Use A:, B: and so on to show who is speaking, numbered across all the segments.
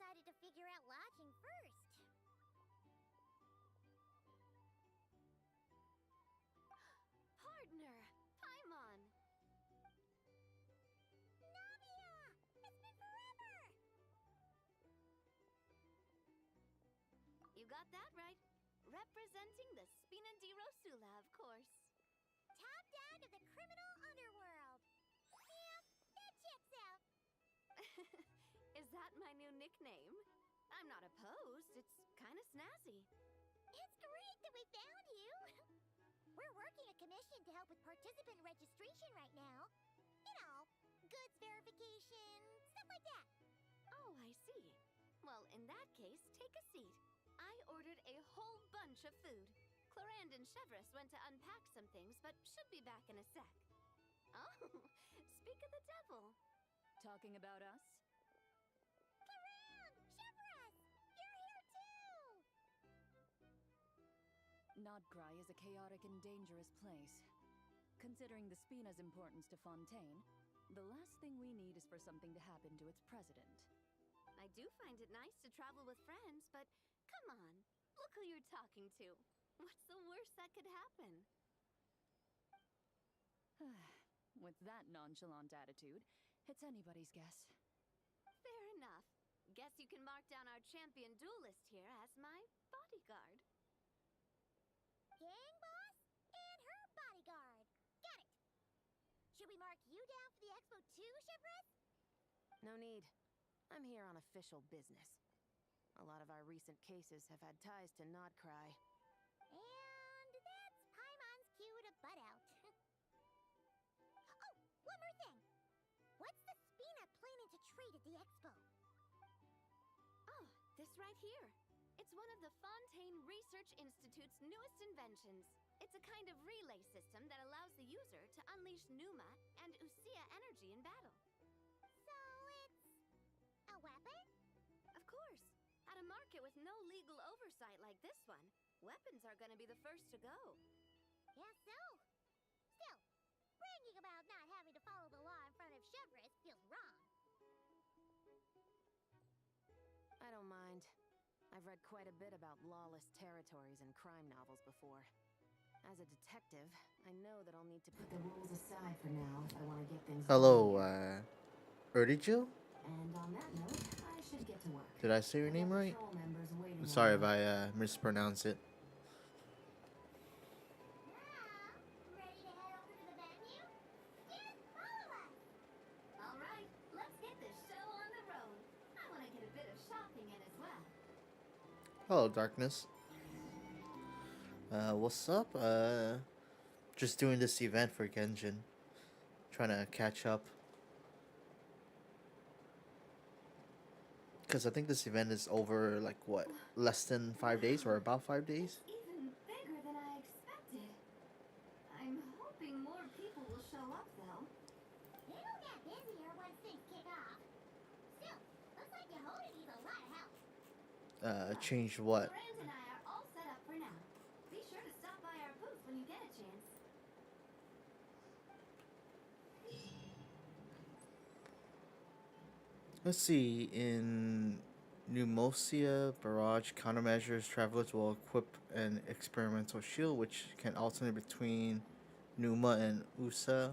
A: decided to figure out lodging first.
B: Partner, Paimon.
A: Navia! It's been forever!
B: You got that right. Representing the Spina di Rosula, of course.
A: Top down of the criminal underworld. Yeah, that checks out.
B: Is that my new nickname? I'm not opposed. It's kind of snazzy.
A: It's great that we found you. We're working a commission to help with participant registration right now. You know, goods verification, stuff like that.
B: Oh, I see. Well, in that case, take a seat. I ordered a whole bunch of food. Clorand and Chevreuse went to unpack some things, but should be back in a sec. Oh, speak of the devil.
C: Talking about us?
A: Clorand! Chevreuse! You're here too!
C: Nodcry is a chaotic and dangerous place. Considering the Spina's importance to Fontaine, the last thing we need is for something to happen to its president.
B: I do find it nice to travel with friends, but come on, look who you're talking to. What's the worst that could happen?
C: With that nonchalant attitude, it's anybody's guess.
B: Fair enough. Guess you can mark down our champion duelist here as my bodyguard.
A: Gang boss and her bodyguard. Got it. Should we mark you down for the expo too, Chevreuse?
D: No need. I'm here on official business. A lot of our recent cases have had ties to Nodcry.
A: And that's Paimon's cue to butt out. Oh, one more thing. What's the Spina planning to trade at the expo?
B: Oh, this right here. It's one of the Fontaine Research Institute's newest inventions. It's a kind of relay system that allows the user to unleash Numa and Usia energy in battle.
A: So it's a weapon?
B: Of course. At a market with no legal oversight like this one, weapons are gonna be the first to go.
A: Guess so. Still, bragging about not having to follow the law in front of Chevreuse feels wrong.
D: I don't mind. I've read quite a bit about lawless territories and crime novels before. As a detective, I know that I'll need to put the rules aside for now if I want to get things
E: Hello,
D: done here.
E: Erdijil?
D: And on that note, I should get to work.
E: Did I say your name right?
D: Patrol members waiting
E: Sorry if
D: on me.
E: I mispronounce it.
A: Now, ready to head over to the venue? Just follow us!
B: All right, let's get this show on the road. I want to get a bit of shopping in as well.
E: Hello, Darkness. What's up? Just doing this event for Genshin. Trying to catch up. Because I think this event is over, like, what? Less than 5 days or about 5 days?
B: Even bigger than I expected. I'm hoping more people will show up, though.
A: It'll get busier once things kick off. Still, looks like Yehoda needs a lot of help.
E: Change what?
B: Brand and I are all set up for now. Be sure to stop by our booth when you get a chance.
E: Let's see, in Pneumosia Barrage countermeasures, travelers will equip an experimental shield which can alternate between Numa and Usia.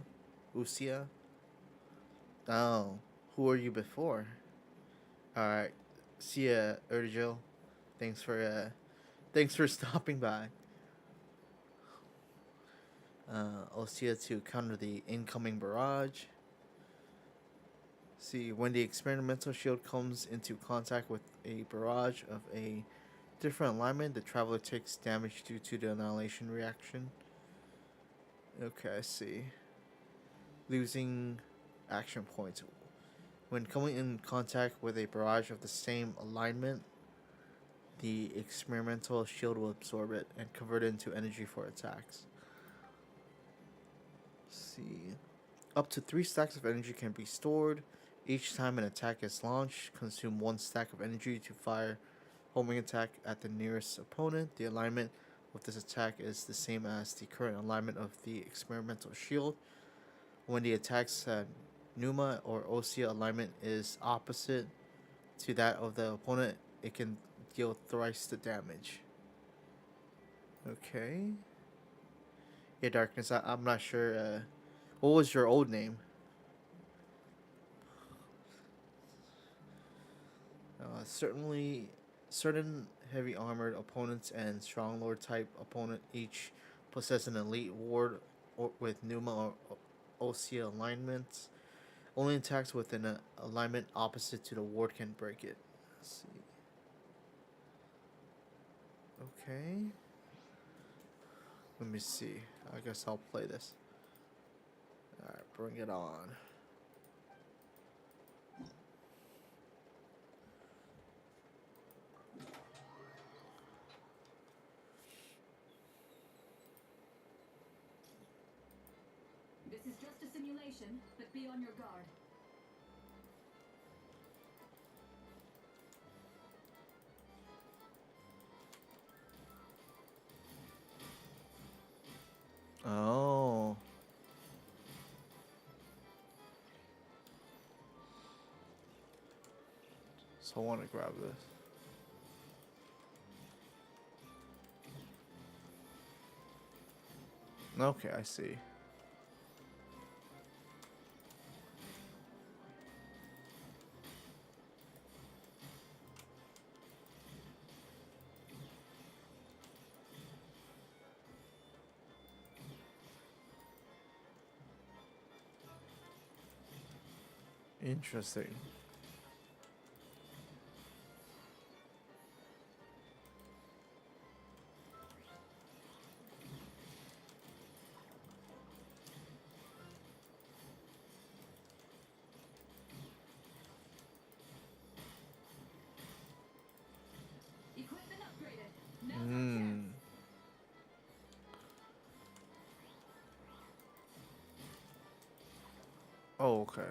E: Oh, who were you before? Alright, see ya, Erdijil. Thanks for stopping by. Usia to counter the incoming barrage. See, when the experimental shield comes into contact with a barrage of a different alignment, the traveler takes damage due to the annihilation reaction. Okay, I see. Losing action points. When coming in contact with a barrage of the same alignment, the experimental shield will absorb it and convert it into energy for attacks. Let's see. Up to 3 stacks of energy can be stored. Each time an attack is launched, consume 1 stack of energy to fire homing attack at the nearest opponent. The alignment of this attack is the same as the current alignment of the experimental shield. When the attack's Numa or Usia alignment is opposite, to that of the opponent, it can deal thrice the damage. Okay. Yeah, Darkness, I'm not sure. What was your old name? Certainly, certain heavy armored opponents and strong lord type opponent each possess an elite ward with Numa or Osea alignments. Only attacks with an alignment opposite to the ward can break it. Let's see. Okay. Let me see. I guess I'll play this. Alright, bring it on.
C: This is just a simulation, but be on your guard.
E: Oh. So I want to grab this. Okay, I see. Interesting.
C: Equipment upgraded. Now's our
E: Hmm.
C: chance.
E: Oh, okay.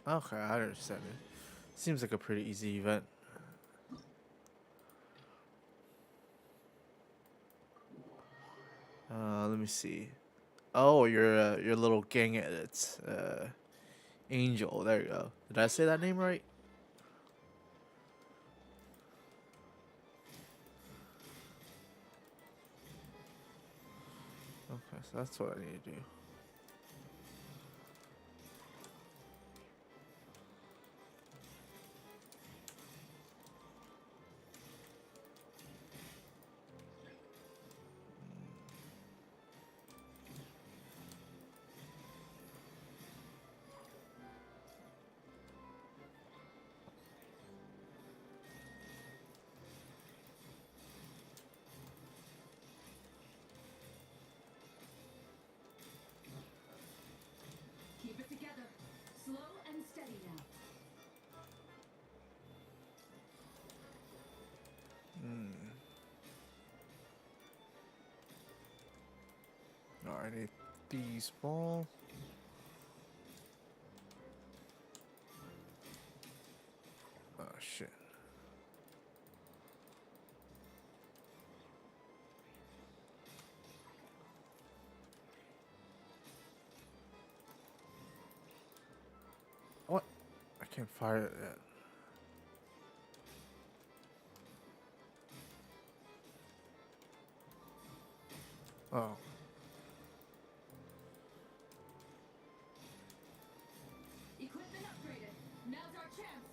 E: Okay, I understand it. Seems like a pretty easy event. Let me see. Oh, your little gang edits. Angel. There you go. Did I say that name right? Okay, so that's what I need to do.
C: Keep it together. Slow and steady now.
E: Alright, I need these ball. Oh shit. What? I can't fire it yet. Oh.
C: Equipment upgraded. Now's our chance.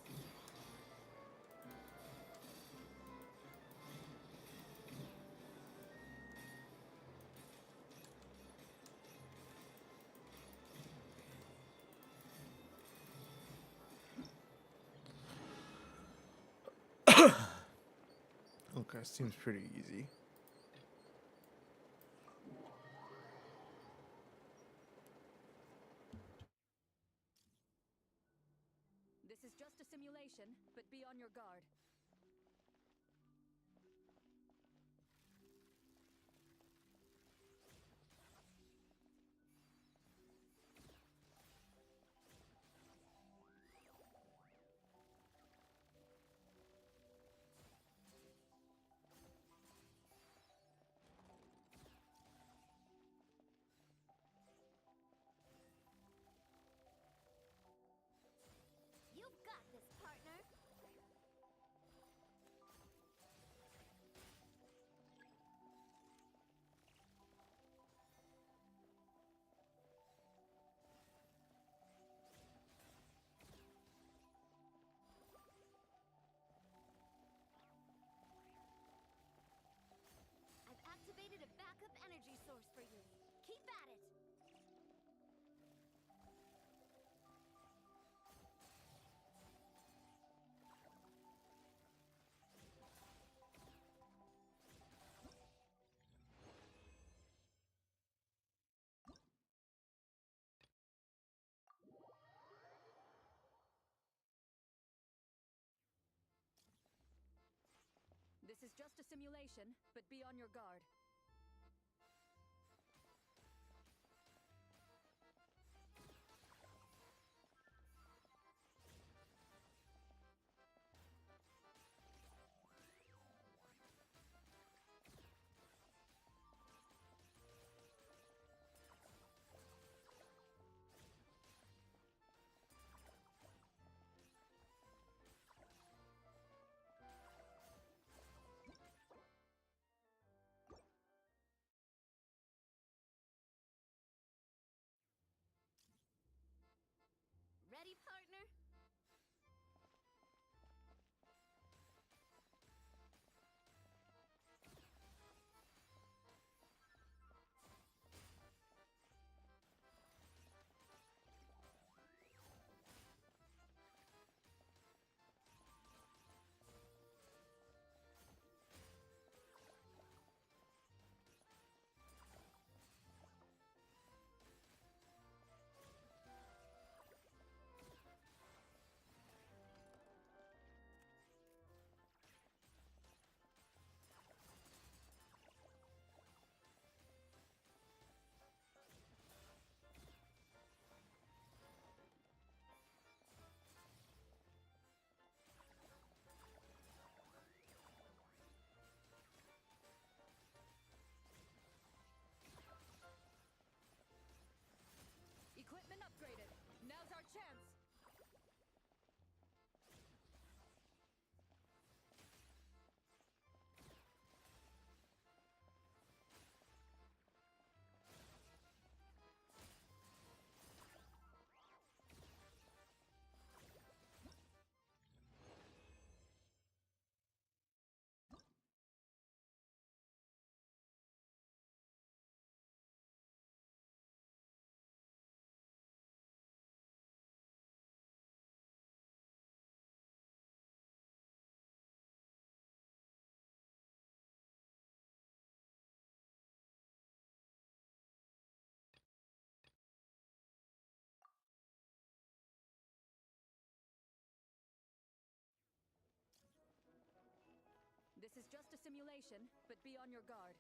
E: Okay, seems pretty easy.
C: This is just a simulation, but be on your guard.
B: Keep at it!
C: This is just a simulation, but be on your guard.
B: Ready, partner?
C: Equipment upgraded. Now's our chance. This is just a simulation, but be on your guard.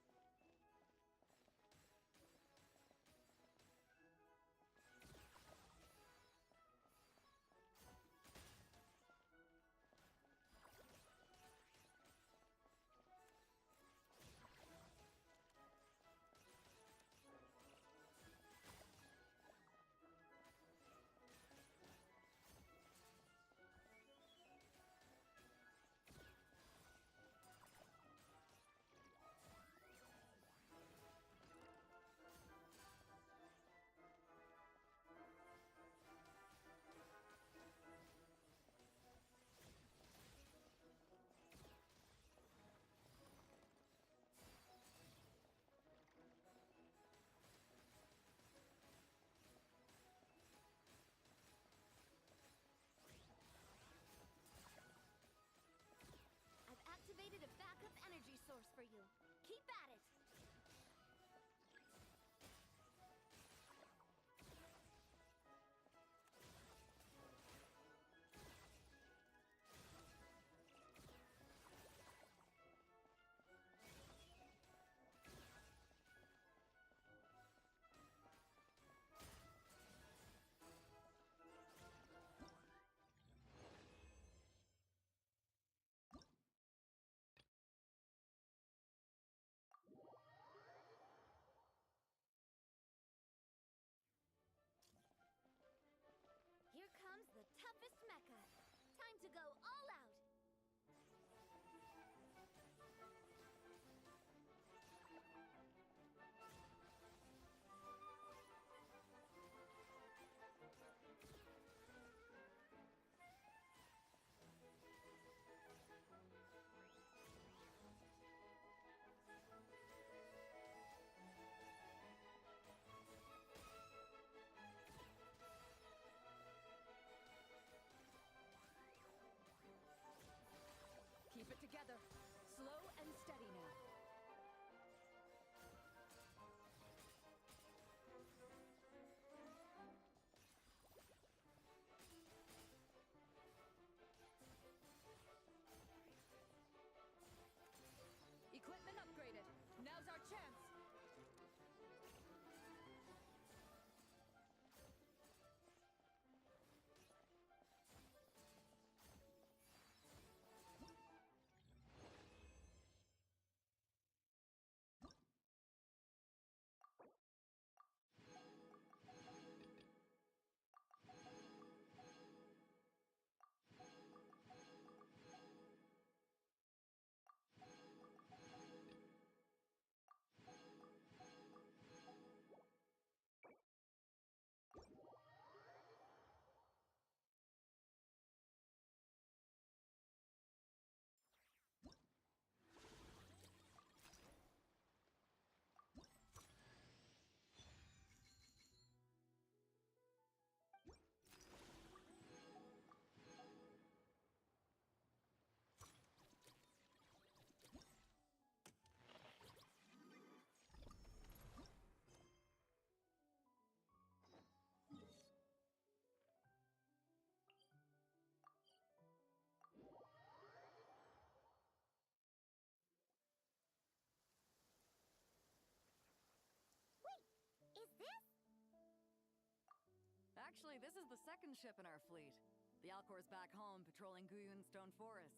C: Actually, this is the second ship in our fleet. The Alcor's back home, patrolling Guyunstone Forest.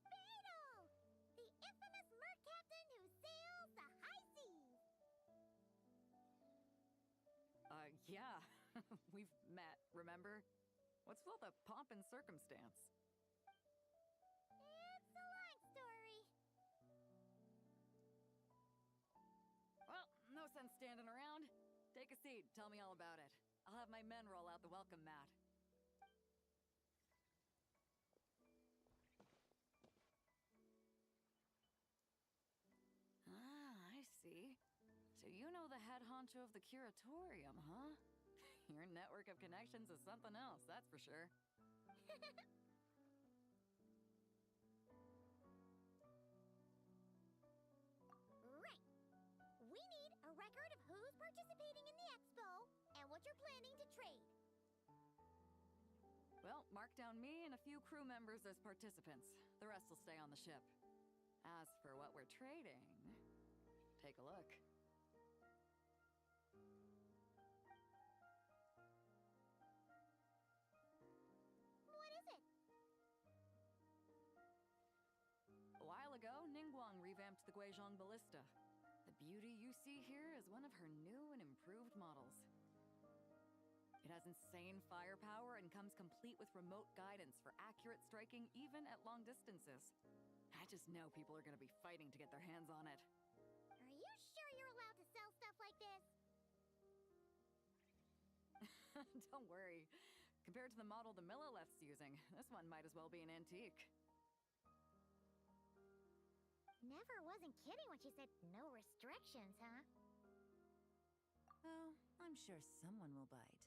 A: Beidou! The infamous merc captain who sails the high seas!
C: Yeah. We've met, remember? What's with all the pomp and circumstance?
A: It's a long story.
C: Well, no sense standing around. Take a seat, tell me all about it. I'll have my men roll out the welcome mat. Ah, I see. So you know the head honcho of the curatorium, huh? Your network of connections is something else, that's for sure.
A: Right. We need a record of who's participating in the expo and what you're planning to trade.
C: Well, mark down me and a few crew members as participants. The rest will stay on the ship. As for what we're trading, take a look.
A: What is it?
C: A while ago, Ningguang revamped the Guizhong Ballista. The beauty you see here is one of her new and improved models. It has insane firepower and comes complete with remote guidance for accurate striking even at long distances. I just know people are gonna be fighting to get their hands on it.
A: Are you sure you're allowed to sell stuff like this?
C: Don't worry. Compared to the model the Millileth's using, this one might as well be an antique.
A: Never wasn't kidding when she said no restrictions, huh?
F: Oh, I'm sure someone will bite.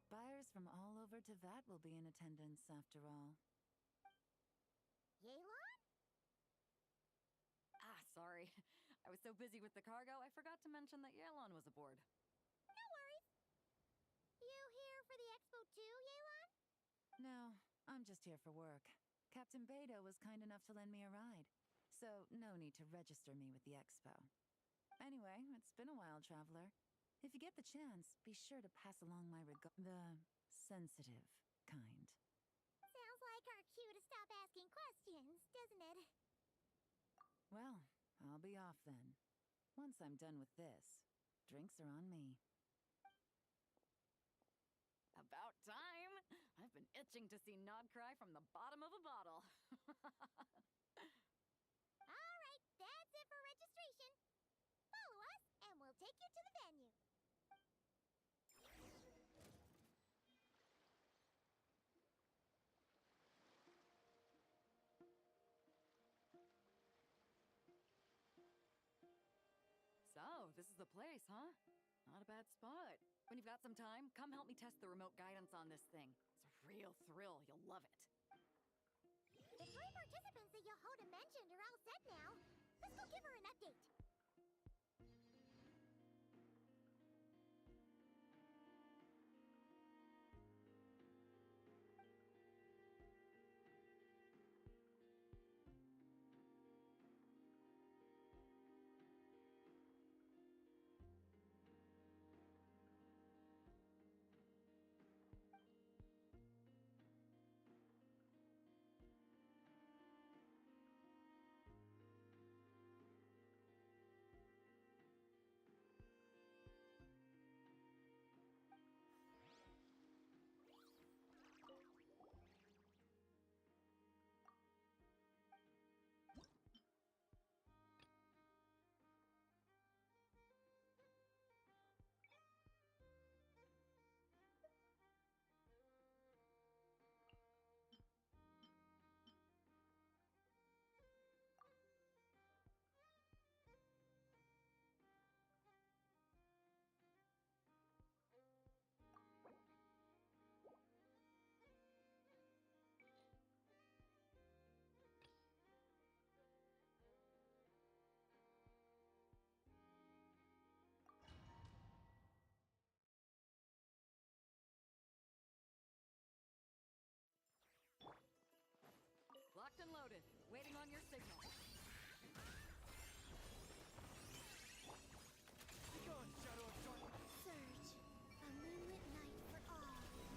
F: Buyers from all over Teyvat will be in attendance after all.
A: Yelan?
C: Ah, sorry. I was so busy with the cargo, I forgot to mention that Yelan was aboard.
A: No worries. You here for the expo too, Yelan?
F: No, I'm just here for work. Captain Beidou was kind enough to lend me a ride, so no need to register me with the expo. Anyway, it's been a while, traveler. If you get the chance, be sure to pass along my the sensitive kind.
A: Sounds like our cue to stop asking questions, doesn't it?
F: Well, I'll be off then. Once I'm done with this, drinks are on me.
C: About time! I've been itching to see Nod cry from the bottom of a bottle.
A: All right, that's it for registration. Follow us, and we'll take you to the venue.
C: So, this is the place, huh? Not a bad spot. When you've got some time, come help me test the remote guidance on this thing. It's a real thrill, you'll love it.
A: The 3 participants that Yehoda mentioned are all set now. Let's go give her an update.
C: Locked and loaded, waiting on your signal.
A: Surge, a moonlit night for all.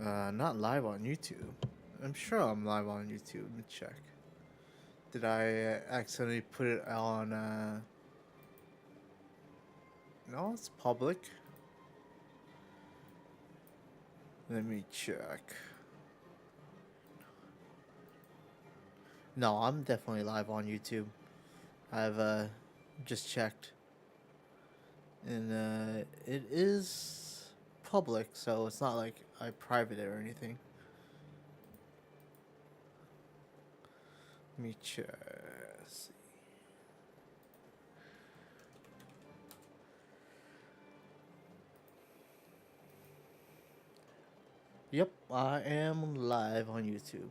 E: Not live on YouTube. I'm sure I'm live on YouTube. Let me check. Did I accidentally put it on? No, it's public. Let me check. No, I'm definitely live on YouTube. I've just checked, and it is public, so it's not like I private it or anything. Let me check. See. Yep, I am live on YouTube.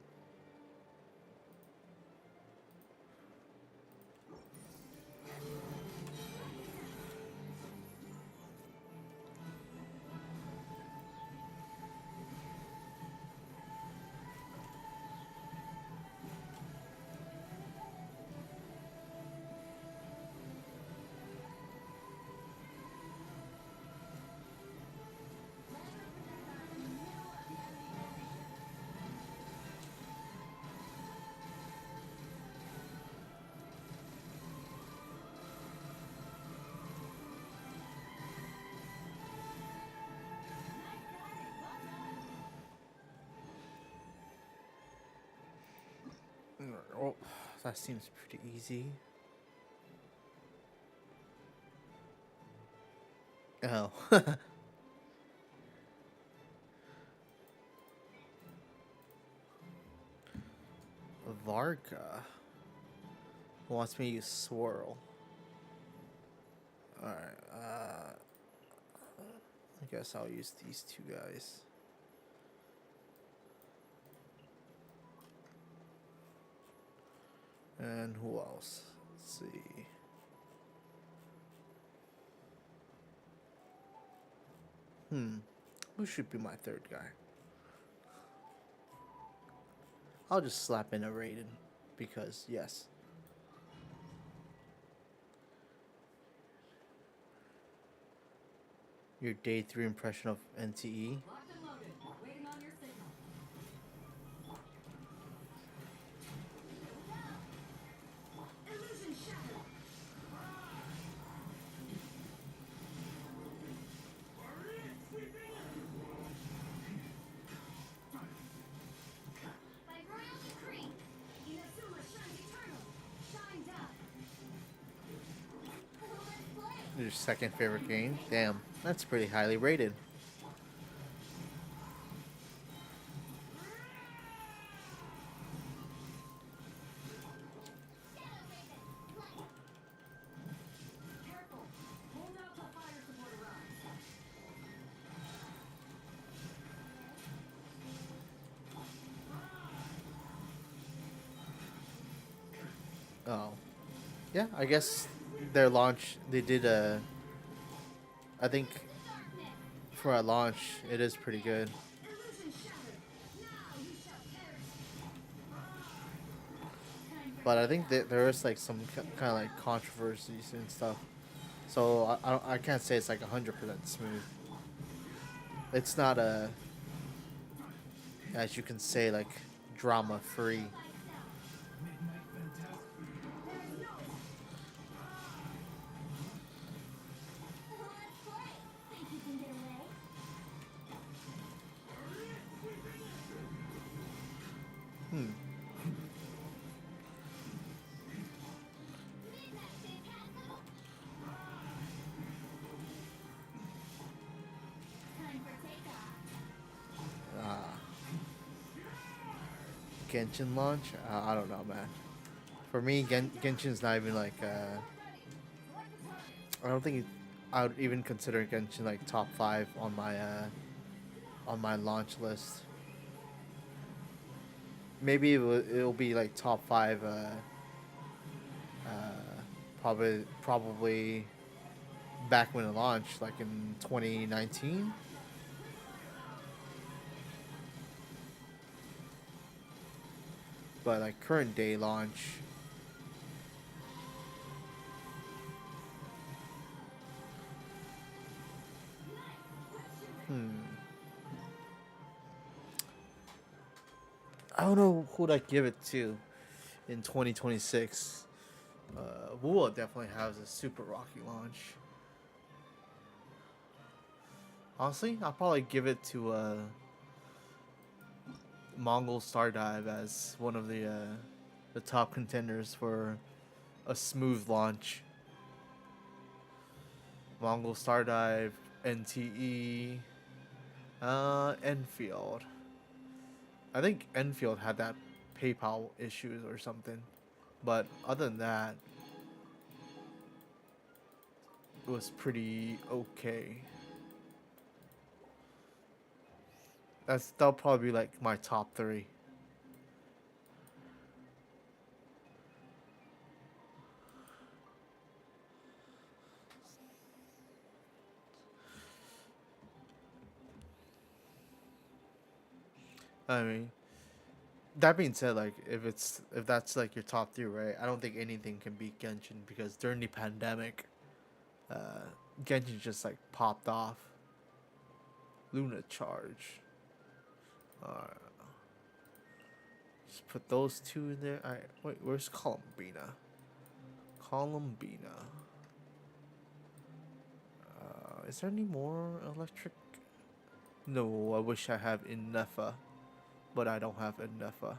E: Oh, that seems pretty easy. Oh. Varka wants me to use swirl. Alright, I guess I'll use these two guys. And who else? Let's see. Who should be my third guy? I'll just slap in a Raiden, because yes. Your day 3 impression of NTE.
C: Locked and loaded. Waiting on your signal.
G: Illusion shattered.
B: By royal decree,
G: Inazuma shines eternal. Shine down.
E: Your second favorite game? Damn, that's pretty highly rated.
G: Careful. Hold out till fire support arrives.
E: Oh. Yeah, I guess their launch, they did I think for a launch, it is pretty good.
G: Illusion shattered. Now you shall perish.
E: But I think that there is like some kind of like controversies and stuff. So I can't say it's like 100% smooth. It's not as you can say, like drama free.
A: Think you can get away? Time for takeoff.
E: Genshin launch? I don't know, man. For me, Genshin's not even like. I don't think I would even consider Genshin like top 5 on my launch list. Maybe it'll be like top 5. Probably back when it launched, like in 2019. But like current day launch. I don't know who'd I give it to in 2026. Wua definitely has a super rocky launch. Honestly, I'll probably give it to Mongol Stardive as one of the top contenders for a smooth launch. Mongol Stardive, NTE, Enfield. I think Enfield had that PayPal issues or something, but other than that, it was pretty okay. That'll probably be like my top three. I mean, that being said, like if that's like your top three, right? I don't think anything can beat Genshin because during the pandemic, uh, Genshin just like popped off. Luna Charge. Just put those two in there. Alright, wait, where's Columbina? Columbina. Is there any more electric? No, I wish I have Inefa, but I don't have Inefa.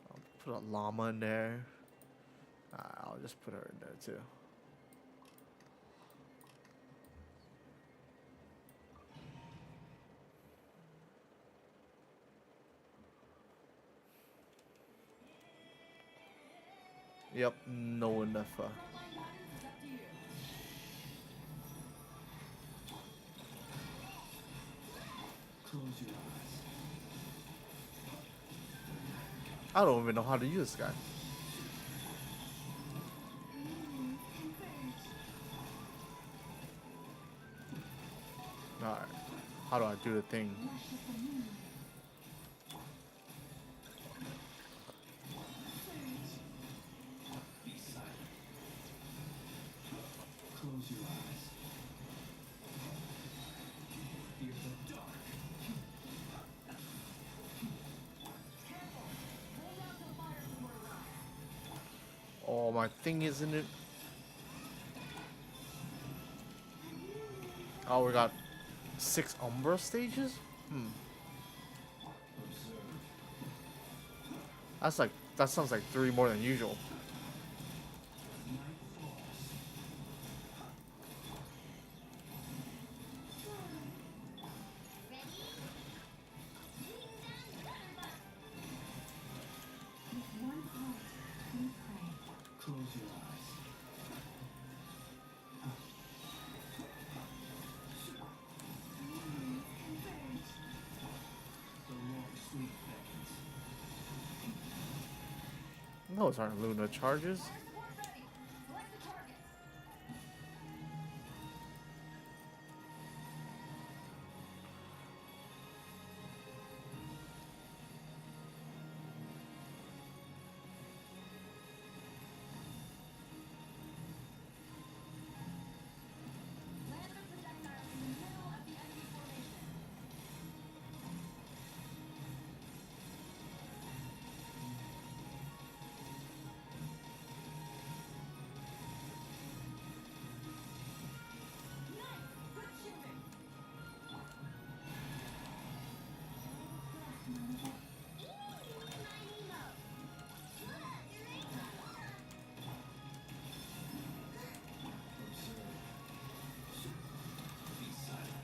E: I'll put a llama in there. I'll just put her in there too. Yep, no Inefa.
G: Close your eyes.
E: I don't even know how to use this guy. Alright, how do I do the thing?
G: Be silent. Close your eyes. Fear the dark. Careful. Hold out till fire support arrives.
E: Oh, my thing isn't it? Oh, we got 6 Umbra stages? That sounds like 3 more than usual.
G: Night falls.
A: With one heart, we pray.
G: Close your eyes. The long sleep beckons.
E: Those aren't Luna charges.
G: Land the projectile in the middle of the enemy formation. Nice! Good shooting! Be silent.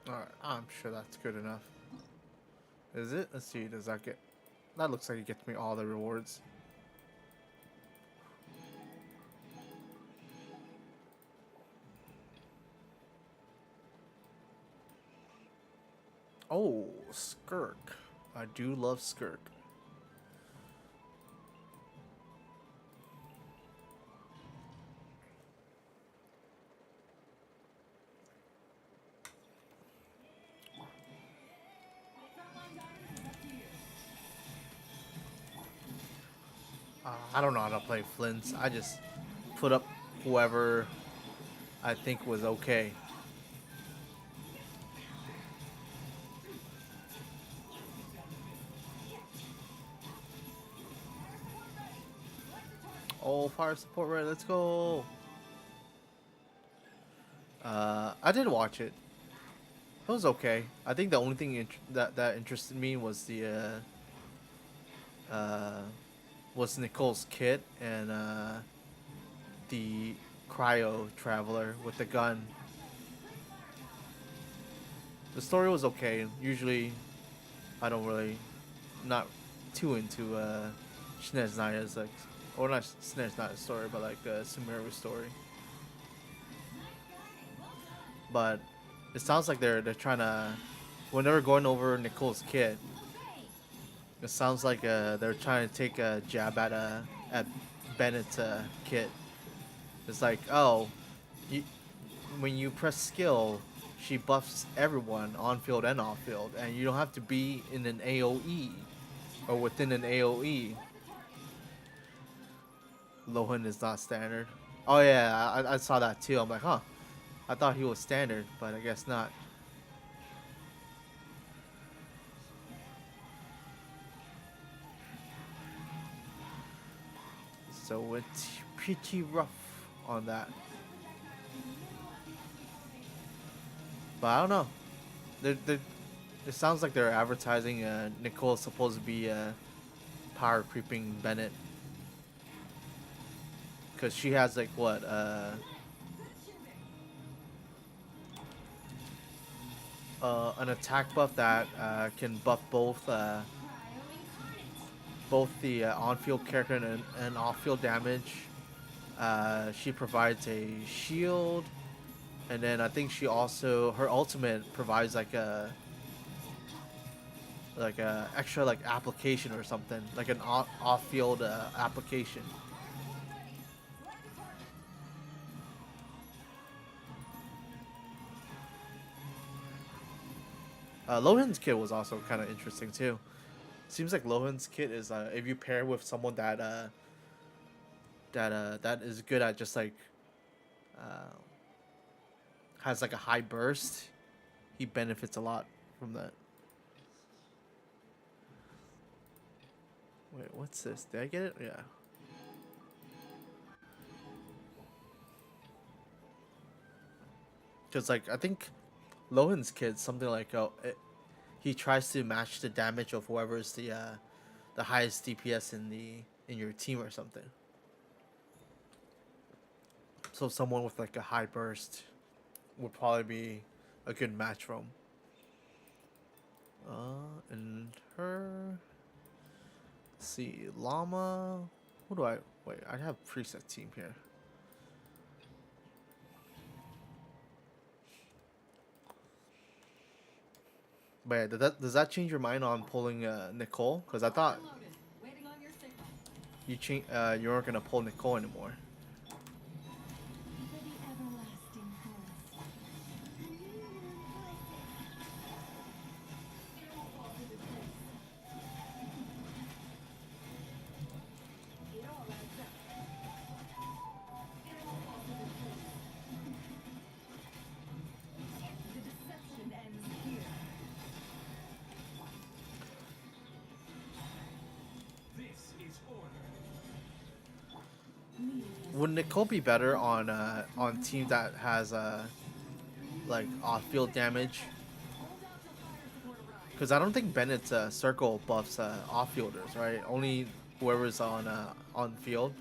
E: Alright, I'm sure that's good enough. Is it? Let's see, does that get... That looks like it gets me all the rewards. Oh, Skirk. I do love Skirk.
G: Frontline Diamond is up to you.
E: I don't know how to play Flints. I just put up whoever I think was okay. Oh, fire support right, let's go. I did watch it. It was okay. I think the only thing that interested me was the was Nicole's kit and the cryo traveler with the gun. The story was okay. Usually, I don't really not too into Shinez Naya's like, or not Shinez Naya's story, but like Sumeru's story. But it sounds like they're trying to, when they were going over Nicole's kit, it sounds like they're trying to take a jab at Bennett's kit. It's like, oh, you, when you press skill, she buffs everyone on field and off field, and you don't have to be in an AOE or within an AOE. Lohan is not standard. Oh yeah, I saw that too. I'm like, huh. I thought he was standard, but I guess not. So it's pretty rough on that. But I don't know. It sounds like they're advertising Nicole's supposed to be power creeping Bennett. Because she has like what? An attack buff that can buff both the on-field character and off-field damage. She provides a shield, and then I think she also, her ultimate provides like a extra like application or something, like an off-field application. Lohan's kit was also kind of interesting too. Seems like Lohan's kit is if you pair with someone that that is good at just like has like a high burst, he benefits a lot from that. Wait, what's this? Did I get it? Yeah. Because like I think Lohan's kid something like he tries to match the damage of whoever's the highest DPS in your team or something. So someone with like a high burst would probably be a good match for him. And her. Let's see, Llama. Who do I wait? I have preset team here. But yeah, does that change your mind on pulling Nicole? Because I thought you weren't gonna pull Nicole anymore. Would Nicole be better on teams that has like off-field damage? Because I don't think Bennett's circle buffs off-fielders, right? Only whoever's on field.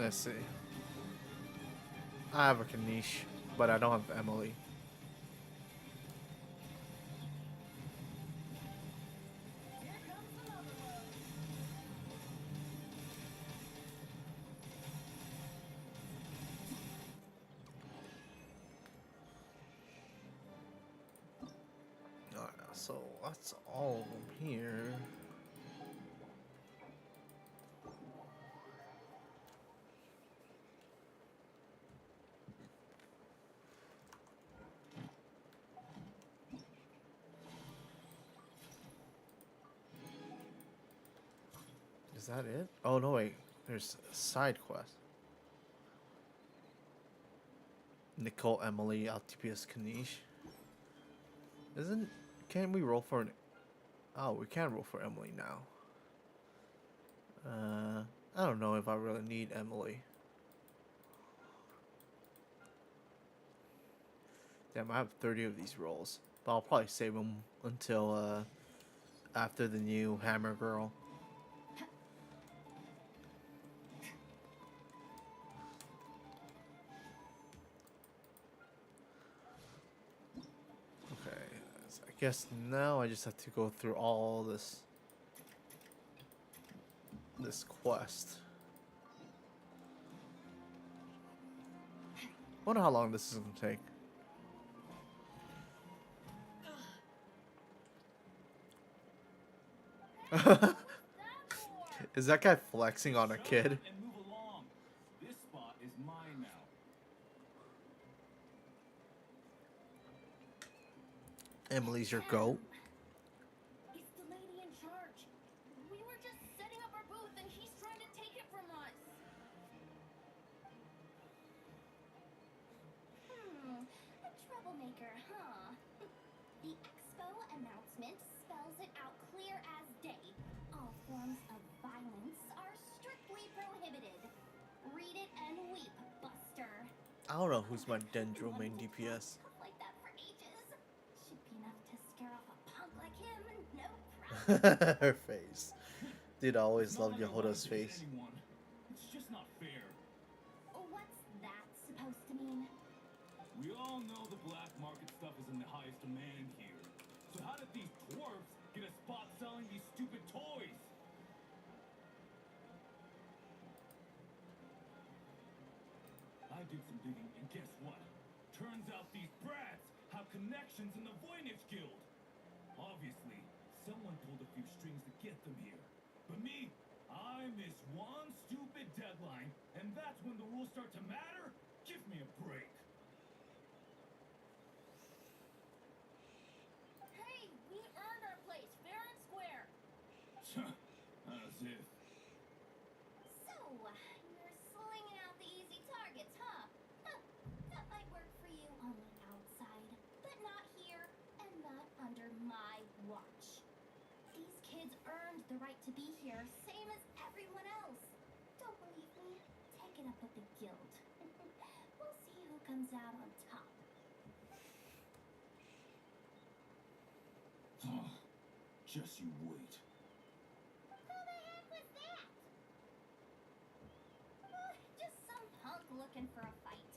E: Let's see. I have a Kanish, but I don't have Emily.
G: Here comes the mother lode.
E: Alright, so that's all of them here. Is that it? Oh no, wait. There's a side quest. Nicole, Emily, LTPS, Kanish. Isn't? Can't we roll for an? Oh, we can roll for Emily now. I don't know if I really need Emily. Damn, I have 30 of these rolls, but I'll probably save them until after the new Hammer Girl. Okay, so I guess now I just have to go through all this quest. Wonder how long this is gonna take. Is that guy flexing on a kid?
H: And move along. This spot is mine now.
E: Emily's your goat.
G: It's the lady in charge. We were just setting up our booth and he's trying to take it from us.
A: A troublemaker, huh? The expo announcement spells it out clear as day. All forms of violence are strictly prohibited. Read it and weep, Buster.
E: I don't know who's my Dendro main DPS.
A: Stuff like that for ages. Should be enough to scare off a punk like him, no problem.
E: Her face. Dude, I always
H: It's not
E: loved
H: like I
E: Yehuda's
H: wanna hit
E: face.
H: anyone. It's just not fair.
A: What's that supposed to mean?
H: We all know the black market stuff is in the highest demand here. So how did these dwarves get a spot selling these stupid toys? I did some digging, and guess what? Turns out these brats have connections in the Voynich Guild. Obviously, someone pulled a few strings to get them here. But me, I miss one stupid deadline, and that's when the rules start to matter? Give me a break.
G: Hey, we earned our place fair and square.
H: As if.
A: So, you're slinging out the easy targets, huh? That might work for you on the outside, but not here and not under my watch. These kids earned the right to be here, same as everyone else. Don't believe me? Take it up with the guild. We'll see who comes out on top.
H: Just you wait.
A: Who the heck was that? Just some punk looking for a fight.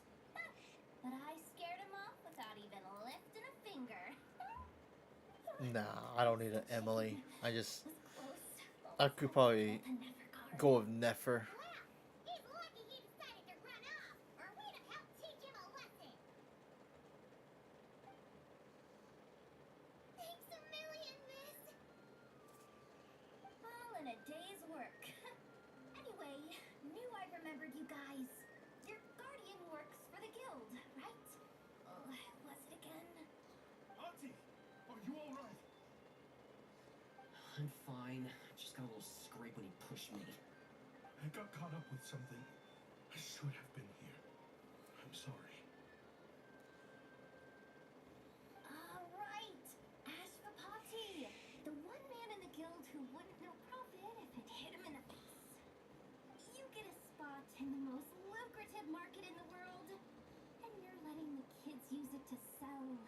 A: But I scared him off without even lifting a finger.
E: Nah, I don't need an Emily. I just,
A: Was close.
E: I could probably
A: The Never guard.
E: go with Nefer.
A: He's lucky he decided to run off, or we'd have helped teach him a lesson. Thanks a million, miss. All in a day's work. Anyway, knew I remembered you guys. Your guardian works for the guild, right? Oh, was it again?
H: Auntie, are you alright?
I: I'm fine. Just got a little scrape when he pushed me.
J: I got caught up with something. I should have been here. I'm sorry.
A: Right. Ashvapati, the one man in the guild who wouldn't know profit if it hit him in the face. You get a spot in the most lucrative market in the world, and you're letting the kids use it to sell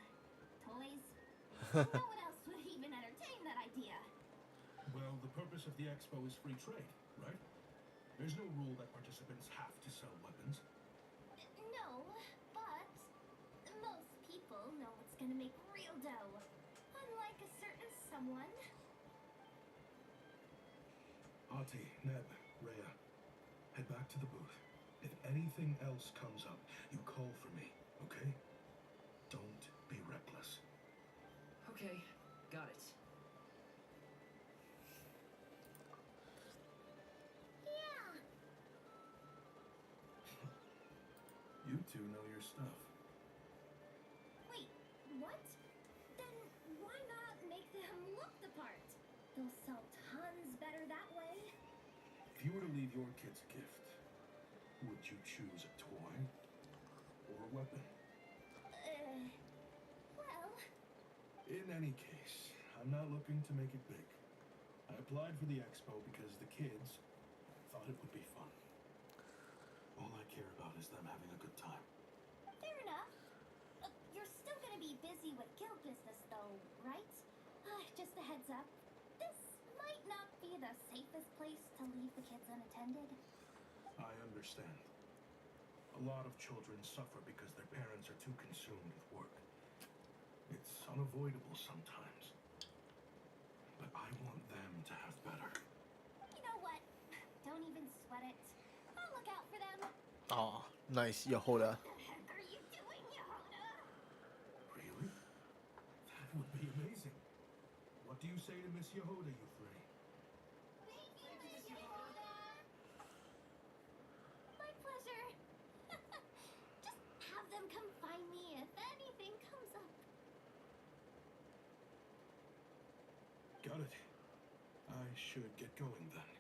A: toys. No one else would even entertain that idea.
J: Well, the purpose of the expo is free trade, right? There's no rule that participants have to sell weapons.
A: No, but most people know what's gonna make real dough. Unlike a certain someone.
J: Ati, Neb, Rhea, head back to the booth. If anything else comes up, you call for me, okay? Don't be reckless.
I: Okay, got it.
A: Yeah.
J: You two know your stuff.
A: Wait, what? Then why not make them look the part? They'll sell tons better that way.
J: If you were to leave your kids a gift, would you choose a toy or a weapon?
A: Well...
J: In any case, I'm not looking to make it big. I applied for the expo because the kids thought it would be fun. All I care about is them having a good time.
A: Fair enough. You're still gonna be busy with guild business though, right? Just a heads up. This might not be the safest place to leave the kids unattended.
J: I understand. A lot of children suffer because their parents are too consumed with work. It's unavoidable sometimes. But I want them to have better.
A: You know what? Don't even sweat it. I'll look out for them.
E: Aw, nice, Yehoda.
A: What the heck are you doing, Yehoda?
J: Really? That would be amazing. What do you say to Miss Yehoda, you three?
A: Thank you, Miss Yehoda. My pleasure. Just have them come find me if anything comes up.
J: Got it. I should get going then.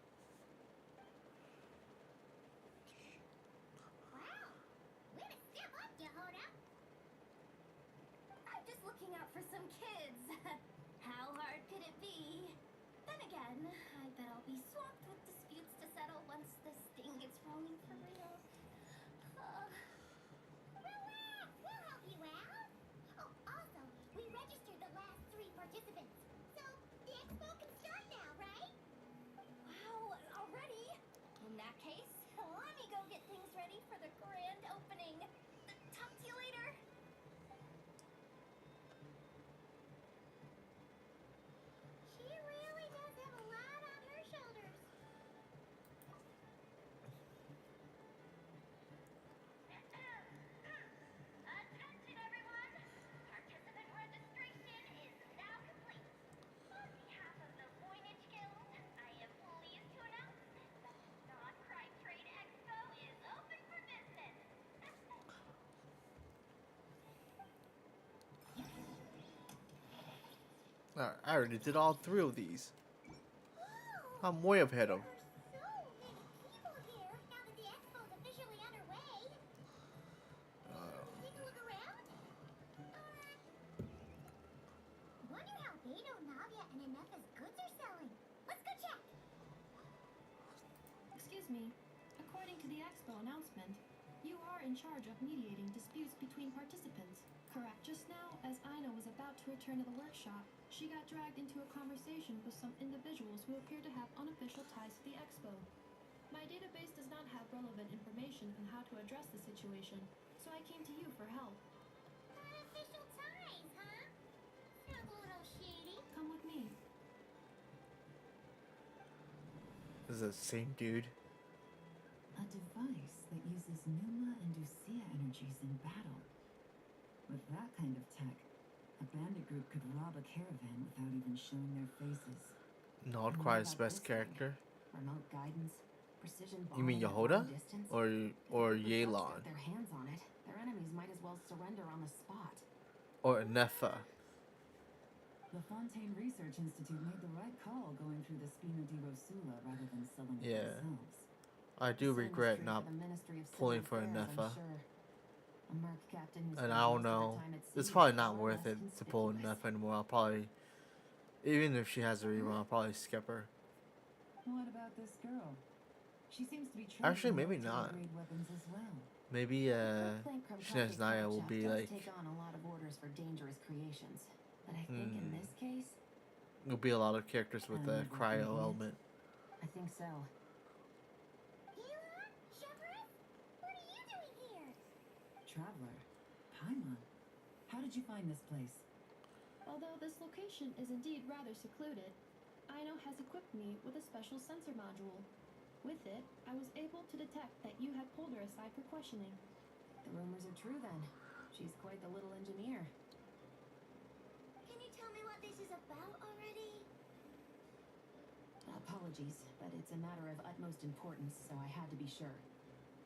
A: Wow. Way to step up, Yehoda. I'm just looking out for some kids. How hard could it be? Then again, I bet I'll be swamped with disputes to settle once this thing gets rolling for real. Relax, we'll help you out. Oh, also, we registered the last 3 participants. So, the expo can start now, right? Wow, already? In that case, let me go get things ready for the grand opening. Talk to you later. She really does have a lot on her shoulders. Attention, everyone! Participant registration is now complete. On behalf of the Voynich Guild, I am pleased to announce that the Non-Crime Trade Expo is open for business.
E: Alright, I already did all 3 of these.
A: Whoa!
E: I'm way ahead of.
A: There are so many people here now that the expo's officially underway. Take a look around. Wonder how Beto, Navia, and Anefa's goods are selling. Let's go check.
G: Excuse me. According to the expo announcement, you are in charge of mediating disputes between participants. Correct. Just now, as Aina was about to return to the workshop, she got dragged into a conversation with some individuals who appear to have unofficial ties to the expo. My database does not have relevant information on how to address the situation, so I came to you for help.
A: Unofficial ties, huh? Sounds a little shady.
G: Come with me.
E: This is the same dude.
F: A device that uses Numa and Lucia energies in battle. With that kind of tech, a bandit group could rob a caravan without even showing their faces.
E: Not
F: And
E: quite
F: what
E: his
F: about
E: best
F: this thing?
E: character.
F: Remote guidance, precision
E: You mean
F: bombing at
E: Yehoda?
F: long distance?
E: Or
F: If the group of thugs
E: Yelan?
F: got their hands on it, their enemies might as well surrender on the spot.
E: Or Nefa?
F: The Fontaine Research Institute made the right call going through the Spina di Rosula rather than selling it
E: Yeah.
F: themselves.
E: I do
F: The same was
E: regret
F: true
E: not
F: for the Ministry of
E: pulling
F: Civil
E: for
F: Affairs, I'm
E: Nefa.
F: sure. A merc captain who
E: And
F: spent
E: I don't
F: most of her
E: know.
F: time at
E: It's
F: sea
E: probably
F: is
E: not
F: far
E: worth
F: less
E: it to pull
F: conspicuous.
E: Nefa anymore. I'll probably, even if she has a rerun, I'll probably skip her.
F: What about this girl? She seems to be trained
E: Actually,
F: in
E: maybe
F: military
E: not.
F: grade weapons as well.
E: Maybe
F: The Plank Krumkake
E: Shinaz will
F: chap
E: be
F: does
E: like,
F: take on a lot of orders for dangerous creations, but I think in this case,
E: there'll be a lot of characters with the
F: I'm
E: cryo
F: overthinking it.
E: element.
F: I think so. traveler. Paimon, how did you find this place?
G: Although this location is indeed rather secluded, Aino has equipped me with a special sensor module. With it, I was able to detect that you had pulled her aside for questioning.
D: The rumors are true then. She's quite the little engineer.
A: Can you tell me what this is about already?
D: Apologies, but it's a matter of utmost importance, so I had to be sure.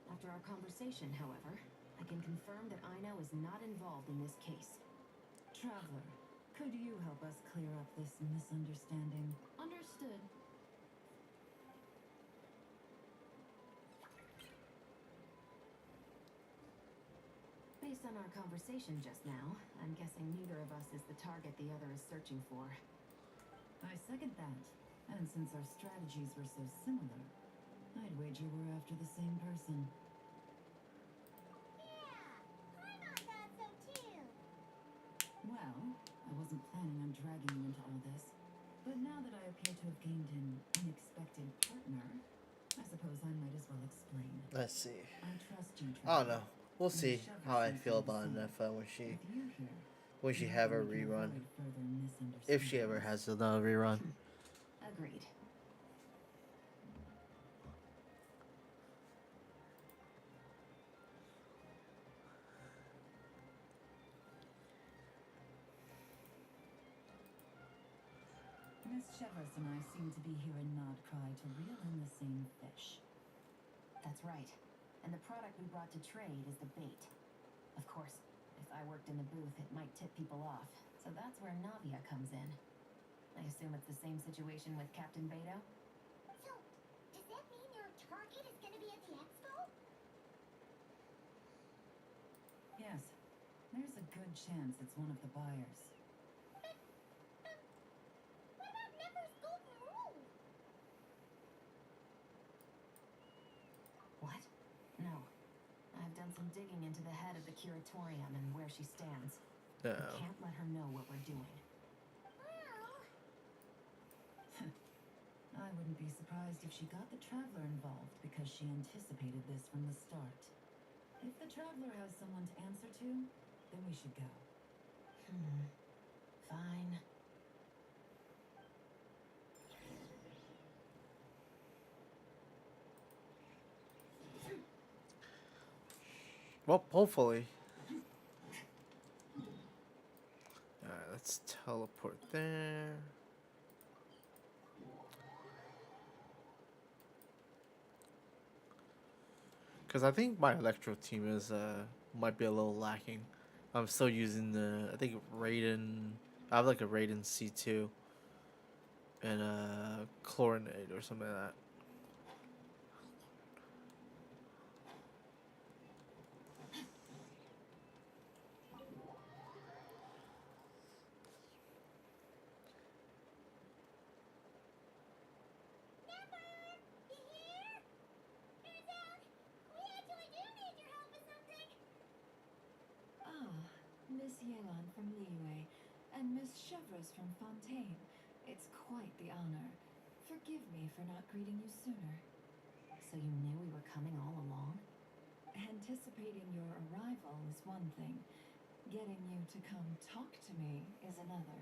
D: After our conversation, however, I can confirm that Aino is not involved in this case.
F: Traveler, could you help us clear up this misunderstanding?
G: Understood.
D: Based on our conversation just now, I'm guessing neither of us is the target the other is searching for.
F: I second that. And since our strategies were so similar, I'd wager we're after the same person.
A: Yeah, Paimon thought so too.
F: Well, I wasn't planning on dragging you into all this, but now that I appear to have gained an unexpected partner, I suppose I might as well explain.
E: Let's see.
F: I trust you,
E: I don't know.
F: Traveler.
E: We'll see
F: Shepard
E: how I
F: seems
E: feel
F: to be
E: about
F: the
E: it
F: same.
E: when she
F: With you here,
E: have a
F: maybe we can
E: rerun.
F: avoid further
E: If she ever
F: misunderstandings.
E: has another rerun.
D: Agreed.
F: Miss Chevers and I seem to be here in Nodcry to reel in the same fish.
D: That's right. And the product we brought to trade is the bait. Of course, if I worked in the booth, it might tip people off. So that's where Navia comes in. I assume it's the same situation with Captain Beto?
A: So, does that mean your target is gonna be at the expo?
F: Yes, there's a good chance it's one of the buyers.
A: What about Nefer's golden rule?
D: What? No. I've done some digging into the head of the curatorium and where she stands. We
E: No.
D: can't let her know what we're doing.
A: Well,
F: I wouldn't be surprised if she got the Traveler involved because she anticipated this from the start. If the Traveler has someone to answer to, then we should go.
D: Fine.
E: Well, hopefully. Alright, let's teleport there. Because I think my electro team is might be a little lacking. I'm still using I think Raiden. I have like a Raiden C2 and a Chlorinate or something like that.
A: Nefer! You here? Turns out, we actually do need your help with something.
K: Ah, Miss Yelan from Liyue and Miss Chevres from Fontaine. It's quite the honor. Forgive me for not greeting you sooner.
D: So you knew we were coming all along?
K: Anticipating your arrival is one thing. Getting you to come talk to me is another.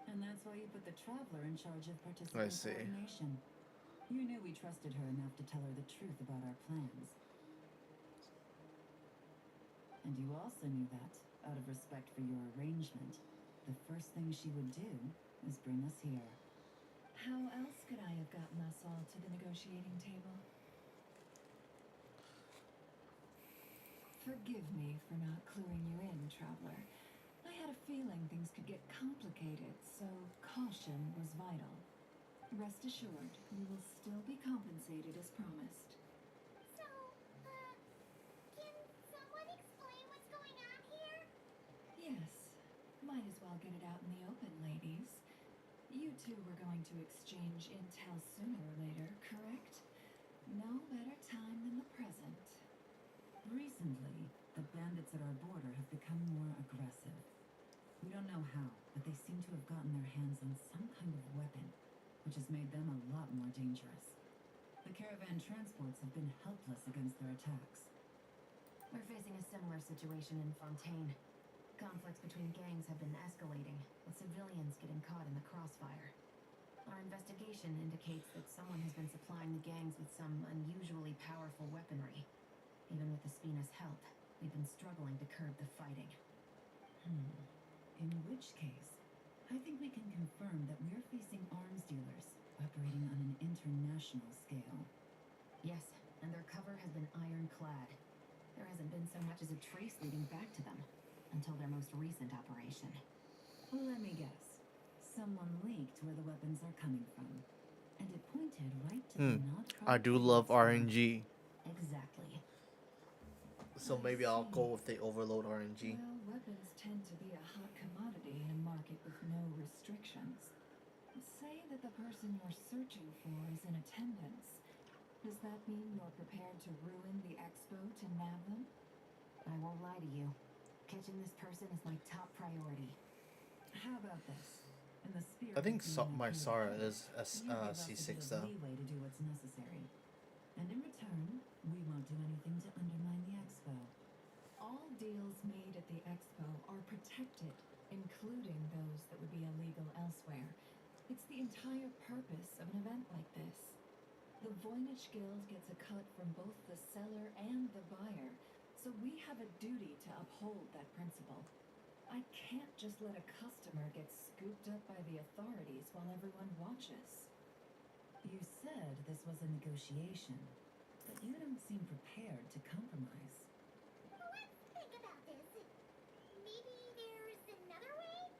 F: And that's why you put the Traveler in charge of participant
E: see.
F: coordination. You knew we trusted her enough to tell her the truth about our plans. And you also knew that, out of respect for your arrangement, the first thing she would do is bring us here.
K: How else could I have gotten us all to the negotiating table? Forgive me for not cluing you in, Traveler. I had a feeling things could get complicated, so caution was vital. Rest assured, you will still be compensated as promised.
A: So, can someone explain what's going on here?
K: Yes, might as well get it out in the open, ladies. You two were going to exchange intel sooner or later, correct? No better time than the present.
F: Recently, the bandits at our border have become more aggressive. We don't know how, but they seem to have gotten their hands on some kind of weapon, which has made them a lot more dangerous. The caravan transports have been helpless against their attacks.
D: We're facing facing a similar situation in Fontaine. Conflicts between gangs have been escalating, with civilians getting caught in the crossfire. Our investigation indicates that someone has been supplying the gangs with some unusually powerful weaponry. Even with the Spina's help, we've been struggling to curb the fighting.
K: In which case, I think we can confirm that we're facing arms dealers operating on an international scale.
D: Yes, and their cover has been ironclad. There hasn't been so much as a trace leading back to them, until their most recent operation.
K: Let me guess. Someone leaked where the weapons are coming from, and it pointed right to the not
E: I do love RNG.
D: Exactly.
E: So maybe I'll go with the overload RNG.
K: Well, weapons tend to be a hot commodity in a market with no restrictions. Say that the person you're searching for is in attendance. Does that mean you're prepared to ruin the expo to nab them?
D: I won't lie to you. Catching this person is my top priority.
K: How about this? In the spirit
E: I think
K: of being
E: my
K: okay
E: Sara
K: with
E: is
K: you give us a
E: C6
K: bit of
E: though.
K: leeway to do what's necessary. And in return, we won't do anything to undermine the expo. All deals made at the expo are protected, including those that would be illegal elsewhere. It's the entire purpose of an event like this. The Voynich Guild gets a cut from both the seller and the buyer, so we have a duty to uphold that principle. I can't just let a customer get scooped up by the authorities while everyone watches. You said this was a negotiation, but you don't seem prepared to compromise.
A: Let's think about this. Maybe there's another way?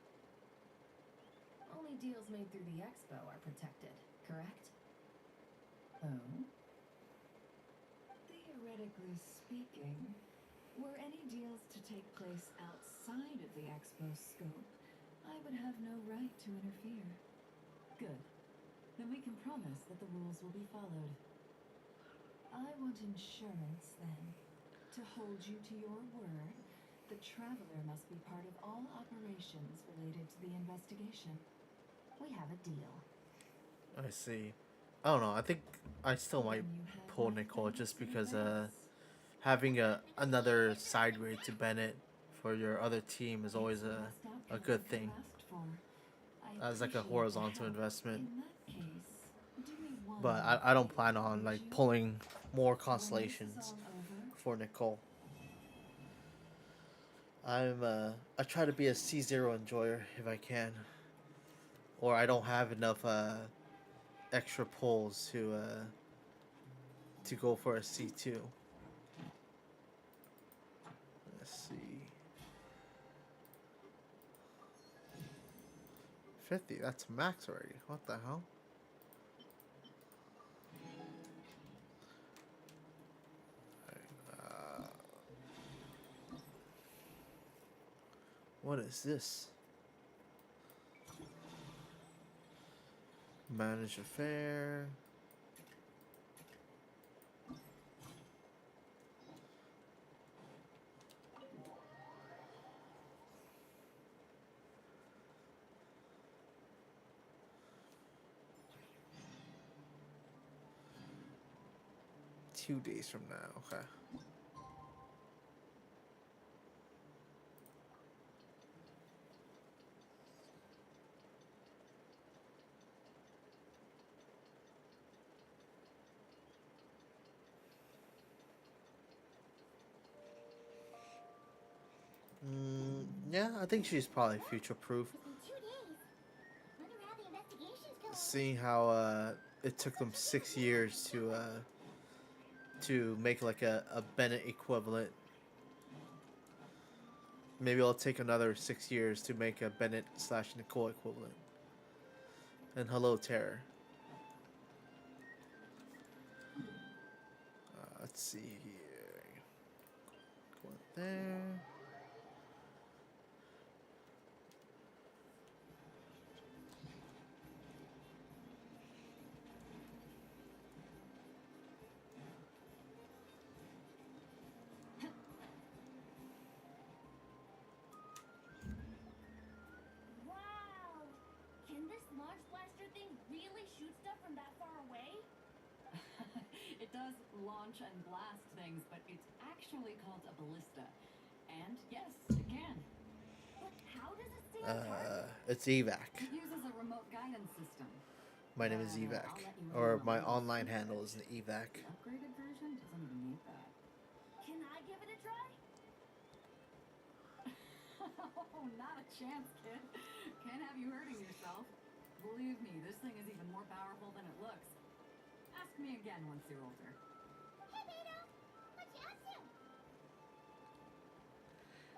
D: Only deals made through the expo are protected, correct?
K: Oh? Theoretically speaking, were any deals to take place outside of the expo's scope, I would have no right to interfere. Good. Then we can promise that the rules will be followed. I want insurance, then. To hold you to your word, the Traveler must be part of all operations related to the investigation.
D: We have a deal.
E: I see. I don't know. I think I still might
K: Then you have
E: pull
K: my
E: Nicole
K: thanks
E: just
K: in
E: because
K: advance.
E: having another side raid to Bennett for your other team is always
K: It's the
E: a
K: best outcome
E: good
K: I
E: thing.
K: could've asked for. I
E: As like a
K: appreciate the
E: horizontal
K: help.
E: investment.
K: In that case, do me one
E: But
K: more
E: I don't
K: favor,
E: plan on
K: would
E: like
K: you?
E: pulling more
K: When this is
E: constellations
K: all over,
E: for Nicole. I try to be a C0 enjoyer if I can. Or I don't have enough extra pulls to go for a C2. Let's see. 50, that's max already. What the hell? What is this? Manage a fair. Two days from now, okay. Yeah, I think she's probably future proof.
A: In 2 days. Wonder how the investigation's going.
E: Seeing how it took them 6 years to make like a Bennett equivalent. Maybe it'll take another 6 years to make a Bennett / Nicole equivalent. And hello, Terror. Let's see here. Go there.
A: Wow! Can this launch blaster thing really shoot stuff from that far away?
K: it
C: does launch and blast things, but it's actually called a ballista. And yes, it can.
B: But how does it stay on target?
E: It's evac.
C: It uses a remote guidance system.
E: My name is
C: I'll
E: evac,
C: let you in
E: or
C: on a
E: my
C: little
E: online
C: secret.
E: handle is the evac.
C: The upgraded version doesn't even need that.
B: Can I give it a try?
C: Oh, not a chance, kid. Can't have you hurting yourself. Believe me, this thing is even more powerful than it looks. Ask me again once you're older.
A: Hey, Beto! What you up to?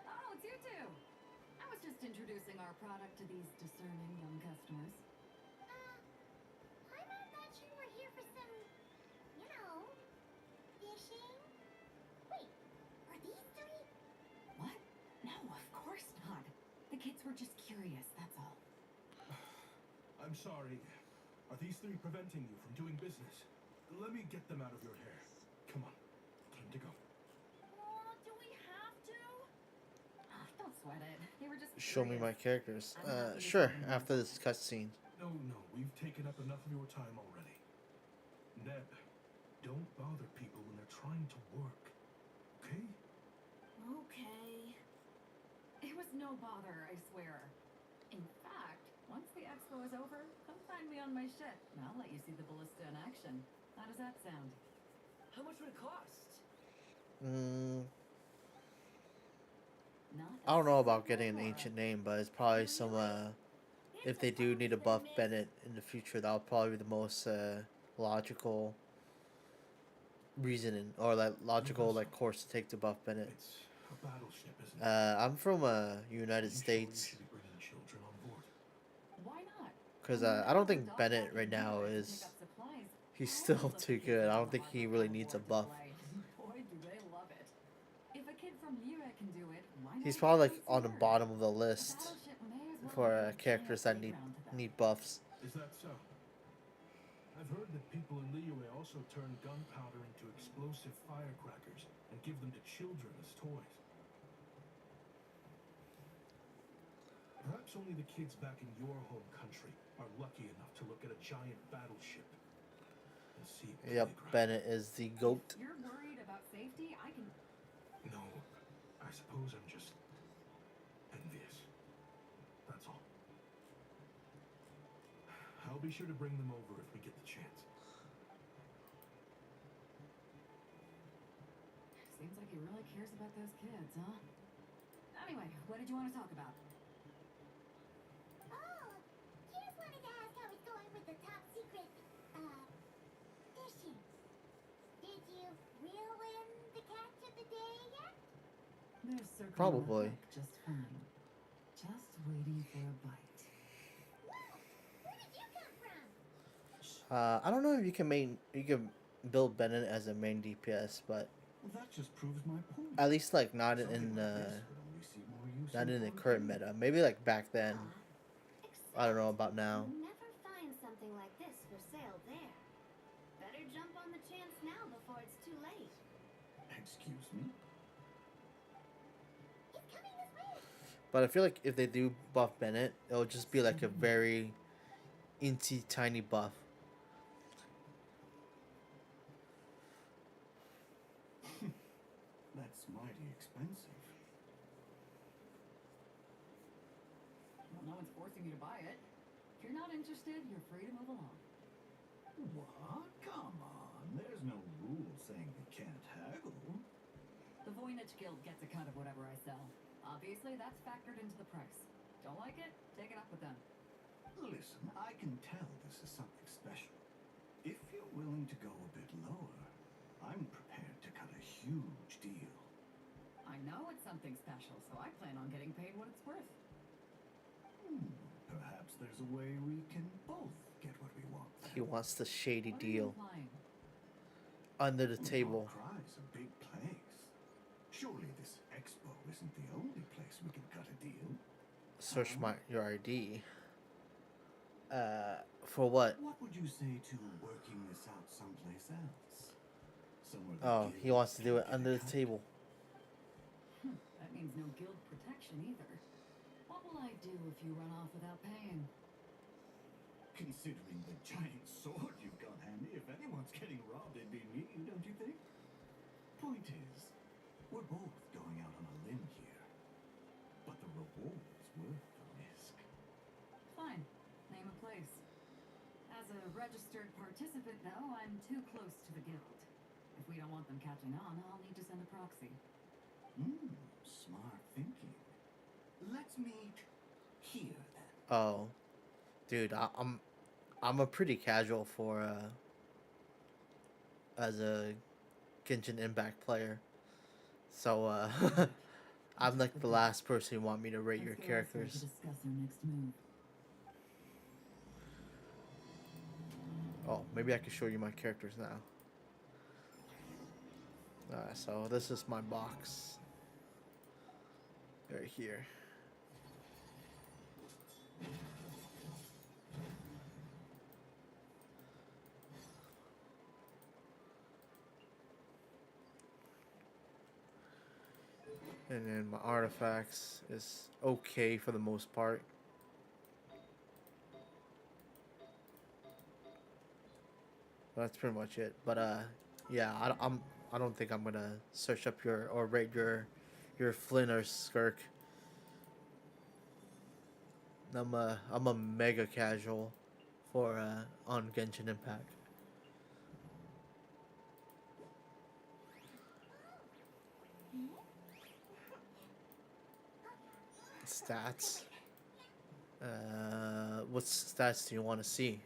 C: Oh, it's you two. I was just introducing our product to these discerning young customers.
A: Paimon thought you were here for some, fishing. Wait, are these three?
C: What? No, of course not. The kids were just curious, that's all.
J: I'm sorry. Are these three preventing you from doing business? Let me get them out of your hair. Come on. Time to go.
B: Oh, do we have to?
C: Don't sweat it. They were just
E: Show me my
C: curious.
E: characters.
C: I'm happy to
E: Sure,
C: show them
E: after
C: myself.
E: this cutscene.
J: No, we've taken up enough of your time already. Neb, don't bother people when they're trying to work. Okay?
B: Okay.
C: It was no bother, I swear. In fact, once the expo is over, come find me on my ship, and I'll let you see the ballista in action. How does that sound?
I: How much would it cost?
C: Not
E: I don't know about
C: a
E: getting an
C: single
E: ancient name, but it's probably some, if they do need to buff Bennett in the future, that'll probably be the most, logical reasoning, or like logical, like, course to take to buff Bennett.
J: It's a battleship, isn't it?
E: I'm from, United
J: You
E: States,
J: should be bringing children on board.
C: Why not?
E: because,
C: mean,
E: I don't
C: our
E: think
C: dog
E: Bennett
C: back
E: right
C: in
E: now
C: Europe to
E: is,
C: pick up supplies.
E: he's
C: All
E: still
C: of the
E: too
C: kids
E: good. I
C: on
E: don't
C: the
E: think
C: harbor
E: he
C: come
E: really needs a
C: aboard to
E: buff.
C: play. Boy, do they love it. If a kid from Lira can do it, why not
E: He's
C: a
E: probably,
C: kid
E: like,
C: from
E: on the
C: Seward?
E: bottom of the
C: A
E: list
C: battleship may as well
E: for,
C: be a
E: characters
C: giant
E: that
C: playground to them.
E: need buffs.
J: Is that so? I've heard that people in Liyue also turn gunpowder into explosive firecrackers and give them to children as toys. Perhaps only the kids back in your home country are lucky enough to look at a giant battleship and see a
E: Yep,
J: playground.
E: Bennett is the GOAT.
C: If you're worried about safety, I can...
J: No, I suppose I'm just envious. That's all. I'll be sure to bring them over if we get the chance.
C: Seems like he really cares about those kids, huh? Anyway, what did you want to talk about?
A: Oh, just wanted to ask how it's going with the top secret, fishing. Did you reel in the catch of the day yet?
F: They're circling
E: Probably.
F: the hook just fine. Just waiting for a bite.
A: Whoa, where did you come from?
E: I don't know if you can build Bennett as a main DPS, but
L: Well, that just proves my point.
E: at least like not
L: Something
E: in
L: like this would only see more use
E: not in the
L: in
E: current
L: Fort
E: meta. Maybe like back then. I don't know
B: Except
E: about now.
B: you'll never find something like this for sale there. Better jump on the chance now before it's too late.
L: Excuse me?
A: He's coming this way.
E: But I feel like if they do buff Bennett, it'll just be like a very incy tiny buff.
L: That's mighty expensive.
C: Well, no one's forcing you to buy it. If you're not interested, you're free to move along.
L: What? Come on. There's no rule saying we can't haggle.
C: The Voynich Guild gets a cut of whatever I sell. Obviously, that's factored into the price. Don't like it? Take it up with them.
L: Listen, I can tell this is something special. If you're willing to go a bit lower, I'm prepared to cut a huge deal.
C: I know it's something special, so I plan on getting paid what it's worth.
L: Perhaps there's a way we can both get what we want.
E: He wants the shady
C: What are you
E: deal
C: implying?
E: under the
L: Well,
E: table.
L: Cry's a big place. Surely this expo isn't the only place we can cut a deal.
E: Search your ID. For what?
L: What would you say to working this out someplace else? Somewhere the
E: Oh, he
L: guild
E: wants to do it
L: can get a
E: under the
L: cut?
E: table.
C: That means no guild protection either. What will I do if you run off without paying?
L: Considering the giant sword you've got handy, if anyone anyone's getting robbed, it'd be me, don't you think? Point is, we're both going out on a limb here. But the reward's worth the risk.
F: Fine. Name a place. As a registered participant, though, I'm too close to the guild. If we don't want them catching on, I'll need to send a proxy.
L: Smart thinking. Let's meet here then.
E: Oh, dude, I'm a pretty casual for as a Genshin Impact player, so I'm like the last person you want me to rate your
F: Let's get outside
E: characters.
F: to discuss our next move.
E: Oh, maybe I can show you my characters now. So this is my box right here. And then my artifacts is okay for the most part. That's pretty much it. But yeah, I don't think I'm gonna search up your or rate your Flynn or Skirk. I'm a mega casual for on Genshin Impact. Stats. What stats do you want to see?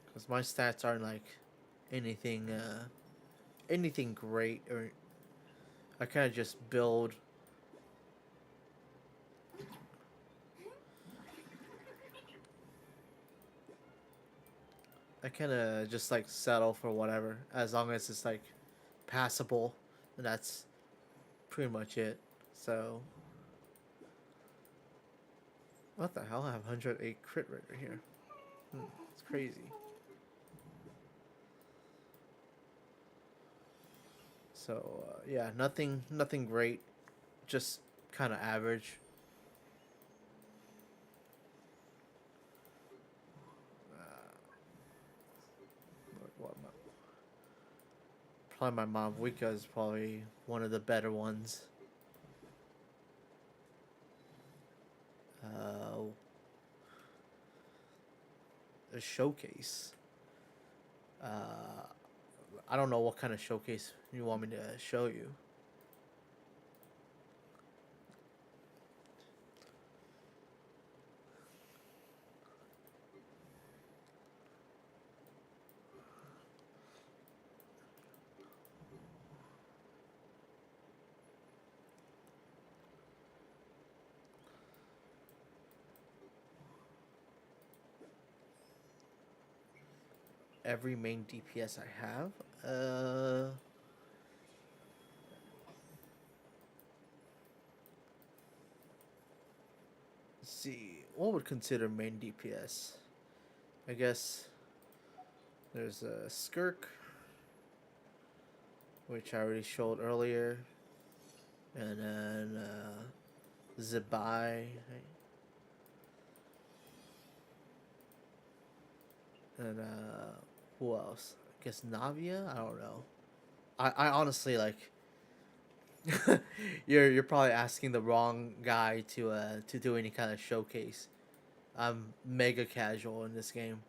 E: Because my stats aren't like anything anything great, or I kind of just build. I kind of just like settle for whatever, as long as it's like passable, and that's pretty much it. So, what the hell? I have 108 crit rate right here. It's crazy. So yeah, nothing great, just kind of average. What probably my Mavwika is probably one of the better ones. A showcase. I don't know what kind of showcase you want me to show you. Every main DPS I have. Let's see. What would consider main DPS? I guess there's a Skirk, which I already showed earlier, and then Zabai, and who else? I guess Navia. I don't know. I honestly like. You're probably asking the wrong guy to do any kind of showcase. I'm mega casual in this game.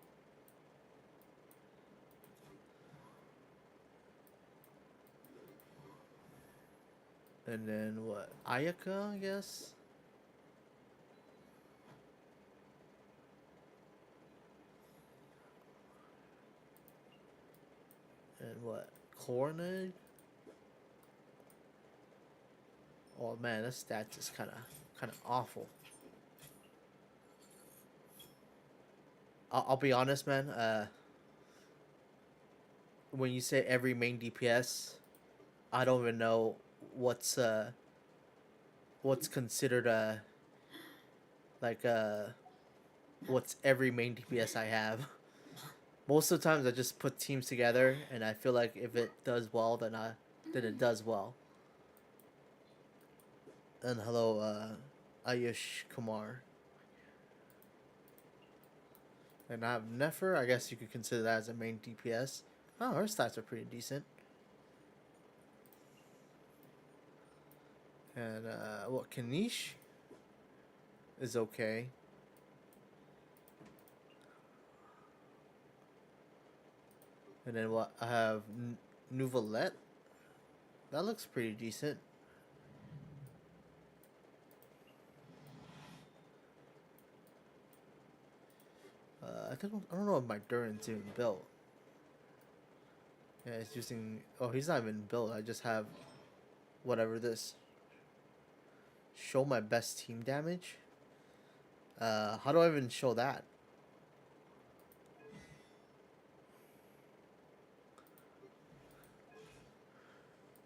E: And then what? Ayaka, I guess. And what? Cornet? Oh man, this stats is kind of awful. I'll be honest, man. When you say every main DPS, I don't even know what's considered like what's every main DPS I have. Most of the times I just put teams together, and I feel like if it does well, then it does well. And hello, Ayush Kumar. And I have Nefer. I guess you could consider that as a main DPS. Oh, her stats are pretty decent. And what Kanish is okay. And then what I have Nouvelette. That looks pretty decent. I don't know if my Durin's even built. Yeah, it's using. Oh, he's not even built. I just have whatever this. Show my best team damage. How do I even show that?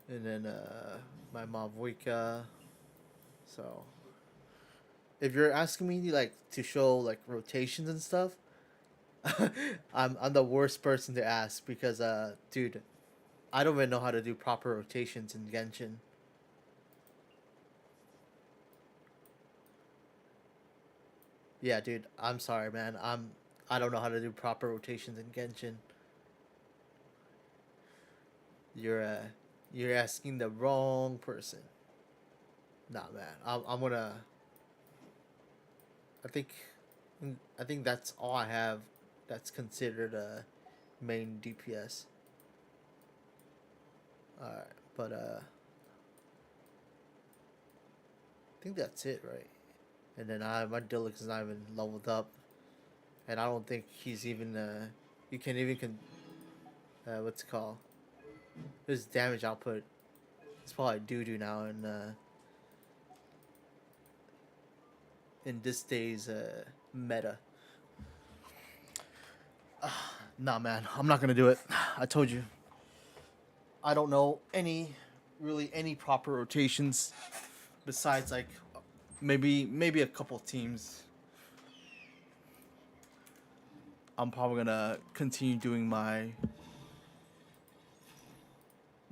E: And then my Mavwika. So if you're asking me like to show like rotations and stuff, I'm the worst person to ask because dude, I don't even know how to do proper rotations in Genshin. Yeah, dude, I'm sorry, man. I don't know how to do proper rotations in Genshin. You're uh you're asking the wrong person. Nah, man. I'm gonna. I think I think that's all I have. That's considered a main DPS. Alright, but I think that's it, right? And then my Dilix is not even leveled up, and I don't think he's even you can even what's it called? His damage output is probably doo doo now in this day's meta. Nah, man, I'm not gonna do it. I told you. I don't know any proper rotations besides like maybe a couple teams. I'm probably gonna continue doing my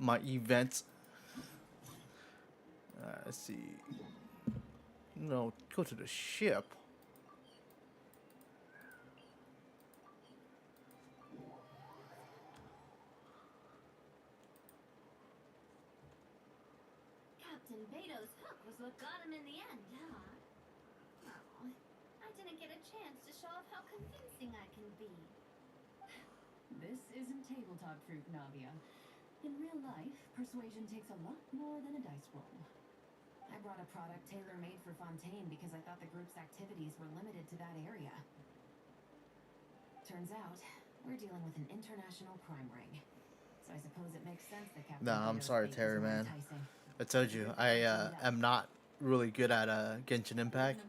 E: events. Let's see. No, go to the ship.
B: Captain Beto's hook was what got him in the end, huh? Oh, I didn't get a chance to show off how convincing I can be.
K: This isn't tabletop fruit, Navia. In real life, persuasion takes a lot more than a dice roll. I brought a product tailor-made for Fontaine because I thought the group's activities were limited to that area. Turns out, we're dealing with an international crime ring. So I suppose it makes sense that Captain
E: Nah, I'm
K: Beto's
E: sorry,
K: fate was
E: Terry,
K: more
E: man.
K: enticing.
E: I told you I am not really good at Genshin Impact.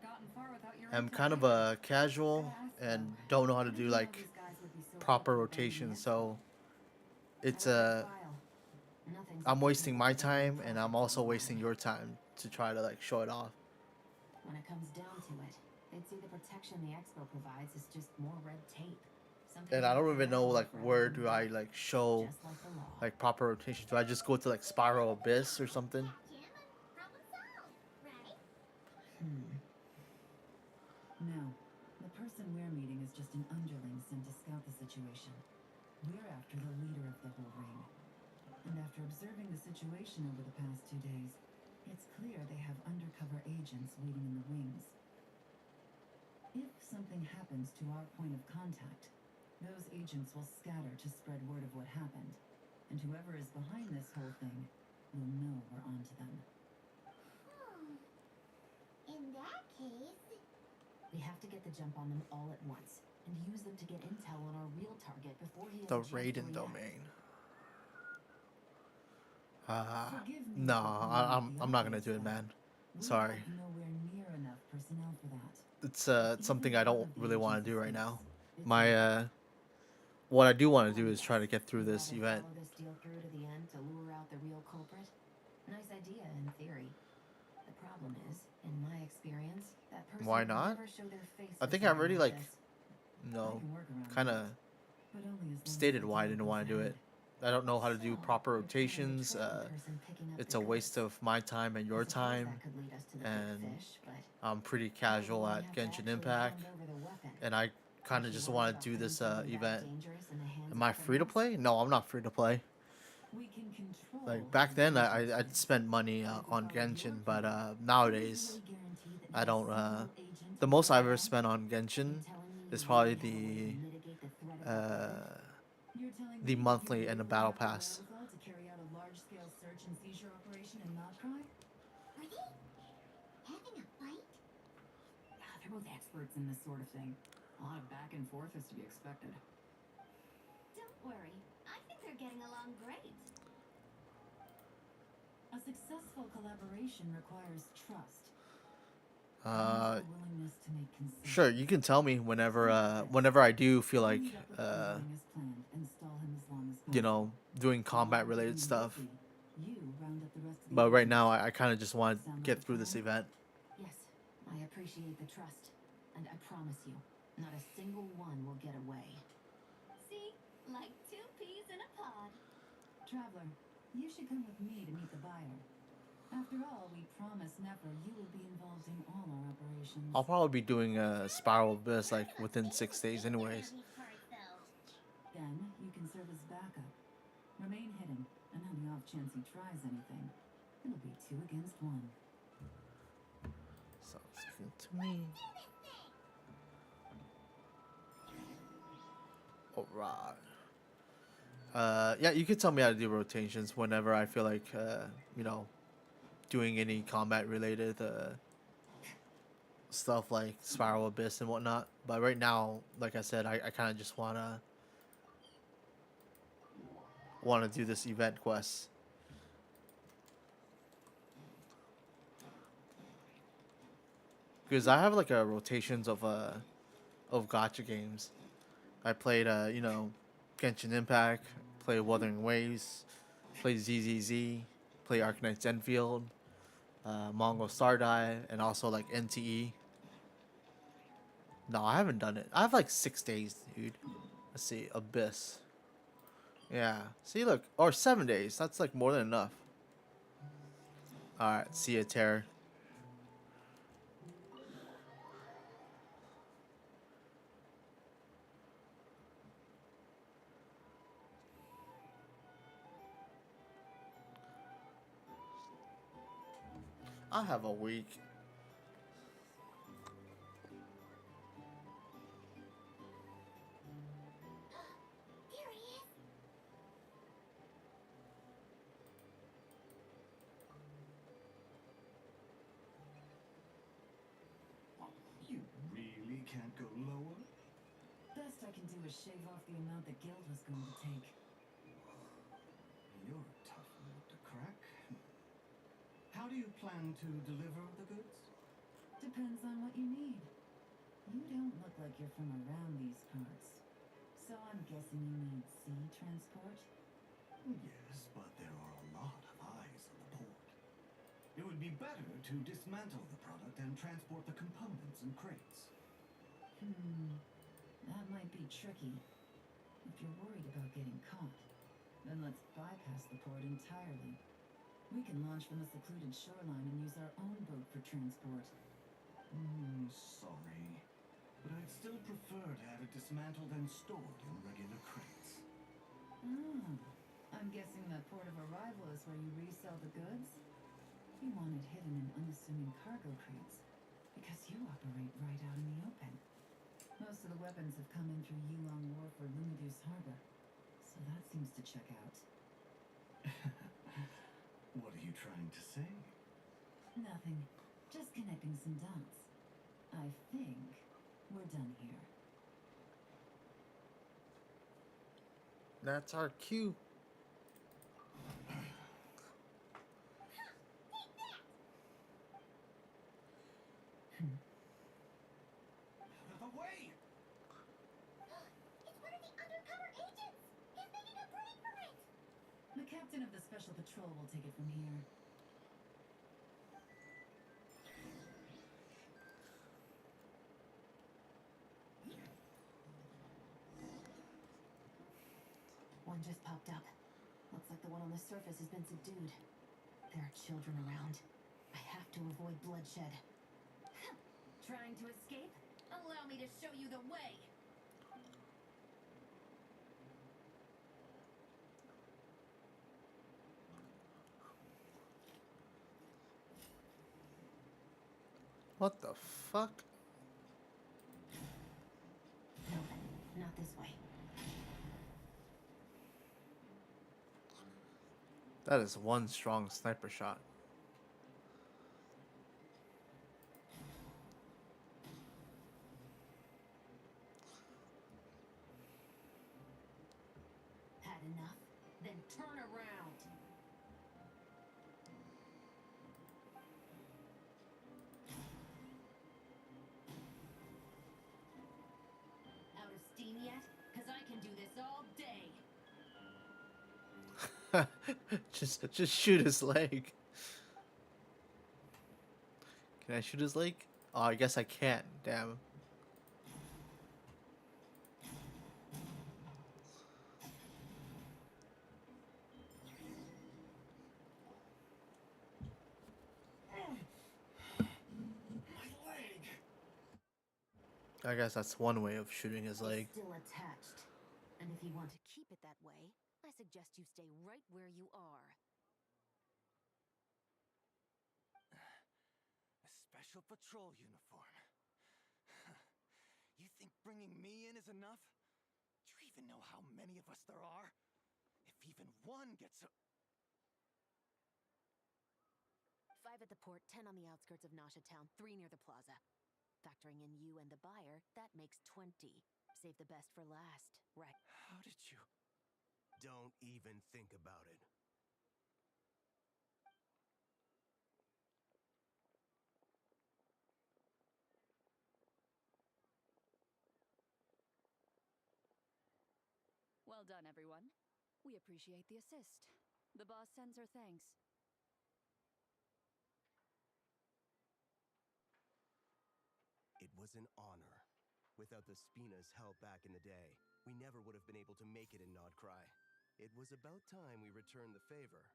E: I'm kind of a casual and don't know how to do like proper rotations, so it's I'm wasting my time and I'm also wasting your time to try to like show it off.
D: When it comes down to it, they'd see the protection the Expo provides is just more red tape.
E: And I don't even know like where do I like show like proper rotation. Do I just go to like Spiral Abyss or something?
K: No, the person we're meeting is just an underling sent to scout the situation. We're after the leader of the whole ring. And after observing the situation over the past 2 days, it's clear they have undercover agents waiting in the wings. If something happens to our point of contact, those agents will scatter to spread word of what happened. And whoever is behind this whole thing will know we're onto them.
A: In that case...
D: We have to get the jump on them all at once, and use them to get intel on our real target before he has
E: The
D: a chance to
E: Raiden
D: react.
E: domain.
K: No,
E: I'm not gonna do it, man. Sorry.
K: Nowhere near enough personnel for that.
E: It's something I don't really want to do right now. My what I do want to do is try to get through this event.
D: Follow this deal through to the end to lure out the real culprit. Nice idea in theory. The problem is, in my experience, that person
E: Why
D: will
E: not?
D: never show their face
E: I
D: for
E: think I
D: something
E: already
D: like
E: like
D: this.
E: no
K: I can work around
E: kind of
K: that, but only as long as
E: stated
K: the
E: why I
K: deal
E: didn't
K: goes
E: want to do
K: ahead.
E: it. I don't know how to do
D: So,
E: proper
D: you're trying to be
E: rotations.
D: trading person picking up
E: It's
D: the
E: a waste
D: goods.
E: of my time and
D: I
E: your
D: suppose
E: time,
D: that could lead us to the
E: and
D: big fish, but
E: I'm pretty
D: how would
E: casual
D: one
E: at
D: have to
E: Genshin
D: actually
E: Impact,
D: hand over the weapon?
E: and I kind
D: Aren't
E: of
D: you
E: just
D: worried
E: want
D: about
E: to do
D: things
E: this
D: turning bad
E: event.
D: dangerous in the hands
E: Am
D: of
E: I free to
D: criminals?
E: play? No, I'm not free to play.
F: We can control
E: Like
F: how
E: back then,
F: dangerous
E: I'd
F: it is.
E: spend money
F: But if we
E: on
F: followed your
E: Genshin, but
F: plan, can we
E: nowadays
F: really guarantee that
E: I
F: not a
E: don't.
F: single agent
E: The
F: will
E: most
F: go
E: I've ever
F: wrong?
E: spent on
D: You're
E: Genshin
D: telling me
E: is
D: you
E: probably
D: really have a way to mitigate the threat of that weapon?
F: You're telling
E: the
F: me that you
E: monthly and the
F: really
E: battle
F: have the
E: pass.
F: wherewithal to carry out a large-scale search and seizure operation in Notcry?
A: Are they having a fight?
K: They're both experts in this sort of thing. A lot of back and forth is to be expected.
B: Don't worry. I think they're getting along great.
F: A successful collaboration requires trust.
E: Uh,
F: And a willingness to make concessions.
E: sure, you can tell me whenever I do feel like
F: Meet up with Irving as planned and stall him as long as
E: you
F: possible.
E: know, doing combat
F: While
E: related
F: keeping
E: stuff.
F: busy, you round up the rest of the
E: But right
F: agents.
E: now, I kind of just want to
F: Sound like
E: get
F: a
E: through this
F: plan?
E: event.
D: Yes, I appreciate the trust. And I promise you, not a single one will get away.
B: See? Like two peas in a pod.
F: Traveler, you should come with me to meet the buyer. After all, we promised Nefer you will be involved in all our operations.
E: I'll probably be doing a Spiral Abyss like within 6 days, anyways.
F: Then you can serve as backup. Remain hidden, and on the off chance he tries anything, it'll be 2 against 1.
E: Sounds good to me. Alright. Yeah, you can tell me how to do rotations whenever I feel like, you know, doing any combat related stuff like Spiral Abyss and whatnot. But right now, like I said, I kind of just wanna do this event quest. Because I have like a rotations of gacha games. I played you know, Genshin Impact, played Wuthering Waves, played ZZZ, played Arcanite Zenfield, Mongol Star Dive, and also like NTE. No, I haven't done it. I have like 6 days, dude. Let's see, Abyss. Yeah, see, look, or 7 days. That's like more than enough. All right, see ya, Terror. I have a week.
A: Here he is.
L: You really can't go lower?
F: Best I can do is shave off the amount the guild was going to take.
L: You're a tough nut to crack. How do you plan to deliver the goods?
F: Depends on what you need. You don't look like you're from around these parts. So I'm guessing you need sea transport?
L: Yes, but there are a lot of eyes on the port. It would be better to dismantle the product and transport the components in crates.
F: That might be tricky. If you're worried about getting caught, then let's bypass the port entirely. We can launch from the secluded shoreline and use our own boat for transport.
L: Sorry. But I'd still prefer to have it dismantled and stored in regular crates.
F: I'm guessing the port of arrival is where you resell the goods? You want it hidden in unassuming cargo crates, because you operate right out in the open. Most of the weapons have come in through Yulong Wharf or Lumiduce Harbor, so that seems to check out.
L: What are you trying to say?
F: Nothing. Just connecting some dots. I think we're done here.
E: That's our cue.
L: Out of the way!
A: It's one of the undercover agents. He's making a break for it.
F: The captain of the special patrol will take it from here.
D: One just popped up. Looks like the one on the surface has been subdued. There are children around. I have to avoid bloodshed.
K: Trying to escape? Allow me to show you the way.
E: What the fuck?
D: Nope, not this way.
E: That is one strong sniper shot.
D: Had enough? Then turn around. Out of steam yet? 'Cause I can do this all day.
E: just shoot his leg. Can I shoot his leg? Oh, I guess I can't. Damn. I guess that's one way of shooting his leg.
D: It's still attached. And if you want to keep it that way, I suggest you stay right where you are.
M: A special patrol uniform. You think bringing me in is enough? Do you even know how many of us there are? If even one gets a...
D: 5 at the port, 10 on the outskirts of Nasha Town, 3 near the plaza. Factoring in you and the buyer, that makes 20. Save the best for last, right?
M: How did you...
N: Don't even think about it.
C: Well done, everyone. We appreciate the assist. The boss sends her thanks.
N: It was an honor. Without the Spina's help back in the day, we never would have been able to make it in Nodcry. It was about time we returned the favor.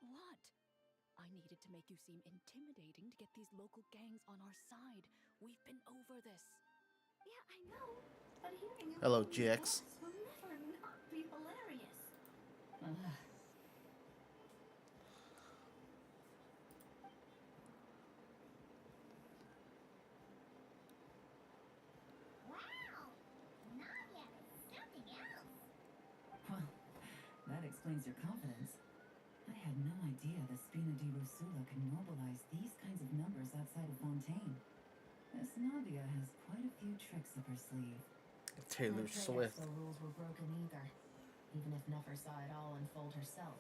C: What? I needed to make you seem intimidating to get these local gangs on our side. We've been over this.
A: Yeah, I know. But hearing you
E: Hello,
A: call me
E: GX.
A: boss will never not be hilarious. Wow! Nadia is something else.
K: Well, that explains your confidence. I had no idea the Spina di Rusula can mobilize these kinds of numbers outside of Fontaine. This Navia has quite a few tricks up her sleeve.
E: Taylor
D: No trade
E: Swift.
D: expo rules were broken either. Even if Nefer saw it all unfold herself,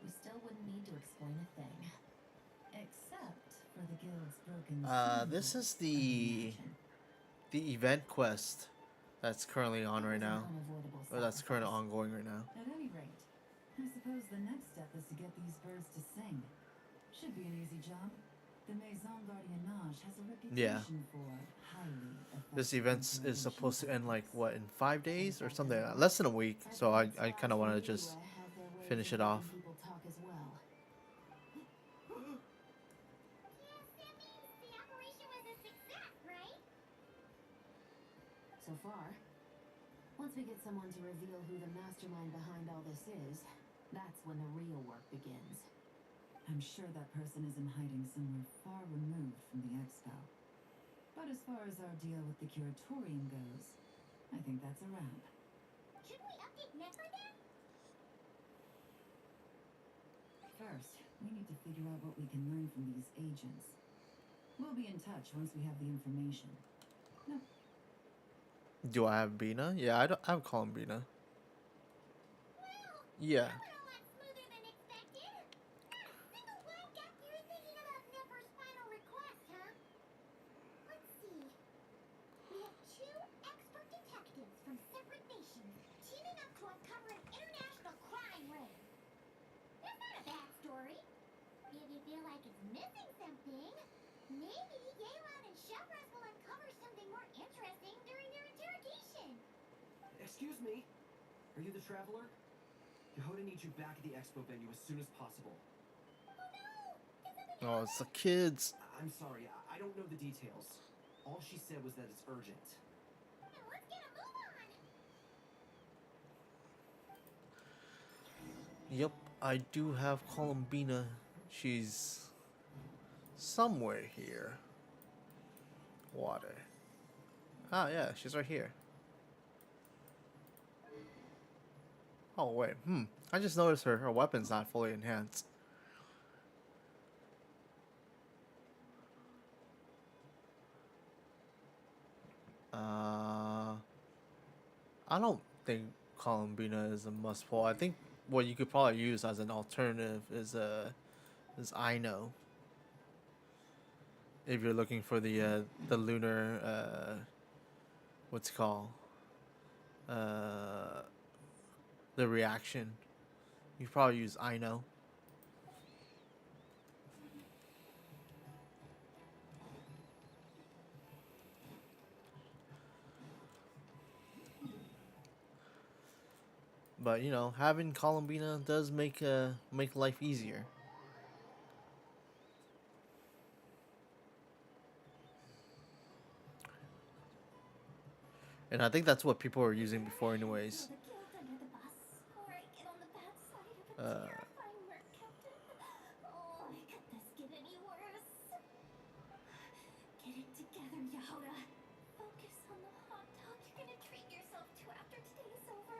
D: we still wouldn't need to explain a thing.
K: Except for the guild's broken
E: This
K: seal,
E: is
K: I imagine.
E: the event quest that's currently on right now,
D: Unavoidable
E: or that's currently
D: sacrifice.
E: ongoing right now.
K: At any rate, I suppose the next step is to get these birds to sing. Should be an easy job. The Maison Gardiennage has a reputation for highly effective
E: This event is
K: interrogation
E: supposed to end like
K: tactics.
E: what, in 5 days or something like that. Less than a week. So I kind of want to just finish it off.
D: People talk as well.
A: Yes, that means the operation was a success, right?
D: So far, once we get someone to reveal who the mastermind behind all this is, that's when the real work begins.
K: I'm sure that person is in hiding somewhere far removed from the expo. But as far as our deal with the curatorium goes, I think that's a wrap.
A: Should we update Nefer then?
K: First, we need to figure out what we can learn from these agents. We'll be in touch once we have the information. No,
E: Do I have Bina? Yeah, I would call him Bina.
A: Well,
E: Yeah.
A: that went a lot smoother than expected. Not a single one got you thinking about Nefer's final request, huh? Let's see. We have 2 expert detectives from separate nations teaming up to uncover an international crime ring. That's not a bad story. If you feel like it's missing something, maybe Yeron and Shevra
I: Excuse me? Are you the traveler? Yehoda needs you back at the expo venue as soon as possible.
E: Oh, it's the kids.
I: I'm sorry, I don't know the details. All she said was that it's urgent.
A: Let's get a move on.
E: Yep, I do have Columbina. She's somewhere here. Water. Ah, yeah, she's right here. Oh, wait. I just noticed her weapon's not fully enhanced. I don't think Columbina is a must pull. I think what you could probably use as an alternative is Ino. If you're looking for the lunar what's it called? The reaction. You could probably use Ino. But you know, having Columbina does make life easier. And I think that's what people were using before, anyways.
A: Throw the guilt under the bus, or I get on the bad side of a
E: Uh,
A: terrifying merc captain. Oh, could this get any worse? Get it together, Yehoda. Focus on the hot dog you're gonna treat yourself to after today is over.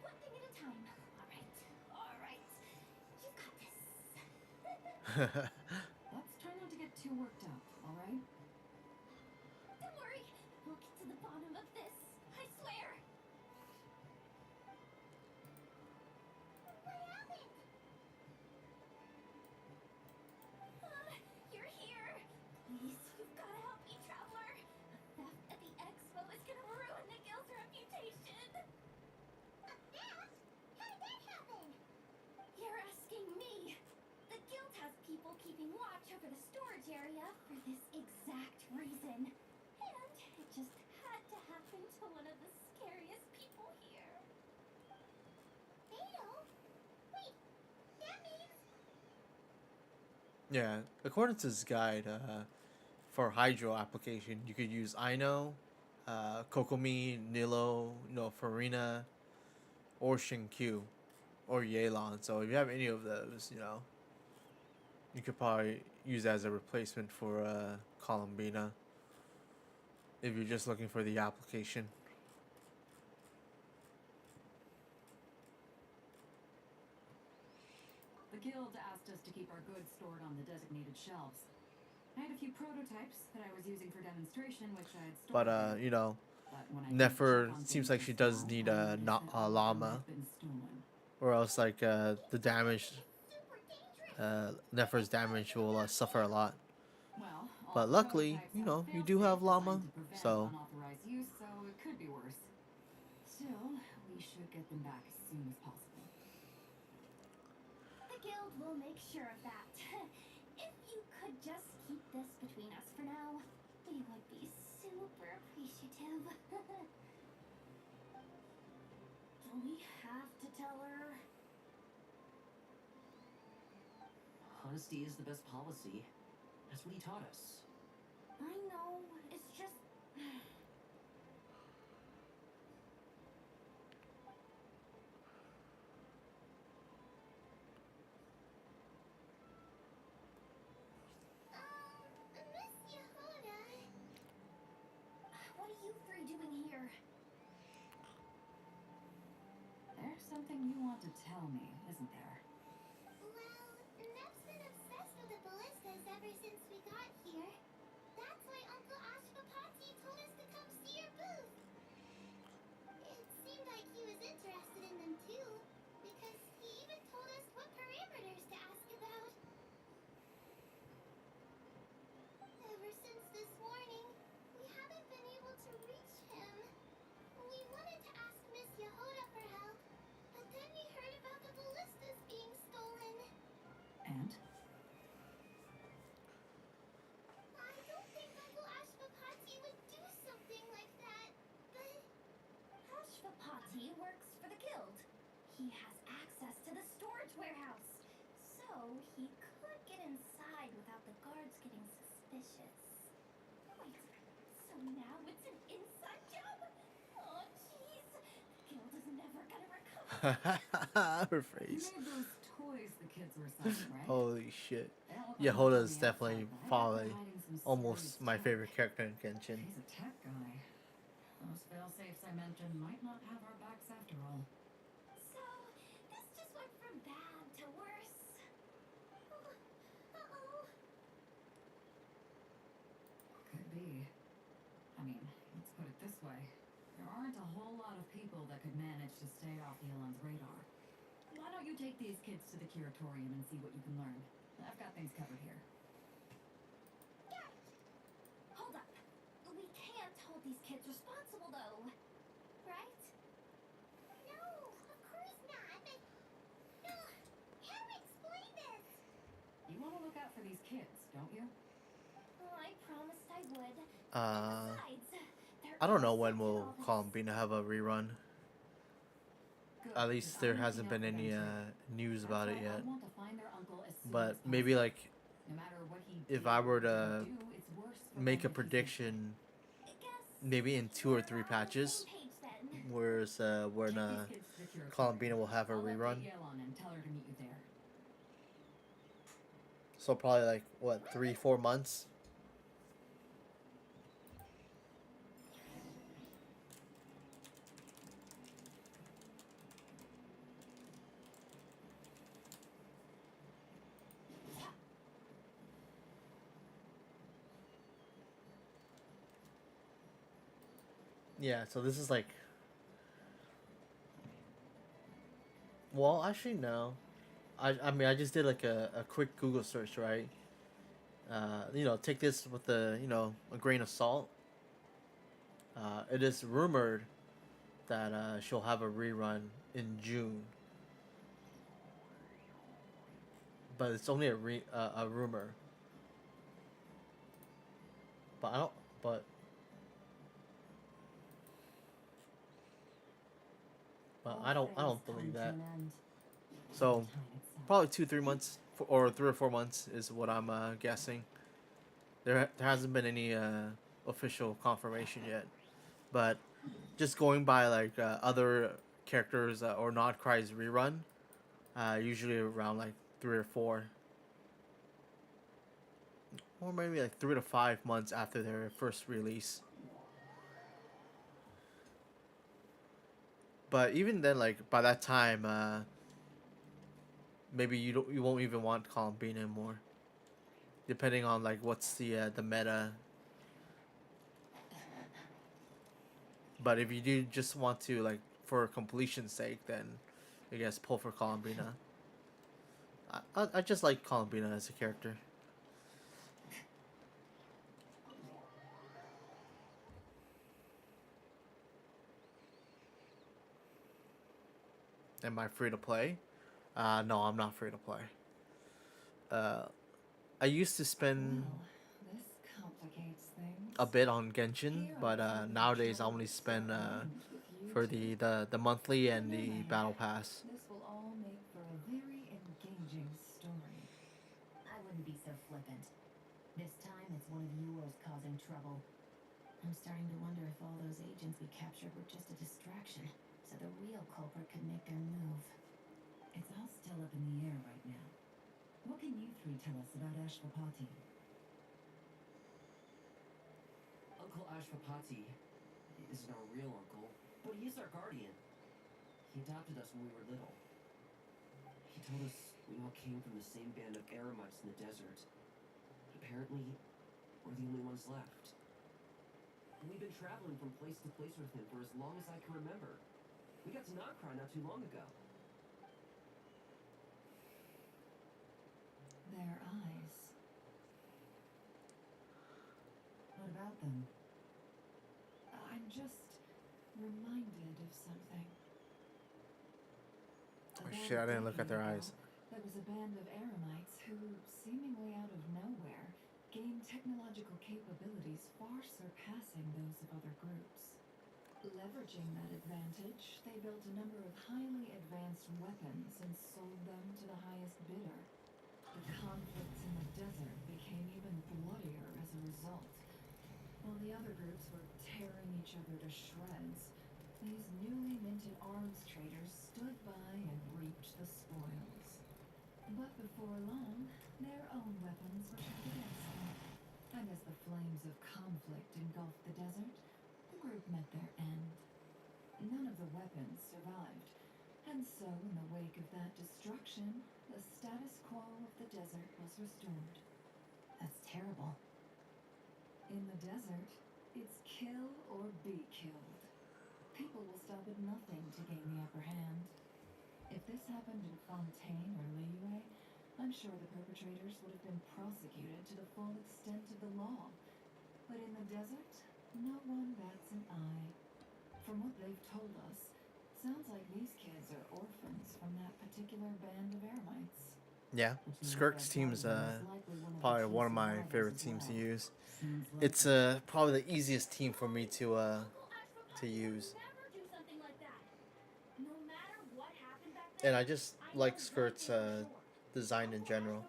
A: One thing at a time. All right. You got this.
K: Let's try not to get too worked up, all right?
A: Don't worry. We'll get to the bottom of this. I swear. What happened? You're here. Please, you've got to help me, traveler. A theft at the expo is gonna ruin the guild's reputation. A theft? How did that happen? You're asking me. The guild has people keeping watch over the storage area for this exact reason. And it just had to happen to one of the scariest people here. Beto? Wait, that means...
E: Yeah, according to this guide, for hydro application, you could use Ino, Kokomi, Nilo, Farina, or Shinkyu, or Yelan. So if you have any of those, you could probably use that as a replacement for Columbina. If you're just looking for the application.
K: The guild asked us to keep our goods stored on the designated shelves. I had a few prototypes that I was using for demonstration, which I had stored.
E: But
K: But when I
E: Nefer
K: checked on
E: seems
K: things
E: like she does
K: myself,
E: need
K: I
E: a
K: noticed that all of them
E: llama,
K: had been stolen.
E: or else the damage, Nefer's damage will suffer a lot.
K: Well, all
E: But
K: the
E: luckily,
K: prototypes have
E: you do have
K: fail-safes
E: llama,
K: designed to prevent
E: so
K: unauthorized use, so it could be worse. Still, we should get them back as soon as possible.
A: The guild will make sure of that. If you could just keep this between us for now, we would be super appreciative. Do we have to tell her?
I: Honesty is the best policy. That's what he taught us.
A: I know, it's just... Miss Yehoda... What are you three doing here?
K: There's something you want to tell me, isn't there?
A: Well, Nev's been obsessed with the ballistas ever since we got here. That's why Uncle Ashpapati told us to come see your booth. It seemed like he was interested in them too, because he even told us what parameters to ask about. Ever since this morning, we haven't been able to reach him. We wanted to ask Miss Yehoda for help, but then we heard about the ballistas being he has access to the storage warehouse. So he could get inside without the guards getting suspicious. Wait, so now it's an inside job? Oh, jeez. The guild is never gonna recover.
E: Her
F: You
E: face.
F: made those toys the kids were selling, right?
E: Holy shit.
F: They don't look
E: Yeah,
F: like much on
E: Hoda's
F: the
E: definitely
F: outside, but I bet
E: probably
F: they're hiding some serious
E: almost my
F: tech.
E: favorite character in Genshin.
F: He's a tech guy. Those fail-safes I mentioned might not have our backs after all.
A: So, this just went from bad to worse. Uh-oh.
F: Could be. I mean, let's put it this way. There aren't a whole lot of people that could manage to stay off Yelan's radar. Why don't you take these kids to the curatorium and see what you can learn? I've got things covered here.
A: Yeah. Hold up. We can't hold these kids responsible, though. Right? No, of course not. But, how do I explain this?
F: You want to look out for these kids, don't you?
A: Well, I promised I would. Besides,
E: I don't know when we'll Columbina have a rerun.
F: Good,
E: At least
F: 'cause
E: there
F: I'm
E: hasn't
F: looking
E: been
F: out for
E: any
F: them too.
E: news
F: That's
E: about it
F: why I
E: yet.
F: want to find their uncle as soon
E: But
F: as
E: maybe
F: possible.
E: like
F: No matter what he
E: if
F: did
E: I
F: or
E: were
F: didn't
E: to
F: do, it's worse for
E: make
F: them
E: a
F: if he's
E: prediction,
A: I guess
E: maybe in 2 or 3
A: we're on the
E: patches,
A: same page then.
E: whereas when
F: Take these kids to the curatorium.
E: Columbina will have a
F: I'll
E: rerun.
F: update Yelan and tell her to meet you there.
E: So probably like what 3-4 months. Yeah, so this is like. Well, actually, no. I mean, I just did like a quick Google search, right? Take this with a grain of salt. It is rumored that she'll have a rerun in June, but it's only a rumor. But I don't. But I don't believe that. So probably 2-3 months or 3 or 4 months is what I'm guessing. There hasn't been any official confirmation yet, but just going by like other characters or Not Cry's rerun, usually around like 3 or 4, or maybe like 3 to 5 months after their first release. But even then, like by that time, maybe you won't even want Columbine anymore, depending on like what's the meta. But if you do just want to like for completion's sake, then I guess pull for Columbina. I just like Columbina as a character. Am I free to play? No, I'm not free to play. I used to spend
K: Well, this complicates things.
E: a bit on Genshin, but nowadays I only spend for the monthly and the battle pass.
K: This will all make for a very engaging story.
D: I wouldn't be so flippant. This time it's one of yours causing trouble. I'm starting to wonder if all those agents we captured were just a distraction, so the real culprit could make their move.
K: It's all still up in the air right now. What can you three tell us about Ashwapati?
I: Uncle Ashwapati isn't our real uncle, but he is our guardian. He adopted us when we were little. He told us we all came from the same band of eremites in the desert. Apparently, we're the only ones left. And we've been traveling from place to place with him for as long as I can remember. We got to Nocry not too long ago.
K: Their eyes. What about them? I'm just reminded of something.
E: Oh shit, I didn't look at their eyes.
K: There was a band of eremites who, seemingly out of nowhere, gained technological capabilities far surpassing those of other groups. Leveraging that advantage, they built a number of highly advanced weapons and sold them to the highest bidder. The conflicts in the desert became even bloodier as a result. While the other groups were tearing each other to shreds, these newly minted arms traders stood by and reaped the spoils. But before long, their own weapons were turned against them. And as the flames of conflict engulfed the desert, the group met their end. None of the weapons survived, and so in the wake of that destruction, the status quo of the desert was restored.
D: That's terrible.
K: In the desert, it's kill or be killed. People will stop at nothing to gain the upper hand. If this happened in Fontaine or Liyue, I'm sure the perpetrators would have been prosecuted to the full extent of the law. But in the desert, no one bats an eye. From what they've told us, sounds like these kids are orphans from that particular band of Eremites.
E: Yeah, Skirk's team is probably one of my favorite teams to use. It's probably the easiest team for me to use. And I just like Skirt's design in general.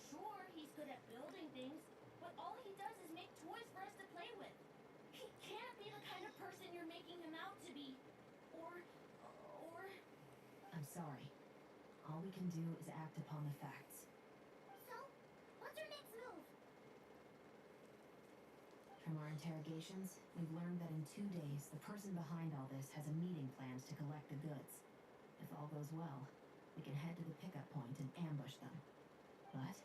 A: Sure, he's good at building things, but all he does is make toys for us to play with. He can't be the kind of person you're making him out to be. Or...
D: I'm sorry. All we can do is act upon the facts.
A: So, what's our next move?
D: From our interrogations, we've learned that in 2 days, the person behind all this has a meeting planned to collect the goods. If all goes well, we can head to the pickup point and ambush them. But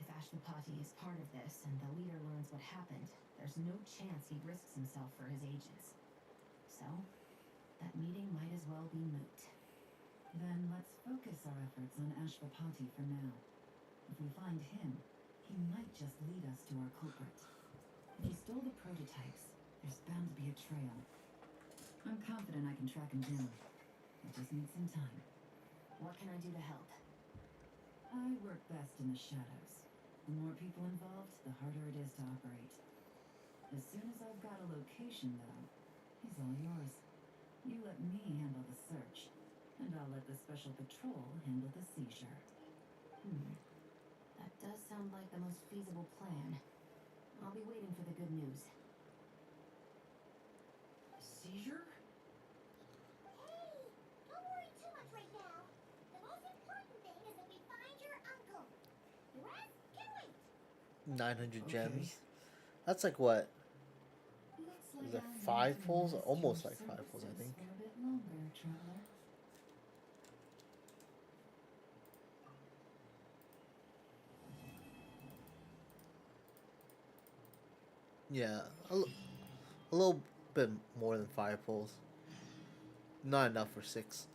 D: if Ashwapati is part of this and the leader learns what happened, there's no chance he risks himself for his agents. So, that meeting might as well be moot.
K: Then let's focus our efforts on Ashwapati for now. If we find him, he might just lead us to our culprit. If he stole the prototypes, there's bound to be a trail. I'm confident I can track him down. I just need some time.
D: What can I do to help?
K: I work best in the shadows. The more people involved, the harder it is to operate. As soon as I've got a location, though, he's all yours. You let me handle the search, and I'll let the special patrol handle the seizure.
D: That does sound like the most feasible plan. I'll be waiting for the good news.
K: Seizure?
A: Hey, don't worry too much right now. The most important thing is that we find your uncle. The rest can wait.
E: 900 gems. That's like what? Is it 5 pulls? Almost like 5 pulls, I think.
K: For a bit longer, traveler.
E: Yeah, a little bit more than 5 pulls. Not enough for 6.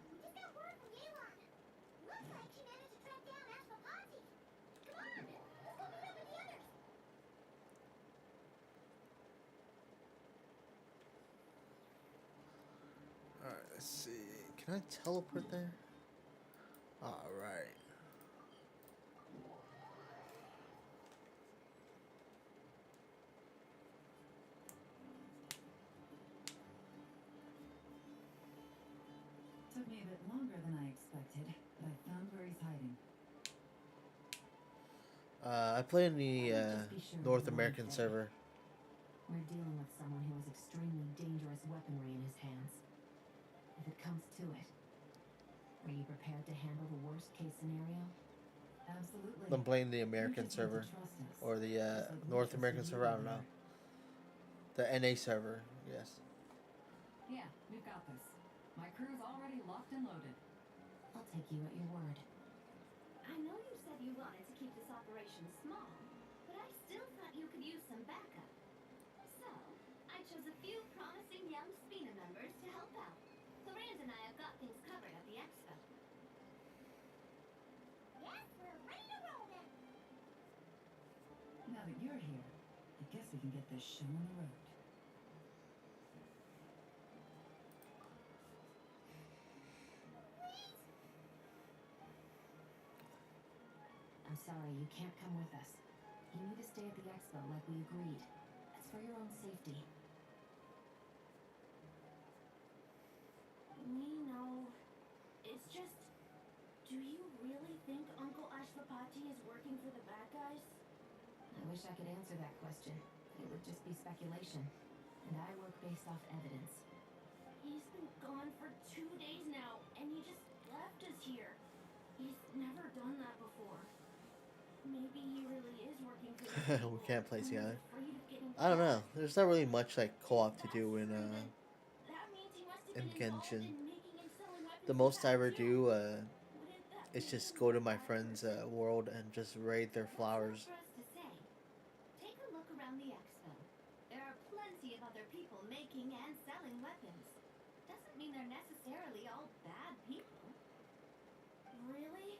A: We just got word from Yelan. Looks like she managed to track down Ashwapati. Come on, let's go meet up with the others.
E: Alright, let's see. Can I teleport there? Alright.
K: Took me a bit longer than I expected, but I found where he's hiding.
E: I play in the North American server.
D: We're dealing with someone who has extremely dangerous weaponry in his hands. If it comes to it, are you prepared to handle the worst case scenario?
K: Absolutely.
E: I'm playing the American server. Or the North American server, I don't know. The NA server, yes.
F: Yeah, we've got this. My crew's already locked and loaded.
D: I'll take you at your word.
B: I know you said you wanted to keep this operation small, but I still thought you could use some backup. So, I chose a few promising young Spina members to help out. Lorenz and I have got things covered at the expo.
A: Yes, we're ready to roll then.
K: Now that you're here, Guess we can get this show on the road.
D: I'm sorry, you can't come with us. You need to stay at the expo like we agreed. It's for your own safety.
A: We know. It's just, do you really think Uncle Ashwapati is working for the bad guys?
D: I wish I could answer that question. It would just be speculation. And I work based off evidence.
A: He's been gone for 2 days now, and he just left us here. He's never done that before. Maybe he really is working for the people.
E: We can't play
A: and
E: together.
A: he's afraid of getting
E: I don't know.
A: caught.
E: There's not really much like co-op to do in
A: That means he must have
E: in
A: been involved
E: Genshin.
A: in making and selling weapons
E: The
A: to
E: most I
A: bad
E: ever
A: too.
E: do
A: Wouldn't that
E: is
A: make
E: just
A: him
E: go
A: a
E: to my
A: bad
E: friend's
A: person?
E: world and just raid their
A: That's
E: flowers.
A: not for us to say. Take a look around the expo. There are plenty of other people making and selling weapons. Doesn't mean they're necessarily all bad people. Really?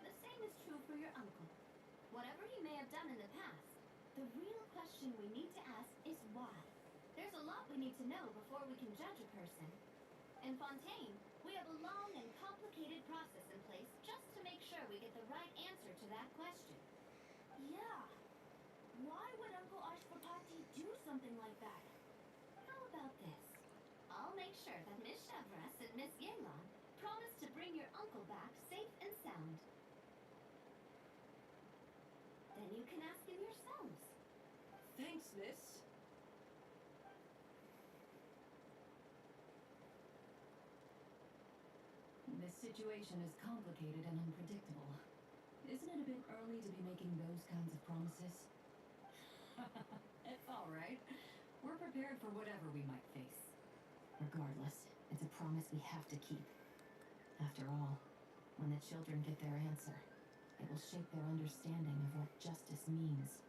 A: The same is true for your uncle. Whatever he may have done in the past, the real question we need to ask is why. There's a lot we need to know before we can judge a person. In Fontaine, we have a long and complicated process in place just to make sure we get the right answer to that question. Yeah. Why would Uncle Ashwapati do something like that? How about this? I'll make sure that Miss Chevres and Miss Yinglong promise to bring your uncle back safe and sound. Then you can ask him yourselves.
I: Thanks, miss.
K: This situation is complicated and unpredictable. Isn't it a bit early to be making those kinds of promises? It's all right. We're prepared for whatever we might face.
D: Regardless, it's a promise we have to keep. After all, when the children get their answer, it will shape their understanding of what justice means.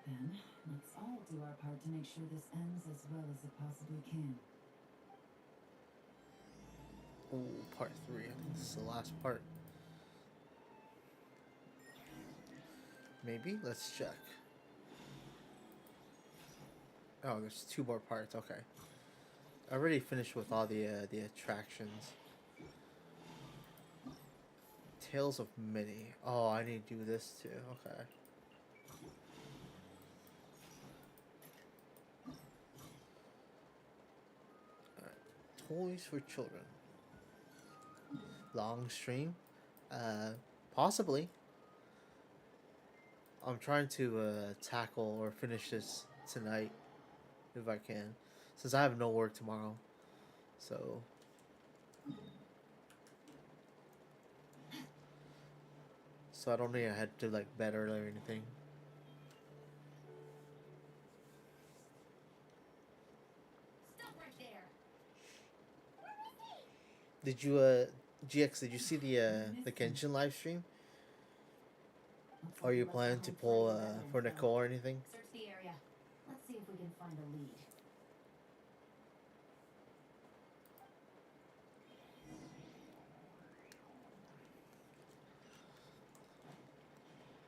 K: Then, let's all do our part to make sure this ends as well as it possibly can.
E: Ooh, part 3. I think this is the last part. Maybe? Let's check. Oh, there's 2 more parts. Okay. I already finished with all the attractions. Tales of Minnie. Oh, I need to do this too. Okay. Alright. Toys for children. Long stream? Possibly. I'm trying to tackle or finish this tonight if I can, since I have no work tomorrow. So I don't think I had to like bed early or anything.
A: Stop right there. Where is he?
E: Did you GX? Did you see the Genshin live stream? Are you planning to pull for Nicole or anything?
D: Search the area. Let's see if we can find a lead.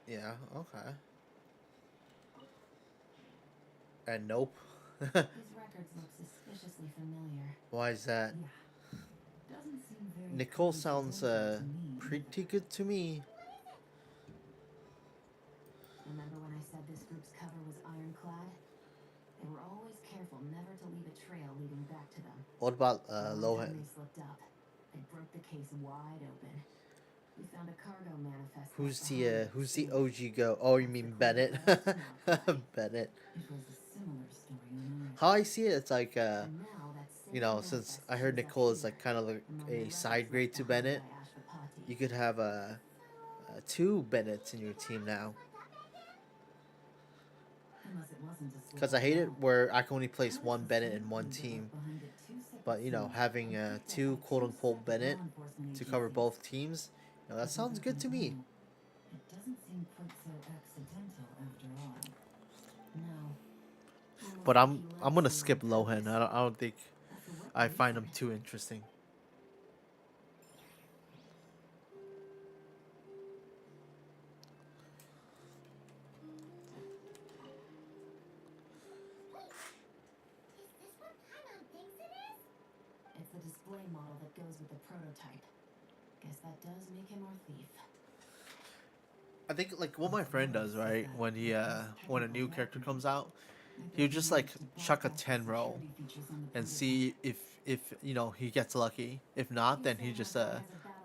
E: Yeah. Okay. And nope.
D: These records look suspiciously familiar.
E: Why is that?
K: Yeah. Doesn't seem very
E: Nicole sounds
K: coincidental to me
E: pretty
K: either.
E: good to me.
D: Remember when I said this group's cover was ironclad? They were always careful never to leave a trail leading back to them.
E: What about
D: One time
E: Lohan?
D: they slipped up. They broke the case wide open. We found a cargo manifest.
E: Who's the OG go? Oh, you mean Bennett? Bennett.
K: It was a similar story on ours.
E: How I see it, it's like
D: And now that same
E: you know, since
D: manifest
E: I heard
D: shows up
E: Nicole is
D: here,
E: like kind of like
D: among the
E: a
D: records
E: side grade
D: left
E: to
D: behind
E: Bennett,
D: by Ashwapati.
E: you could have 2 Bennetts in your team now.
K: Unless it wasn't a slip
E: Because I
K: of
E: hate it
K: luck.
E: where I can only
K: I
E: place
K: was
E: 1 Bennett in
K: suspecting
E: 1
K: that
E: team.
K: left behind it 2 separate
E: But you know,
K: teams,
E: having
K: and picked up
E: 2
K: by
E: quote
K: 2
E: unquote
K: separate
E: Bennett
K: law enforcement
E: to cover
K: agencies.
E: both teams, you know, that
K: But
E: sounds
K: with
E: good to me.
K: Nicole, it doesn't seem quite so accidental after all.
D: No. Almost
E: But
D: like
E: I'm
D: he led
E: gonna
D: someone
E: skip
D: to
E: Lohan.
D: this.
E: I don't think
D: That's a
E: I
D: weapon
E: find him
D: missing.
E: too interesting.
D: goes with the prototype. Guess that does make him our thief.
E: I think like what my friend does, right? When a new character comes out, he would just like chuck a 10 roll and see if he gets lucky. If not, then he just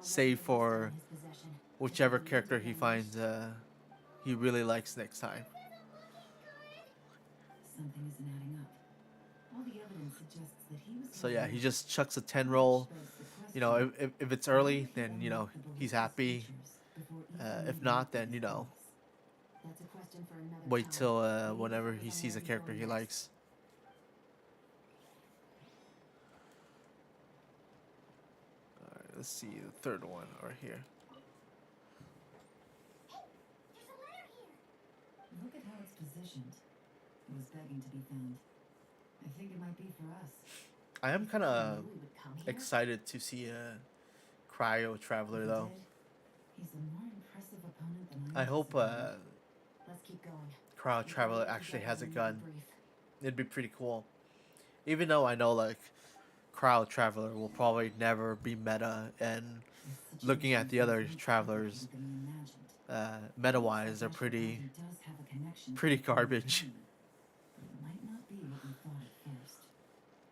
E: save for whichever character he finds he really likes next time.
K: Something isn't adding up. All the evidence suggests that he was
E: So yeah, he
K: holding
E: just chucks a 10
K: out,
E: roll.
K: which begs the
E: You know,
K: question,
E: if it's
K: why
E: early,
K: would he
E: then
K: unlock the
E: he's
K: ballista's
E: happy.
K: features before
E: If
K: easily
E: not,
K: making
E: then
K: his base?
D: That's a question for another
E: wait
D: time.
E: till
D: Maybe
E: whenever
D: focus
E: he
D: on
E: sees
D: where
E: a
D: he's
E: character
D: going
E: he
D: next.
E: likes. Alright, let's see the third one right here.
A: There's a letter here.
K: Look at how it's positioned. It was begging to be found. I think it might be for us.
E: I am kind of
D: Knew we would come here.
E: excited to see Cryo Traveler
K: If he
E: though.
K: did, he's a more impressive opponent than
E: I hope
K: anticipated.
D: Let's keep going.
E: Cryo
D: We
E: Traveler
D: gotta
E: actually
D: get
E: has a
D: together
E: gun.
D: and debrief.
E: It'd be pretty cool. Even though I know like Cryo Traveler will probably never be meta, and
K: This
E: looking at
K: situation
E: the other
K: seems more
E: travelers,
K: complicated than we imagined.
E: meta
K: Looks
E: wise,
K: like
E: are pretty
K: Ashwapati does have a connection to
E: pretty
K: the family
E: garbage.
K: tree, but it might not be what we thought at first.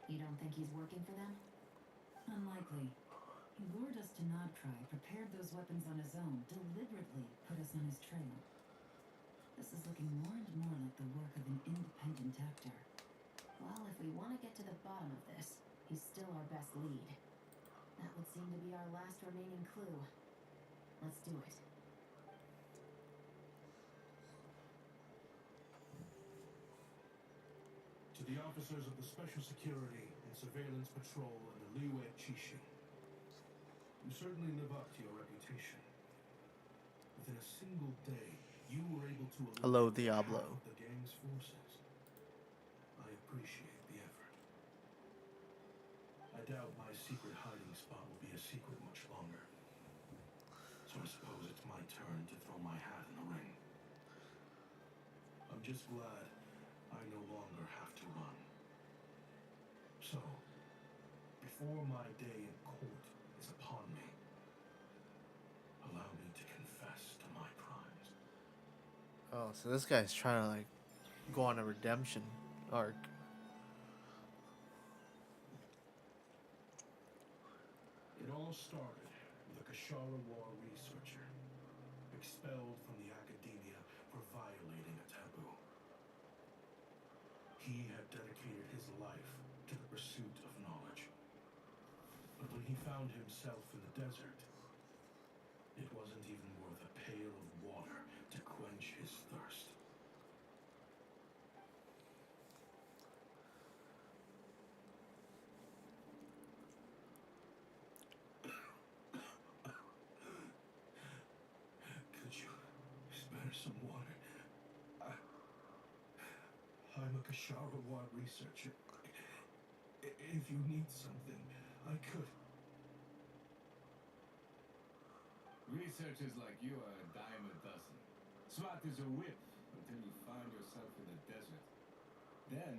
D: You don't think he's working for them?
K: Unlikely. He lured us to Nodcry, prepared those weapons on his own, deliberately put us on his trail. This is looking more and more like the work of an independent actor.
D: Well, if we want to get to the bottom of this, he's still our best lead. That would seem to be our last remaining clue. Let's do it.
J: To the officers of the Special Security and Surveillance Patrol and the Liwe Chishi, you certainly live up to your reputation. Within a single day, you were able to
E: Hello,
J: eliminate half
E: Diablo.
J: of the gang's forces. I appreciate the effort. I doubt my secret hiding spot will be a secret much longer. So I suppose it's my turn to throw my hat in the ring. I'm just glad I no longer have to run. So, before my day in court is upon me, allow me to confess to my crimes.
E: Oh, so this guy's trying to like go on a redemption arc.
J: It all started with a Kashara War researcher, expelled from the academia for violating a taboo. He had dedicated his life to the pursuit of knowledge. But when he found himself in the desert, it wasn't even worth a pail of water to quench his thirst. Could you spare some water? I'm a Kashara War researcher. If you need something, I could.
H: Researchers like you are a dime a dozen. Smart as a whip until you find yourself in the desert. Then,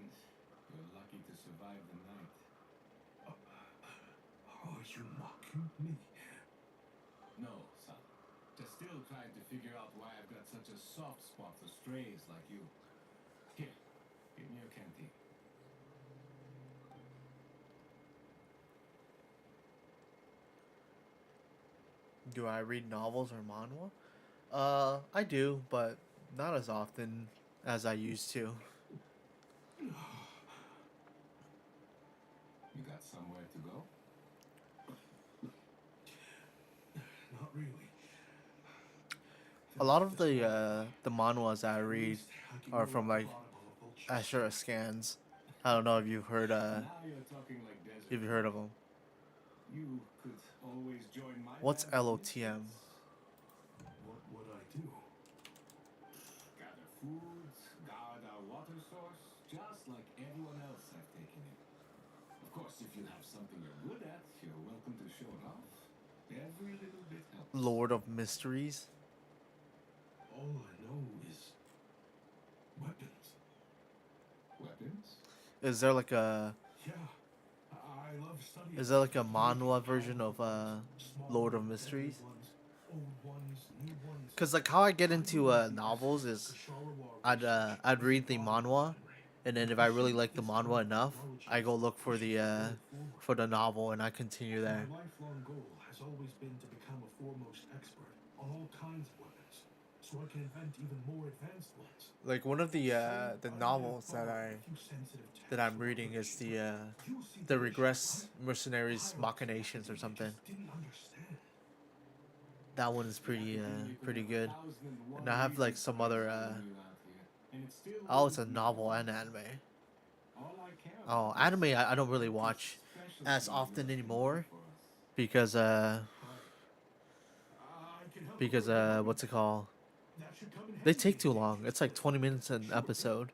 H: you're lucky to survive the night.
J: Are you mocking me?
H: No, son. Just still trying to figure out why I've got such a soft spot for strays like you. Here, give me your canteen.
E: Do I read novels or manhwa? I do, but not as often as I used to.
H: You got somewhere to go?
J: Not really.
E: A lot of the manhwas that I read are from like Ashura Scans. I don't know if you've heard
H: Now you're talking like desert.
E: if you've heard of them.
H: You could always join my
E: What's
H: band of
E: LOTM?
H: misfits.
J: What would I do?
H: Gather food, guard our water source, just like everyone else I've taken in. Of course, if you have something you're good at, you're welcome to show it off. Every little bit helps.
E: Lord of Mysteries.
J: All I know is weapons.
H: Weapons?
E: Is there like a
J: Yeah, I love studying
E: Is that like a
J: the beauty
E: manhwa
J: of how
E: version of
J: everyone, small
E: Lord of
J: ones, heavy
E: Mysteries?
J: ones, old ones, new ones.
E: Cause like how I get
J: I
E: into
J: believe the
E: novels
J: essence of
E: is
J: Kashara
E: I'd
J: research
E: I'd
J: is
E: read the
J: evolving
E: manhwa,
J: within me.
E: and then if
J: To
E: I really
J: shape
E: like the
J: this
E: manhwa
J: kind of
E: enough, I
J: technology
E: go
J: that
E: look
J: pushes the world forward.
E: for the novel and I continue
J: My
E: there.
J: lifelong goal has always been to become a foremost expert on all kinds of weapons, so I can invent even more advanced ones.
E: Like one of
J: So
E: the
J: I might have
E: novels
J: borrowed a few sensitive
E: that
J: texts
E: I'm
J: from our
E: reading is
J: literature, but you see
E: the
J: the issue,
E: Regress
J: right? The
E: Mercenaries
J: hierarchs of
E: Machinations or
J: academia
E: something.
J: just didn't understand.
E: That one is
O: The academia could
E: pretty
O: have
E: good.
O: 1,001
E: And I have like
O: reasons
E: some
O: for
E: other
O: excluding you out here, and it still
E: oh, it's
O: wouldn't
E: a
O: be the
E: novel
O: one
E: and
O: side.
E: anime.
O: All I care
E: Oh,
O: about is
E: anime I don't really
O: what this
E: watch as
O: specialty of
E: often
O: yours can do
E: anymore
O: for us.
E: because
J: Hi. I can help a little, but
E: what's it called?
J: that should come in
E: They
J: handy
E: take
J: if you
E: too
J: need
E: long. It's like
J: transport
E: 20
J: equipment.
E: minutes an
J: Sure thing.
E: episode,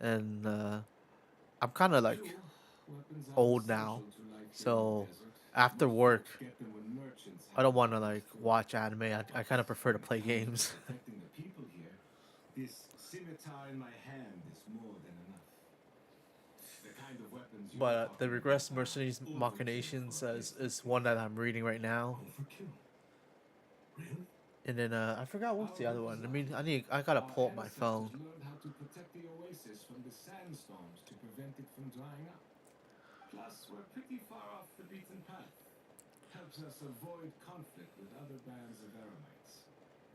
E: and I'm kind of like
O: True, weapons aren't
E: old now,
O: essential to life here in the
E: so
O: desert.
E: after
O: Most
E: work
O: folks get them when merchants
E: I
O: have
E: don't
O: them
E: want to
O: out in
E: like
O: store.
E: watch anime. I
O: But
E: kind of prefer to
O: when it
E: play
O: comes to
E: games.
O: protecting the people here, this scimitar in my hand is more than enough. The kind of weapons you're
E: But the
O: talking
E: Regress
O: about are
E: Mercenaries
O: overkill
E: Machinations
O: for a place like
E: is one
O: this.
E: that I'm reading right now.
J: Overkill. Really?
E: And then I forgot what's
O: How
E: the other one. I mean,
O: bizarre.
E: I gotta
O: Our
E: pull up my phone.
O: ancestors learned how to protect the oasis from the sandstorms to prevent it from drying up. Plus, we're pretty far off the beaten path. Helps us avoid conflict with other bands of eremites.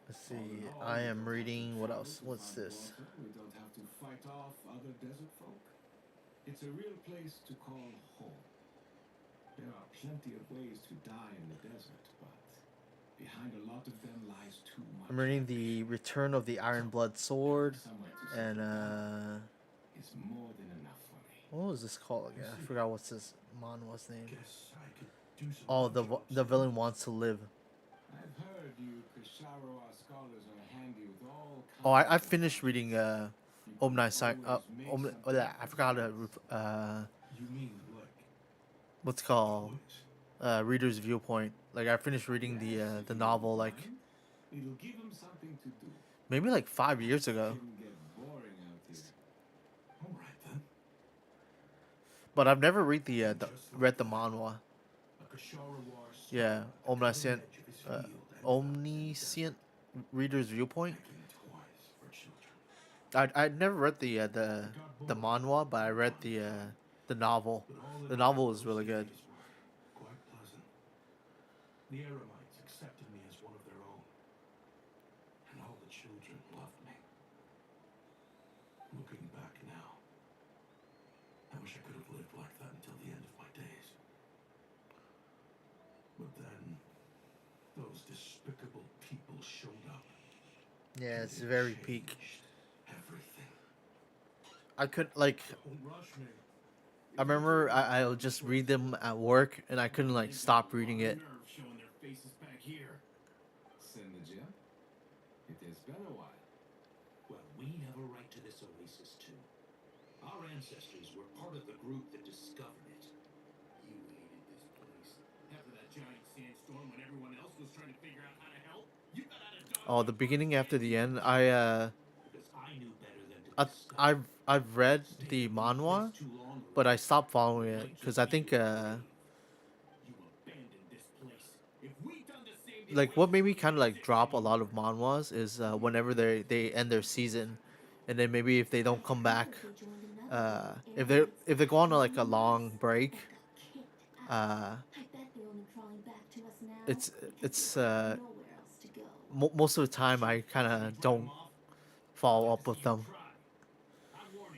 E: Let's
O: All in
E: see.
O: all,
E: I
O: we
E: am
O: don't have to
E: reading what
O: travel
E: else?
O: to
E: What's
O: find
E: this?
O: water. We don't have to fight off other desert folk. It's a real place to call home. There are plenty of ways to die in the desert, but behind a lot of them lies too much.
E: I'm reading the Return of the Iron Blood Sword, and
O: It's more than enough for me.
E: what was this called again? I forgot what's this manhwa's name.
J: Guess I could do some
E: Oh,
J: odd jobs
E: the
J: then.
E: villain wants to live.
O: I've heard you Kashara scholars are handy with all kinds
E: Oh, I
O: of
E: finished reading
O: gadgets. You can
E: Omni Sci
O: always make something
E: I
O: with
E: forgot
O: science.
J: You mean like
E: what's it called
J: toys?
E: Reader's Viewpoint. Like I finished reading
O: Yes, if
E: the
O: you don't
E: novel like
O: mind. It'll give them something to do.
E: maybe like 5 years ago.
O: Can get boring out here.
J: All right then.
E: But I've never read
J: And
E: the
J: just
E: read
J: like
E: the
J: that,
E: manhwa.
J: a Kashara war
E: Yeah,
J: scholar at the cutting
E: Omniscient
J: edge of his field ended up in the
E: Omniscient Reader's Viewpoint.
J: desert, making toys for children.
E: I'd never read
J: It got
E: the
J: boring
E: manhwa, but I
J: after
E: read
J: one time,
E: the novel.
J: but all in
E: The
J: all,
E: novel is
J: those
E: really good.
J: days were quite pleasant. The Eremites accepted me as one of their own, and all the children loved me. Looking back now, I wish I could have lived like that until the end of my days. But then, those despicable people showed up.
E: Yeah,
J: and
E: it's
J: it
E: very peak.
J: changed everything.
E: I could like
J: Don't rush me.
E: I remember I'll just read them at work and I couldn't like stop reading it.
O: Nerve showing their faces back here. Send the gem? It has been a while.
P: Well, we have a right to this oasis too. Our ancestors were part of the group that discovered it.
H: You hated this place. After that giant sandstorm when everyone else was trying to figure out how to help, you got out of Dodge.
E: Oh, the beginning after the end,
P: Because I knew better than to discover.
E: I've read the manhwa, but I stopped following it because I think
H: You abandoned this place. If we done the same to
E: like what made me kind of like drop a lot of manhwas is whenever they end their season, and then maybe if they don't come back, if they go on like a long break, uh, it's it's most of the time I kind of don't follow up with them.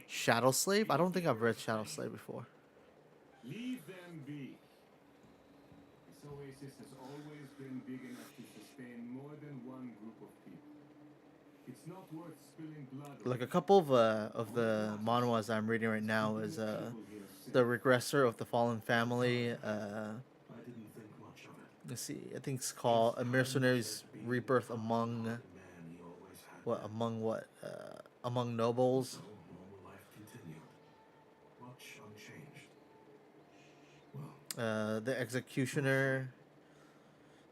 E: Shadow Slave? I don't think I've read Shadow Slave before.
O: Leave them be. This oasis has always been big enough to sustain more than one group of people. It's not worth spilling blood.
E: Like a couple of the manhwas I'm reading right now is the Regressor of the Fallen Family.
J: I didn't think much of it.
E: Let's see, I think it's called A Mercenary's Rebirth Among among nobles.
J: So normal life continued. Much unchanged. Well,
E: The Executioner.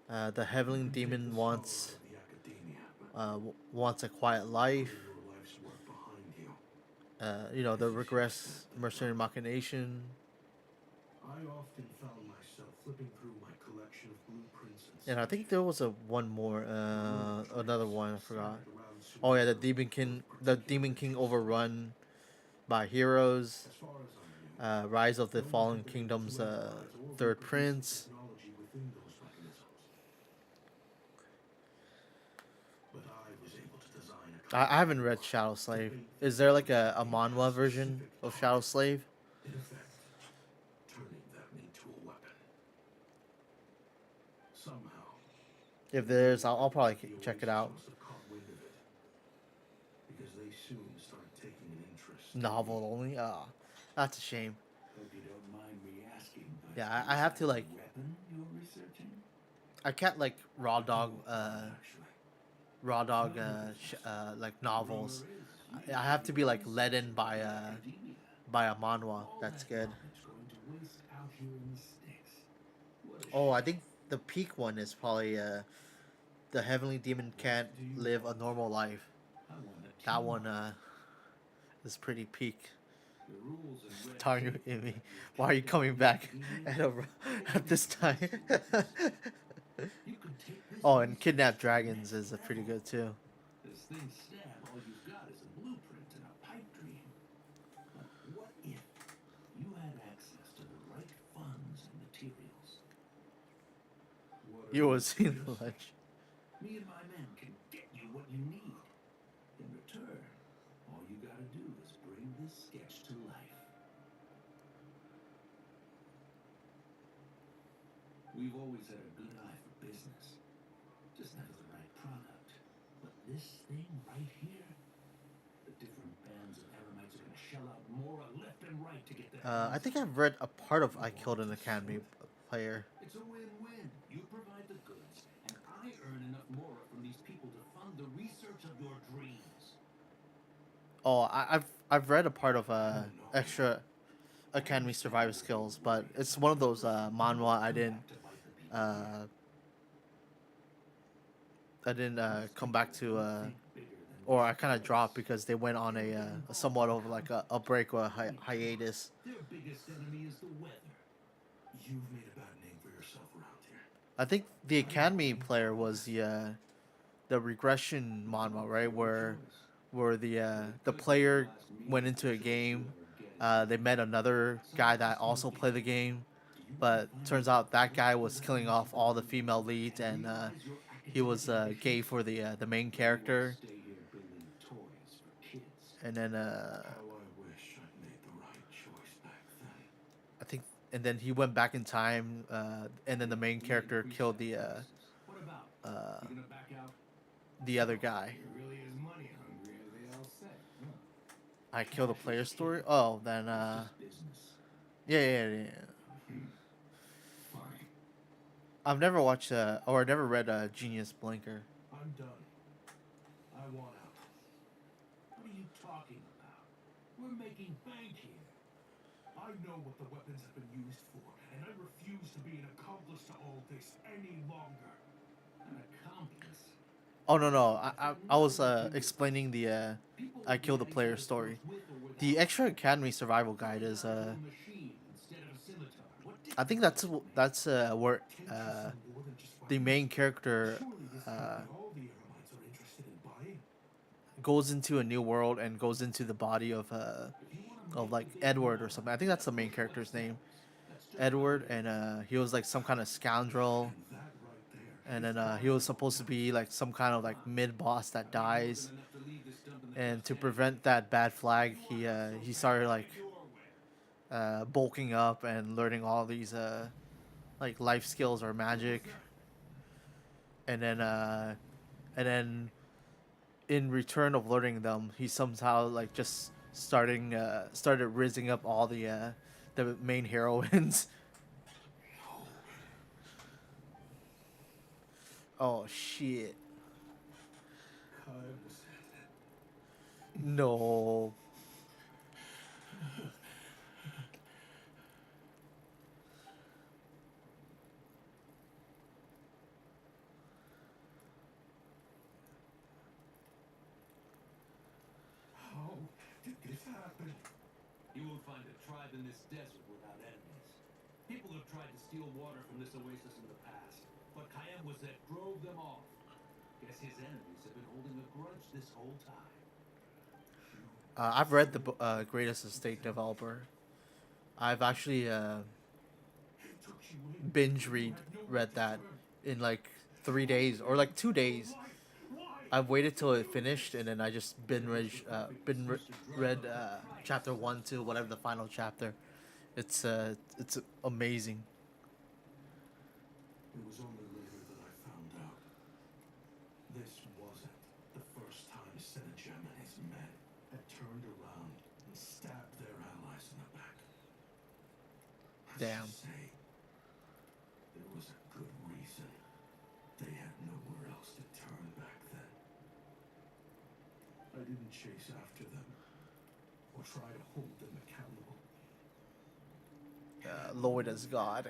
E: The Heavenly Demon wants
J: the academia, but
E: wants a quiet life.
J: your life's work behind you.
E: You know, the Regress Mercenary Machination.
J: I often found myself flipping through my collection of blueprints and
E: And I think there was a one more, another one I forgot.
J: scattered around
E: Oh yeah,
J: Sumeru with
E: The
J: particular
E: Demon King
J: interest.
E: Overrun by Heroes,
J: As far as I knew,
E: Rise of the
J: no one
E: Fallen
J: had been able
E: Kingdoms,
J: to analyze or
E: Third
J: reproduce the
E: Prince.
J: technology within those mechanisms. But I was able to design a kind
E: I
J: of
E: haven't read
J: core
E: Shadow
J: to
E: Slave.
J: bait
E: Is
J: things
E: there like
J: into
E: a
J: aiming at a
E: manhwa version
J: specific
E: of Shadow
J: target.
E: Slave?
J: In effect, turning them into a weapon. Somehow,
E: If
J: the
E: there's,
J: early
E: I'll
J: members
E: probably
J: of the
E: check it
J: Oasis
E: out.
J: must have caught wind of it, because they soon started taking an interest in me.
E: Novel only? Ah, that's a shame.
L: Hope you don't mind me asking, but
E: Yeah, I
L: is
E: have to
L: that a
E: like,
L: weapon you're researching?
E: I can't like
J: I do opine, actually.
E: like
L: Rumor
E: novels.
L: is
E: I
L: you
E: have
L: should
E: to
L: be
E: be like led in
L: researching in academia.
E: by a manhwa.
L: All
E: That's
L: that
E: good.
L: knowledge going to waste out here in the sticks. What a
E: Oh, I
L: shame.
E: think the peak one is probably the Heavenly Demon
L: What
E: Can't
L: do you
E: Live a
L: want?
E: Normal Life.
L: I want a
E: That
L: team
E: one
L: up.
E: is pretty peak.
L: The rules and red
E: Telling
L: tape
E: me,
L: that you've
E: why are you
L: kicked up
E: coming
L: in
E: back
L: academia,
E: at
L: they
E: at this
L: make
E: time?
L: nice weapons. You could take this
E: Oh, and
L: research
E: Kidnap
L: to the
E: Dragons
L: next
E: is pretty
L: level.
E: good too.
L: This thing stab, all you've got is a blueprint and a pipe dream. But what if you had access to the right funds and materials?
J: What are
E: You
J: you
E: was seen the
J: suggesting?
E: lunch.
L: Me and my men can get you what you need. In return, all you gotta do is bring this sketch to life. We've always had a good eye for business. Just never the right product. But this thing right here, the different bands of Eremites are gonna shell out more left and right to get their
E: I
L: hands
E: think
L: on it.
E: I've read a part of
L: You
E: I Killed
L: want
E: an
L: to sell
E: Academy
L: it?
E: player.
L: It's a win-win. You provide the goods, and I earn enough more from these people to fund the research of your dreams.
E: Oh, I've read a part of
J: I don't know.
E: extra
J: I
E: Academy
J: understand
E: Survival
J: you're a little
E: Skills, but
J: worried
E: it's
J: about
E: one of
J: that
E: those
J: person who
E: manhwa
J: might come back to bite the people here.
E: uh I didn't
L: Most
E: come
L: people
E: back to
L: don't think bigger than
E: or
L: this
E: I kind of
L: close.
E: dropped because they went on
L: They don't get
E: a
L: involved
E: somewhat
L: in
E: of like a
L: conflict.
E: break or a
L: Plenty of
E: hiatus.
L: talk. Their biggest enemy is the weather.
J: You've made a bad name for yourself around here.
E: I think the
J: I don't
E: Academy
J: blame you
E: player
J: for
E: was
J: this.
E: the regression manhwa, right?
L: Your
E: Where
L: choice.
E: the
L: Could be the
E: player
L: last
E: went
L: meaningful
E: into a
L: choice you'll
E: game.
L: ever get in
E: They
L: life.
E: met another guy
L: Someone
E: that
L: asked me
E: also played the
L: recently,
E: game,
L: do you want to
E: but
L: find
E: turns
L: out
E: out that guy
L: what
E: was
L: that
E: killing
L: means
E: off
L: to
E: all the
L: develop your
E: female
L: life
E: leads,
L: and
E: and
L: realize your
E: he was
L: academic
E: gay
L: ambitions?
E: for the main
L: Or do you want to
E: character,
L: stay here building toys for kids?
E: and then
J: How I wish I'd made the right choice back then.
E: I think, and then he went back in time, and then the main
L: We
E: character
L: increased
E: killed
L: our prices. What about? You gonna back out?
E: the other guy.
O: You're really as money hungry as they all say, huh?
E: I killed the
L: Cash
E: player
L: is
E: story.
L: king.
E: Oh, then
L: It's just business.
E: yeah.
O: Fine.
E: I've never watched or I never read Genius Blinker.
J: I'm done. I want out.
L: What are you talking about? We're making bank here.
J: I know what the weapons have been used for, and I refuse to be an accomplice to all this any longer.
L: An accomplice?
E: Oh no, I was explaining the
L: People
E: I
L: will be
E: killed the
L: at each
E: player
L: other's
E: story.
L: throats with or without
E: The Extra
L: weapons.
E: Academy Survival
L: Turn
E: Guide
L: a
E: is
L: gun into a machine instead of a scimitar. What
E: I think
L: difference does it make?
E: that's where
J: Can't you sell more than just
E: the
J: weapons?
E: main character
J: Surely this can't be all the Eremites are interested in buying.
E: goes into a new world and goes into the body
L: If you want to
E: of
L: make
E: like
L: a big
E: Edward or
L: move,
E: something. I think that's the main
L: push
E: character's
L: what's
E: name,
L: next. That's just how
E: Edward,
L: it
E: and
L: is.
E: he was like some kind of scoundrel,
J: And that right there
E: and
J: is
E: then he
J: buying
E: was
J: all
E: supposed to be
J: counts.
E: like some kind of like mid boss that
L: I made more
E: dies,
L: than enough to leave this dump in the
E: and
L: dust
E: to
L: anyway.
E: prevent that bad
L: If
E: flag,
L: you want out so
E: he
L: bad,
E: started
L: have
E: like
L: it your way.
E: bulking up and learning all these like life skills or magic, and then in return of learning them, he somehow like just started rizzing up all the main heroines. Oh shit! No.
J: How did this happen?
L: You won't find a tribe in this desert without enemies.
P: People have tried to steal water from this oasis in the past, but Kayamwazet drove them off. Guess his enemies have been holding a grudge this whole time.
E: I've read the Greatest Estate Developer. I've actually binge read that in like 3 days or like 2 days. I've waited till it finished and then I just read chapter 1 to whatever the final chapter. It's amazing.
J: It was only later that I found out. This wasn't the first time Senegem and his men had turned around and stabbed their allies in the back.
E: Damn.
J: Say, there was a good reason. They had nowhere else to turn back then. I didn't chase after them or try to hold them accountable.
E: Lord as God.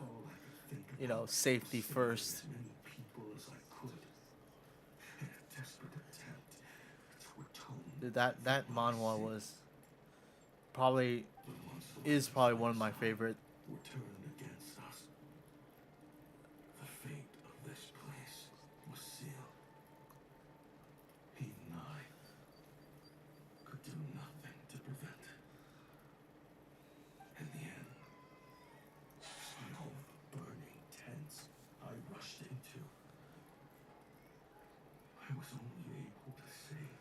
J: All I could think
E: You know,
J: about
E: safety
J: was saving
E: first.
J: as many people as I could. In a desperate attempt to atone.
E: That manhwa was probably is probably one of my favorite.
J: Were turned against us. The fate of this place was sealed. Even I could do nothing to prevent it. In the end, despite all the burning tents I rushed into, I was only able to save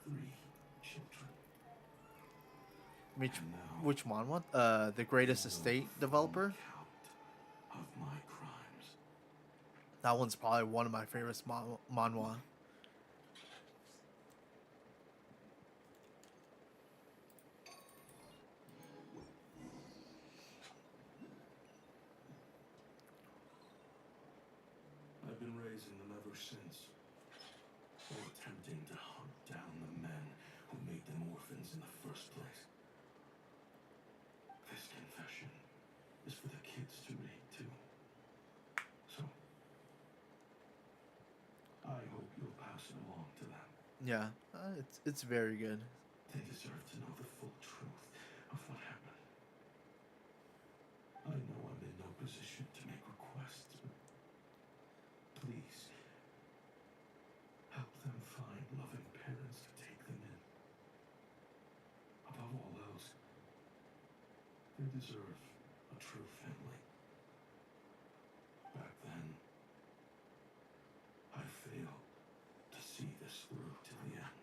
J: 3 children.
E: Which manhwa? The Greatest Estate Developer.
J: Of my crimes.
E: That one's probably one of my favorites manhwa.
J: I've been raising them ever since, while attempting to hunt down the men who made them orphans in the first place. This confession is for the kids to read too. So, I hope you'll pass it along to them.
E: Yeah, it's very good.
J: They deserve to know the full truth of what happened. I know I'm in no position to make requests, but please, help them find loving parents to take them in. Above all else, they deserve a true family. Back then, I failed to see this through to the end.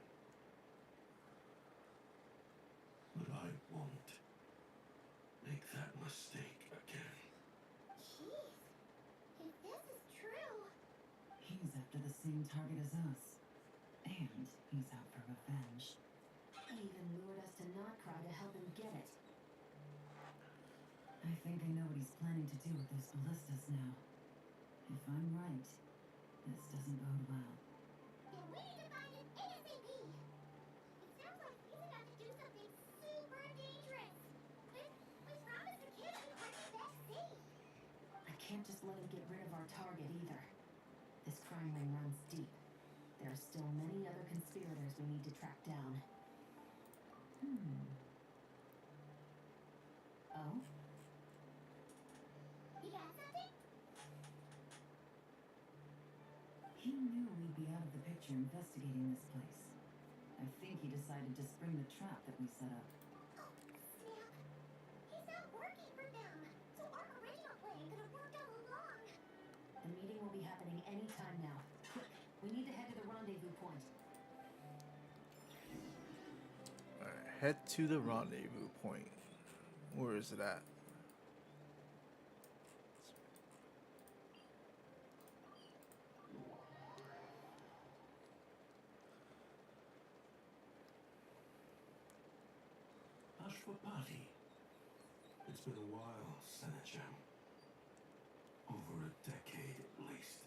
J: But I won't make that mistake again.
A: Jeez, if this is true.
K: He's after the same target as us. And he's out for revenge.
D: He even lured us to Notcry to help him get it.
K: I think I know what he's planning to do with those ballistas now. If I'm right, this doesn't bode well.
A: Then we need to find him ASAP. It sounds like he's about to do something super dangerous. We promised the kids we'd bring him back safe.
D: I can't just let him get rid of our target either. This crime ring runs deep. There are still many other conspirators we need to track down. Oh?
A: You got something?
K: He knew we'd be out of the picture investigating this place. I think he decided to spring the trap that we set up.
A: Oh, snap. He's not working for them. So our original plan could have worked all along.
D: The meeting will be happening any time now. Quick, we need to head to the rendezvous point.
E: Alright, head to the rendezvous point. Where is it at?
J: Ashwapati. It's been a while, Senegem. Over a decade at least.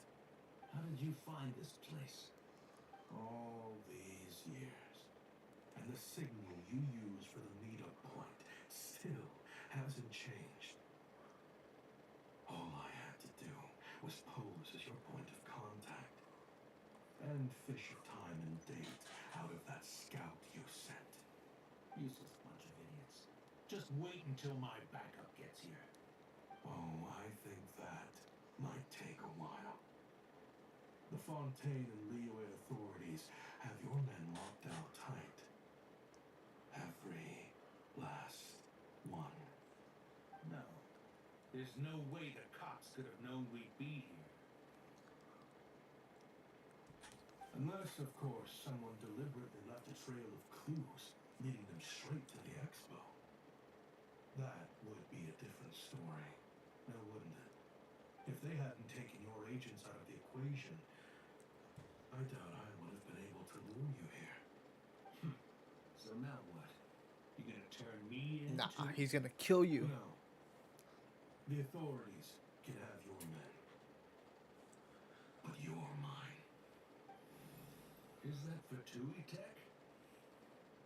P: How did you find this place?
J: All these years. And the signal you use for the meetup point still hasn't changed. All I had to do was pose as your point of contact. And fish a time and date out of that scout you sent.
P: Useless bunch of idiots. Just wait until my backup gets here.
J: Oh, I think that might take a while. The Fontaine and Liyue authorities have your men locked out tight. Every last one.
P: No. There's no way the cops could have known we'd be here.
J: Unless, of course, someone deliberately left a trail of clues leading them straight to the expo. That would be a different story, now wouldn't it? If they hadn't taken your agents out of the equation, I doubt I would have been able to lure you here.
P: So now what? You gonna turn me in?
E: Nah, he's gonna kill you.
J: No. The authorities can have your men. But you're mine.
P: Is that for Tui Tech?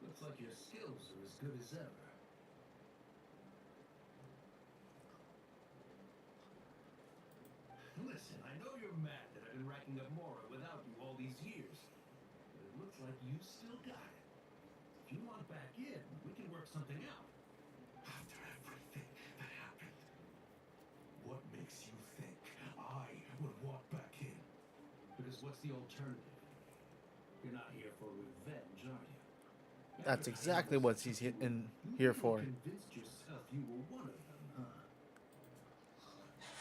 P: Looks like your skills are as good as ever. Listen, I know you're mad that I've been racking up Mora without you all these years. But it looks like you still got it. If you want back in, we can work something out.
J: After everything that happened, what makes you think I would walk back in?
P: Because what's the alternative? You're not here for revenge, are you?
E: That's exactly what he's here for.
P: You convinced yourself you were one of them, huh?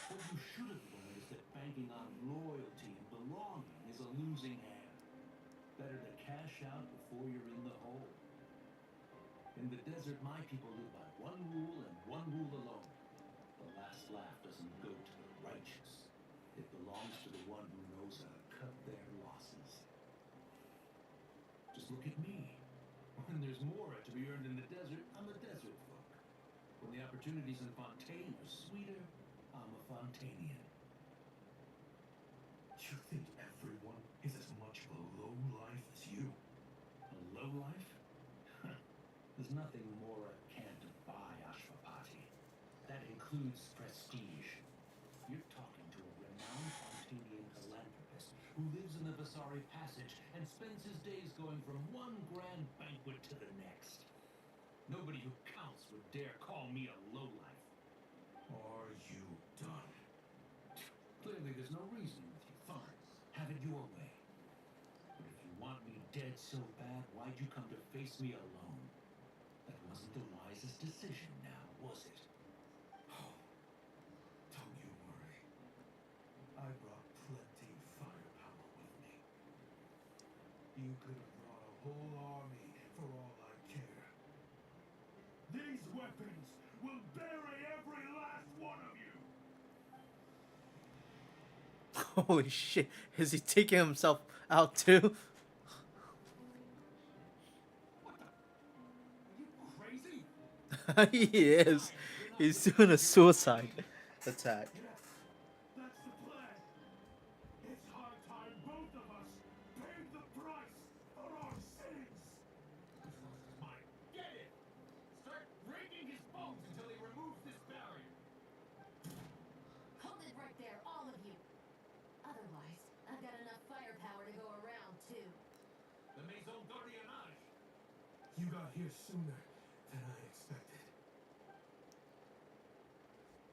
P: What you should have learned is that banking on loyalty and belonging is a losing hand. Better to cash out before you're in the hole. In the desert, my people live by one rule and one rule alone. The last laugh doesn't go to the righteous. It belongs to the one who knows how to cut their losses. Just look at me. When there's more to be earned in the desert, I'm a desert folk. When the opportunities in Fontaine are sweeter, I'm a Fontanian.
J: You think everyone is as much of a lowlife as you?
P: A lowlife? There's nothing Mora can't buy, Ashwapati. That includes prestige. You're talking to a renowned Fontanian philanthropist who lives in the Vasari Passage and spends his days going from one grand banquet to the next. Nobody who counts would dare call me a lowlife.
J: Are you done?
P: Clearly, there's no reasoning with you. Fine. Have it your way. But if you want me dead so bad, why'd you come to face me alone? That wasn't the wisest decision now, was it?
J: Oh, don't you worry. I brought plenty of firepower with me. You could have brought a whole army for all I care. These weapons will bury every last one of you!
E: Holy shit. Is he taking himself out too?
P: Are you crazy?
E: He is. He's doing a suicide attack.
J: That's the plan. It's high time both of us paid the price for our sins.
P: Mike, get it! Start breaking his bones until he removes this barrier.
D: Hold it right there, all of you. Otherwise, I've got enough firepower to go around, too.
P: The Maison d'Orienage.
J: You got here sooner than I expected.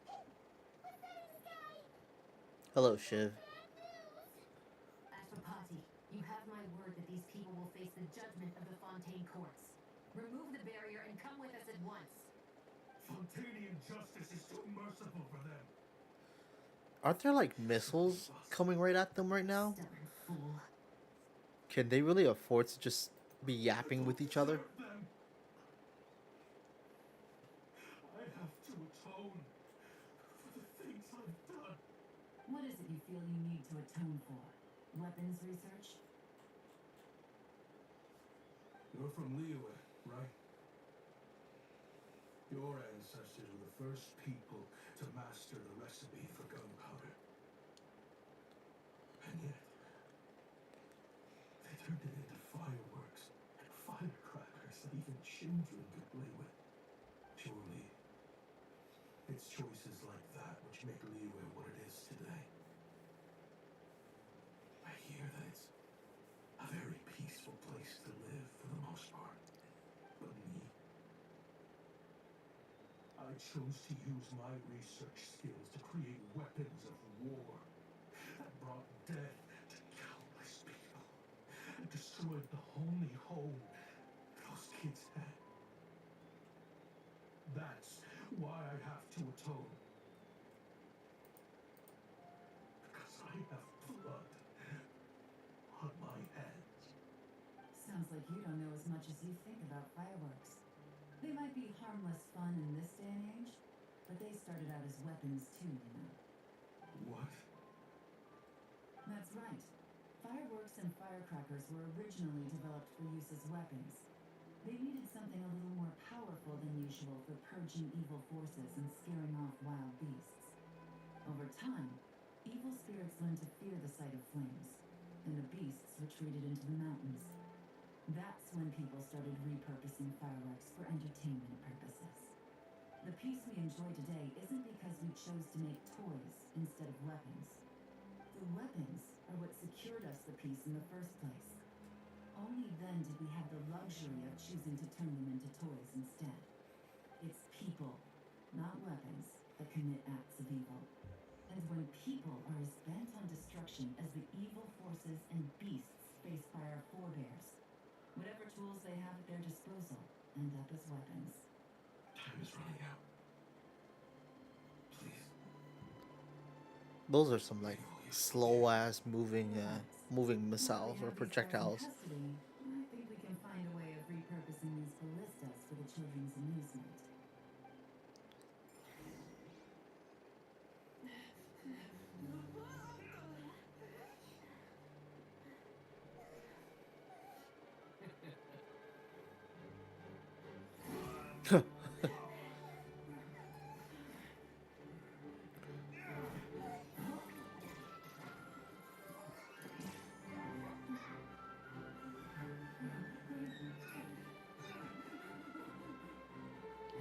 A: What's that in the sky?
E: Hello, Shiv.
D: Ashwapati, you have my word that these people will face the judgment of the Fontaine courts. Remove the barrier and come with us at once.
J: Fontanian justice is too merciful for them.
E: Aren't there like missiles coming right at them right now?
D: Stubborn fool.
E: Can they really afford to just be yapping with each other?
J: Them. I have to atone for the things I've done.
K: What is it you feel you need to atone for? Weapons research?
J: You're from Liyue, right? Your ancestors were the first people to master the recipe for gunpowder. And yet, they turned it into fireworks and firecrackers that even children could play with. Surely, it's choices like that which make Liyue what it is today. I hear that it's a very peaceful place to live for the most part. But me, I chose to use my research skills to create weapons of war that brought death to countless people and destroyed the only home those kids had. That's why I have to atone. Because I have blood on my hands.
K: Sounds like you don't know as much as you think about fireworks. They might be harmless fun in this day and age, but they started out as weapons too, you know.
J: What?
K: That's right. Fireworks and firecrackers were originally developed for use as weapons. They needed something a little more powerful than usual for purging evil forces and scaring off wild beasts. Over time, evil spirits learned to fear the sight of flames, and the beasts retreated into the mountains. That's when people started repurposing fireworks for entertainment purposes. The peace we enjoy today isn't because we chose to make toys instead of weapons. The weapons are what secured us the peace in the first place. Only then did we have the luxury of choosing to turn them into toys instead. It's people, not weapons, that commit acts of evil. And when people are as bent on destruction as the evil forces and beasts faced by our forebears, whatever tools they have at their disposal end up as weapons.
J: Time is running out. Please.
E: Those are some like slow ass moving missiles or projectiles.
K: I think we can find a way of repurposing these ballistas for the children's amusement.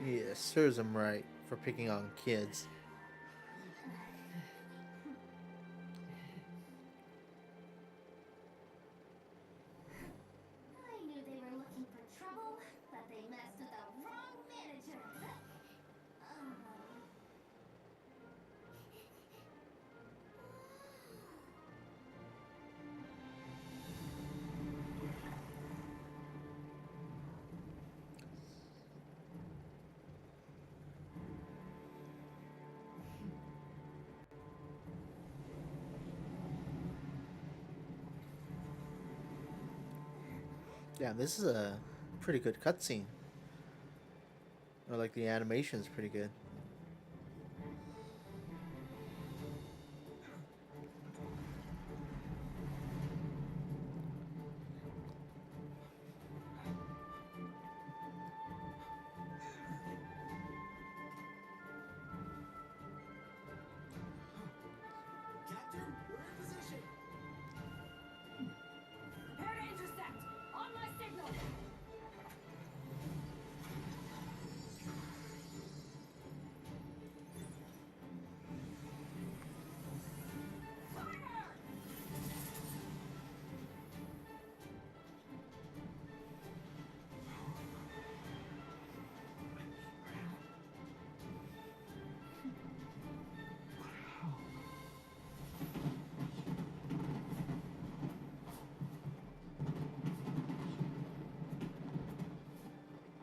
E: Yeah, serves him right for picking on kids.
A: I knew they were looking for trouble, but they messed with the wrong manager.
E: Yeah, this is a pretty good cutscene. Or like the animation is pretty good.
Q: Captain, we're in position.
R: Prepare to intercept! On my signal!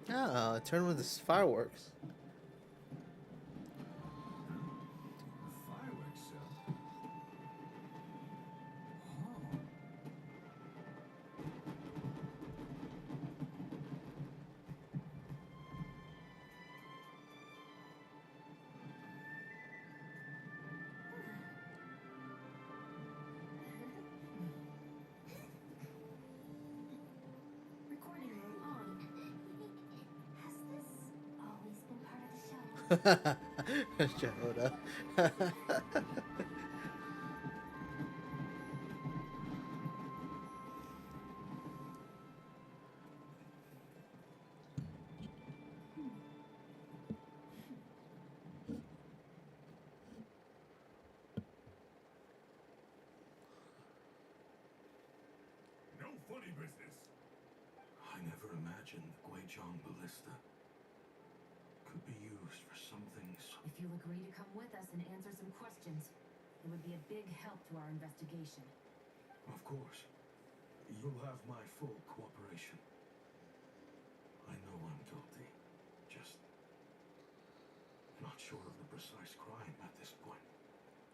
E: Ah, turn with this fireworks.
J: Fireworks, so. Oh.
G: Recording mode on.
A: Has this always been part of the show?
E: Jehoda.
J: No funny business. I never imagined the Guizhong ballista could be used for something so...
D: If you'll agree to come with us and answer some questions, it would be a big help to our investigation.
J: Of course. You'll have my full cooperation. I know I'm guilty. Just not sure of the precise crime at this point.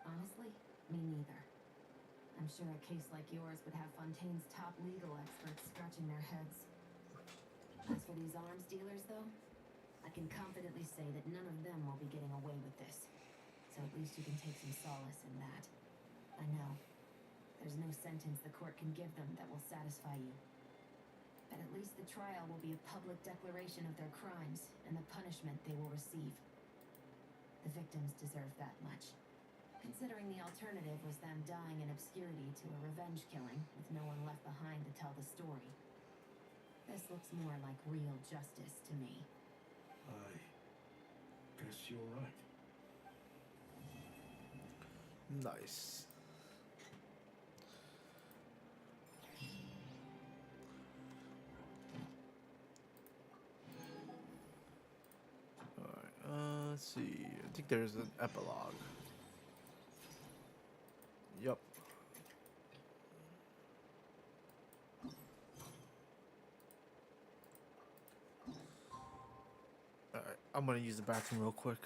D: Honestly, me neither. I'm sure a case like yours would have Fontaine's top legal experts scratching their heads. As for these arms dealers, though, I can confidently say that none of them will be getting away with this. So at least you can take some solace in that. I know. There's no sentence the court can give them that will satisfy you. But at least the trial will be a public declaration of their crimes and the punishment they will receive. The victims deserve that much. Considering the alternative was them dying in obscurity to a revenge killing with no one left behind to tell the story. This looks more like real justice to me.
J: I guess you're right.
E: Nice. Alright, let's see. I think there's an epilogue. Yup. Alright, I'm gonna use the bathroom real quick.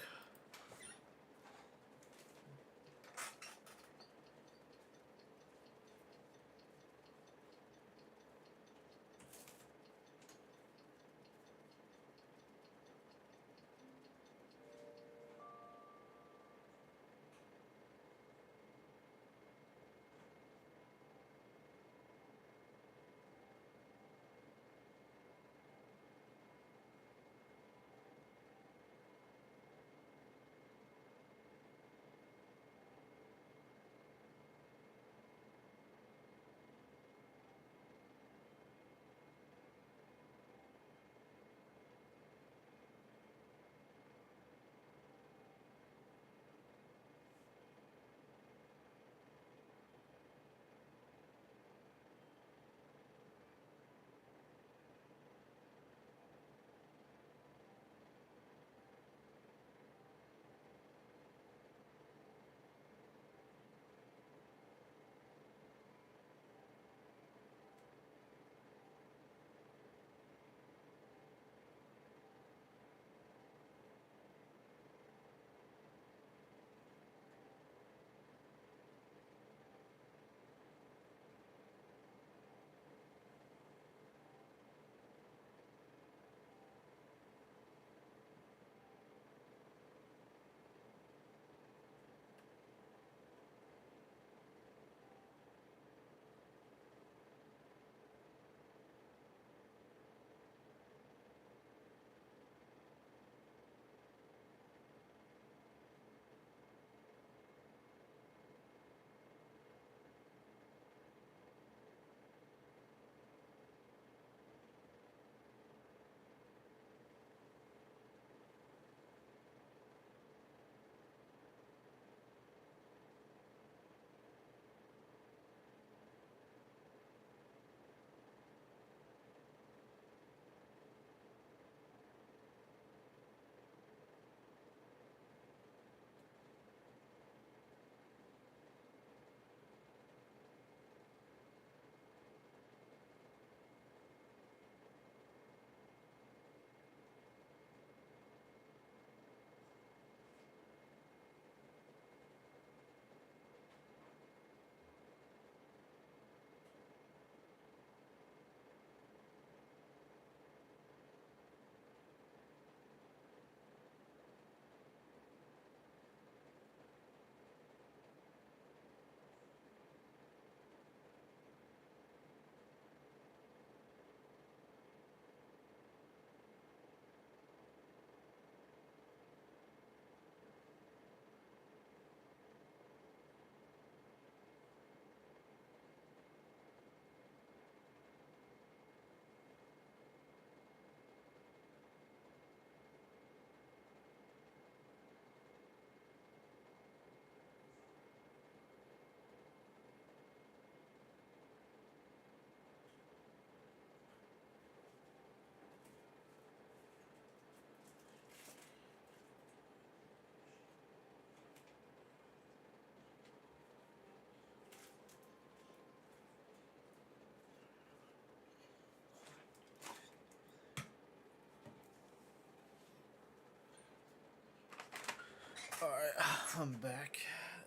E: I'm back.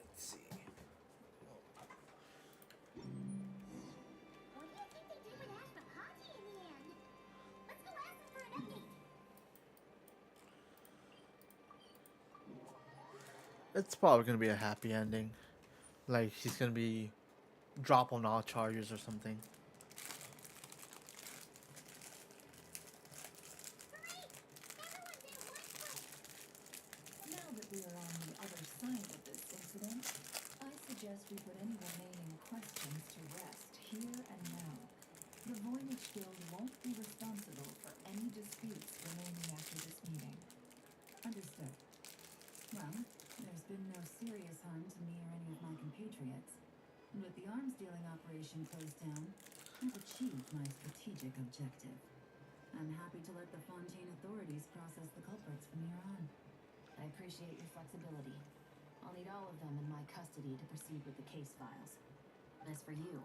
E: Let's see.
A: What do you think they did with Ashfapati in the end? Let's go ask them for an update.
E: It's probably gonna be a happy ending. Like he's gonna be drop on all charges or something.
K: Now that we are on the other side of this incident, I suggest we put any remaining questions to rest here and now. The Voynich Guild won't be responsible for any disputes remaining after this meeting. Understood. Well, there's been no serious harm to me or any of my compatriots. And with the arms dealing operation closed down, I've achieved my strategic objective. I'm happy to let the Fontaine authorities process the culprits from here on.
D: I appreciate your flexibility. I'll need all of them in my custody to proceed with the case files. As for you,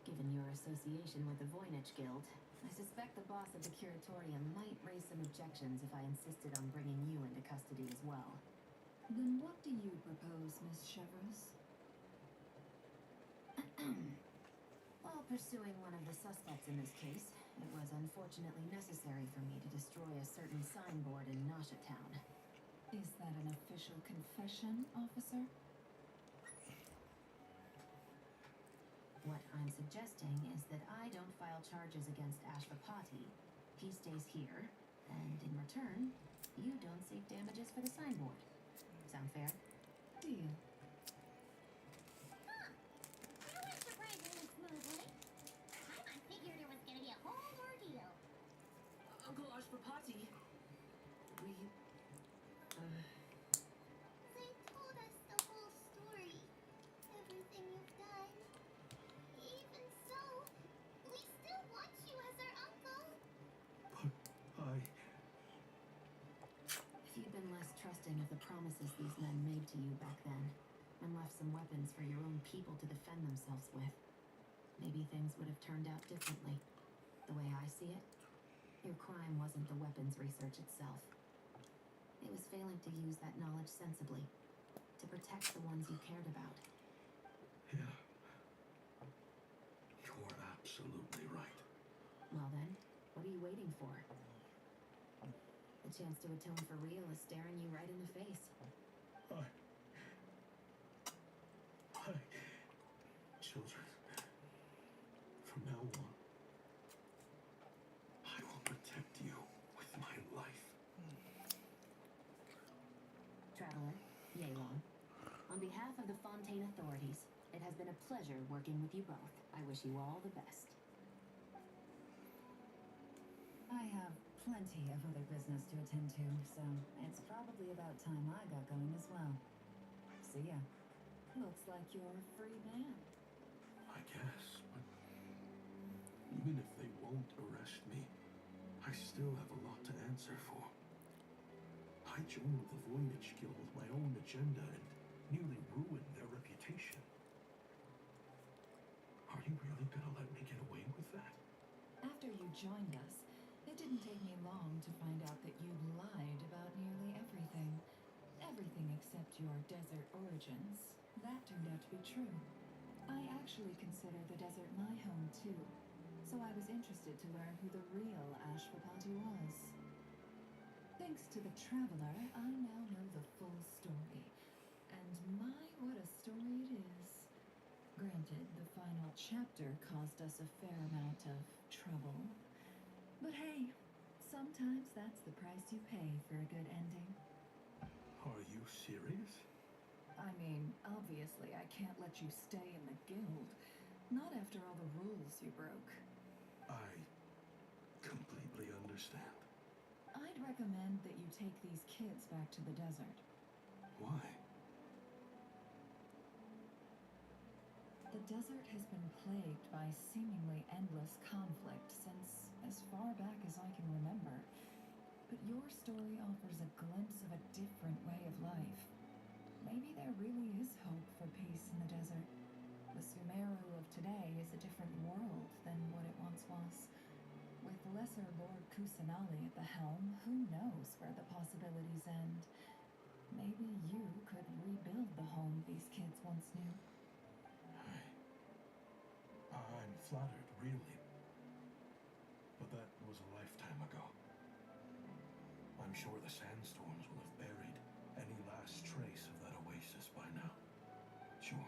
D: given your association with the Voynich Guild, I suspect the boss of the Curatorium might raise some objections if I insisted on bringing you into custody as well.
K: Then what do you propose, Miss Chevreuse?
D: While pursuing one of the suspects in this case, it was unfortunately necessary for me to destroy a certain signboard in Nasha Town.
K: Is that an official confession, officer?
D: What I'm suggesting is that I don't file charges against Ashvapati. He stays here, and in return, you don't seek damages for the signboard. Sound fair?
K: Deal.
A: Huh. That went surprisingly smoothly. I figured it was gonna be a whole ordeal.
I: Uncle Ashvapati,
A: They told us the whole story. Everything you've done. Even so, we still want you as our uncle.
J: But
D: If you'd been less trusting of the promises these men made to you back then, and left some weapons for your own people to defend themselves with, maybe things would have turned out differently. The way I see it, your crime wasn't the weapons research itself. It was failing to use that knowledge sensibly, to protect the ones you cared about.
J: Yeah. You're absolutely right.
D: Well then, what are you waiting for? The chance to atone for real is staring you right in the face.
J: Children, from now on, I will protect you with my life.
D: Traveler, Yeilong, on behalf of the Fontaine authorities, it has been a pleasure working with you both. I wish you all the best.
F: I have plenty of other business to attend to, so it's probably about time I got going as well. See ya.
K: Looks like you're a free man.
J: I guess, but even if they won't arrest me, I still have a lot to answer for. I joined the Voynich Guild with my own agenda and nearly ruined their reputation. Are you really gonna let me get away with that?
K: After you joined us, it didn't take me long to find out that you lied about nearly everything. Everything except your desert origins. That turned out to be true. I actually consider the desert my home too, so I was interested to learn who the real Ashvapati was. Thanks to the Traveler, I now know the full story. And my, what a story it is. Granted, the final chapter caused us a fair amount of trouble. But hey, sometimes that's the price you pay for a good ending.
J: Are you serious?
K: I mean, obviously I can't let you stay in the guild. Not after all the rules you broke.
J: I completely understand.
K: I'd recommend that you take these kids back to the desert.
J: Why?
K: The desert has been plagued by seemingly endless conflict since as far back as I can remember. But your story offers a glimpse of a different way of life. Maybe there really is hope for peace in the desert. The Sumeru of today is a different world than what it once was, with lesser Lord Kusanali at the helm, who knows where the possibilities end? Maybe you could rebuild the home these kids once knew.
J: I'm flattered, really. But that was a lifetime ago. I'm sure the sandstorms will have buried any last trace of that oasis by now. Sure,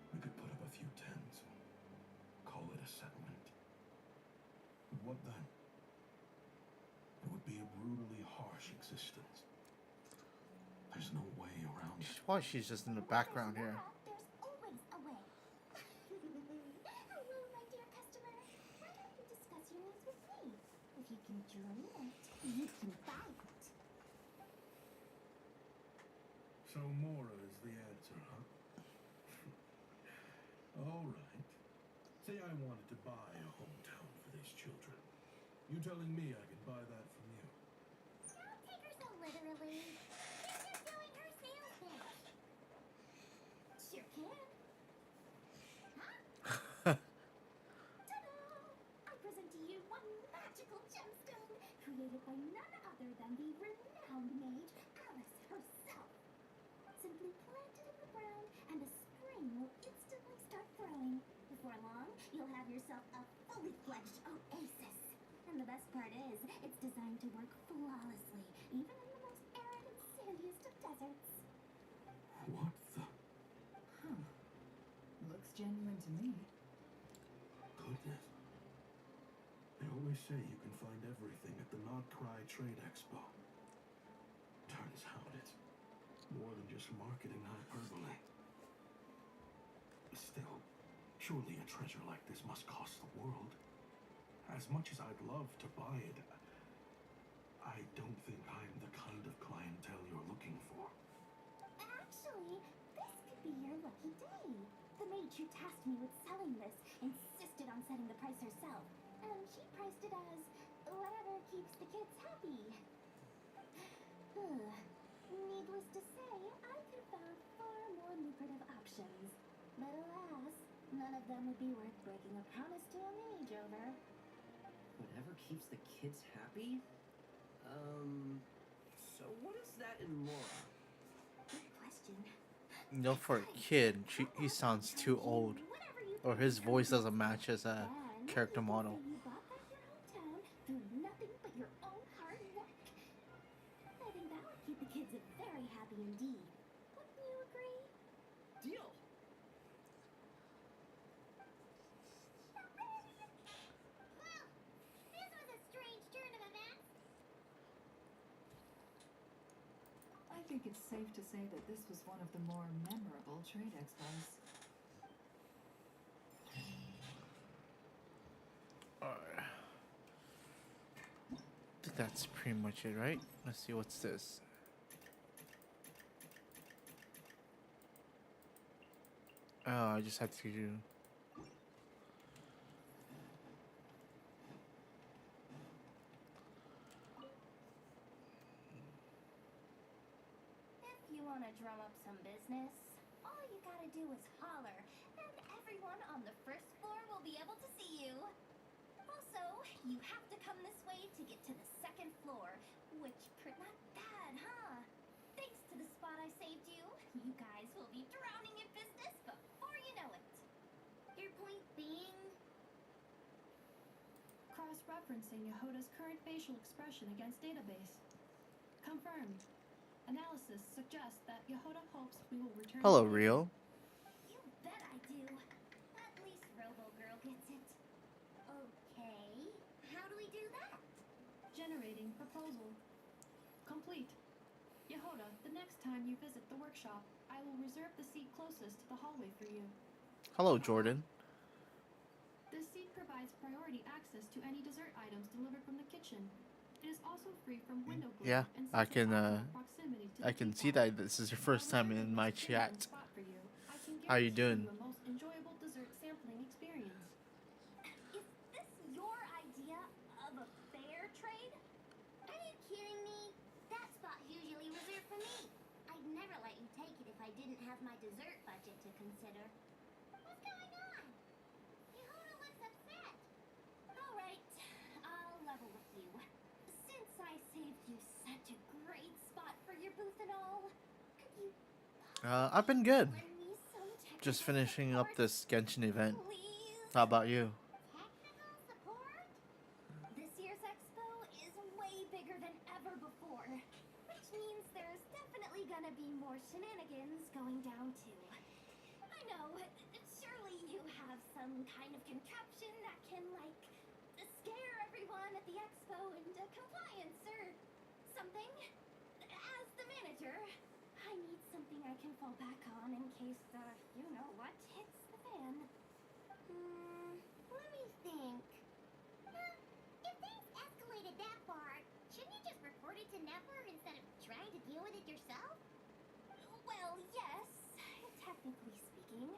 J: we could put up a few tents and call it a settlement. But what then? It would be a brutally harsh existence. There's no way around it.
E: Why she's just in the background here.
A: There's always a way. Hello, my dear customer. Why don't you discuss your needs with me? If you can draw it, you can buy it.
J: So Mora is the answer, huh? All right. Say I wanted to buy a hometown for these children. You telling me I can buy that from you?
A: Don't take her so literally. She's just doing her sales pitch. Sure can. Huh? Ta-da! I present to you one magical gemstone created by none other than the renowned mage Alice herself. Simply plant it in the ground and a spring will instantly start growing. Before long, you'll have yourself a fully fledged oasis. And the best part is, it's designed to work flawlessly, even in the most arid and sandiest of deserts.
J: What the?
K: Huh. Looks genuine to me.
J: Goodness. They always say you can find everything at the Nodcry Trade Expo. Turns out it's more than just marketing hyperbole. Still, surely a treasure like this must cost the world. As much as I'd love to buy it, I don't think I'm the kind of clientele you're looking for.
A: Actually, this could be your lucky day. The mage who tasked me with selling this insisted on setting the price herself, and she priced it as whatever keeps the kids happy. Needless to say, I could have found far more lucrative options. But alas, none of them would be worth breaking a promise to a mage over.
I: Whatever keeps the kids happy? So what is that in Mora?
A: Good question.
E: You know, for a kid, he sounds too old. Or his voice doesn't match as a character model.
A: You bought back your hometown through nothing but your own hard work. I think that would keep the kids very happy indeed. Wouldn't you agree?
I: Deal!
A: Well, this was a strange turn of events.
K: I think it's safe to say that this was one of the more memorable trade expos.
E: Alright. I think that's pretty much it, right? Let's see, what's this? Oh, I just had to do...
A: If you want to drum up some business, all you gotta do is holler, and everyone on the first floor will be able to see you. Also, you have to come this way to get to the second floor, which not bad, huh? Thanks to the spot I saved you, you guys will be drowning in business before you know it. Your point being?
G: Cross-referencing Yehoda's current facial expression against database. Confirmed. Analysis suggests that Yehoda hopes we will return.
E: Hello, Rio.
A: You bet I do. At least Robo-Girl gets it. Okay, how do we do that?
G: Generating proposal. Complete. Yehoda, the next time you visit the workshop, I will reserve the seat closest to the hallway for you.
E: Hello, Jordan.
G: This seat provides priority access to any dessert items delivered from the kitchen. It is also free from window glare.
E: Yeah,
G: and
E: I
G: sits in
E: can
G: optimal proximity to the
E: I can see
G: teapot.
E: that this is your first time in my chat.
G: Spot for you. I can
E: How you doing?
G: guarantee you a most enjoyable dessert sampling experience.
A: Is this your idea of a fair trade? Are you kidding me? That spot's usually reserved for me. I'd never let you take it if I didn't have my dessert budget to consider. What's going on? Yehoda looks upset. All right, I'll level with
E: I've been good. Just finishing up this Genshin event. How about you?
A: Technical support? This year's expo is way bigger than ever before, which means there's definitely gonna be more shenanigans going down too. I know, surely you have some kind of contraption that can, like, scare everyone at the expo into compliance or something. As the manager, I need something I can fall back on in case you know what hits the fan. Let me think. If things escalated that far, shouldn't you just report it to Never instead of trying to deal with it yourself? Well, yes, technically speaking.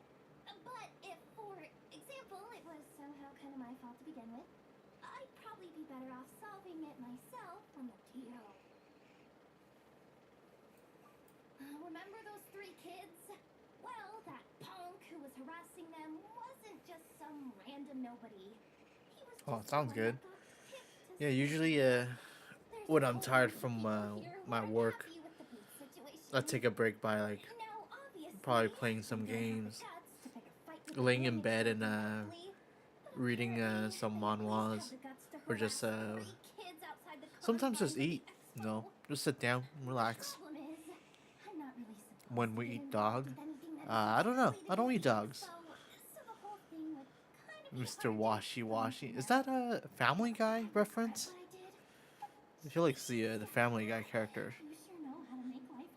A: But if, for example, it was somehow kind of my fault to begin with, I'd probably be better off solving it myself from the TO. Remember those 3 kids? Well, that punk who was harassing them wasn't just some random nobody. He was
E: Oh,
A: just
E: sounds
A: the one
E: good.
A: that got picked to
E: Yeah,
A: save
E: usually
A: There's
E: when I'm
A: always
E: tired from
A: people here who
E: my
A: aren't
E: work,
A: happy with the booth situation.
E: I take a break by like
A: Now, obviously,
E: probably playing some
A: you don't have the
E: games,
A: guts to pick a fight with the
E: laying in
A: lineage
E: bed
A: guild
E: and
A: directly, but
E: reading
A: apparently
E: some
A: they at least
E: manhwas,
A: have the guts to
E: or just
A: harass 3 kids outside the
E: sometimes just
A: confines of the
E: eat.
A: expo.
E: No, just sit down, relax.
A: Problem is, I'm not really supposed
E: When
A: to
E: we
A: get
E: eat
A: involved
E: dog,
A: with anything that
E: I
A: isn't
E: don't know.
A: strictly
E: I
A: to do
E: don't
A: with
E: eat
A: the
E: dogs.
A: expo, so the whole thing would kind of be
E: Mr.
A: hard to
E: Washy
A: explain
E: Washy.
A: from
E: Is
A: there.
E: that a Family Guy reference?
A: What I did?
E: I feel like it's the Family Guy character.
A: You sure know how to make life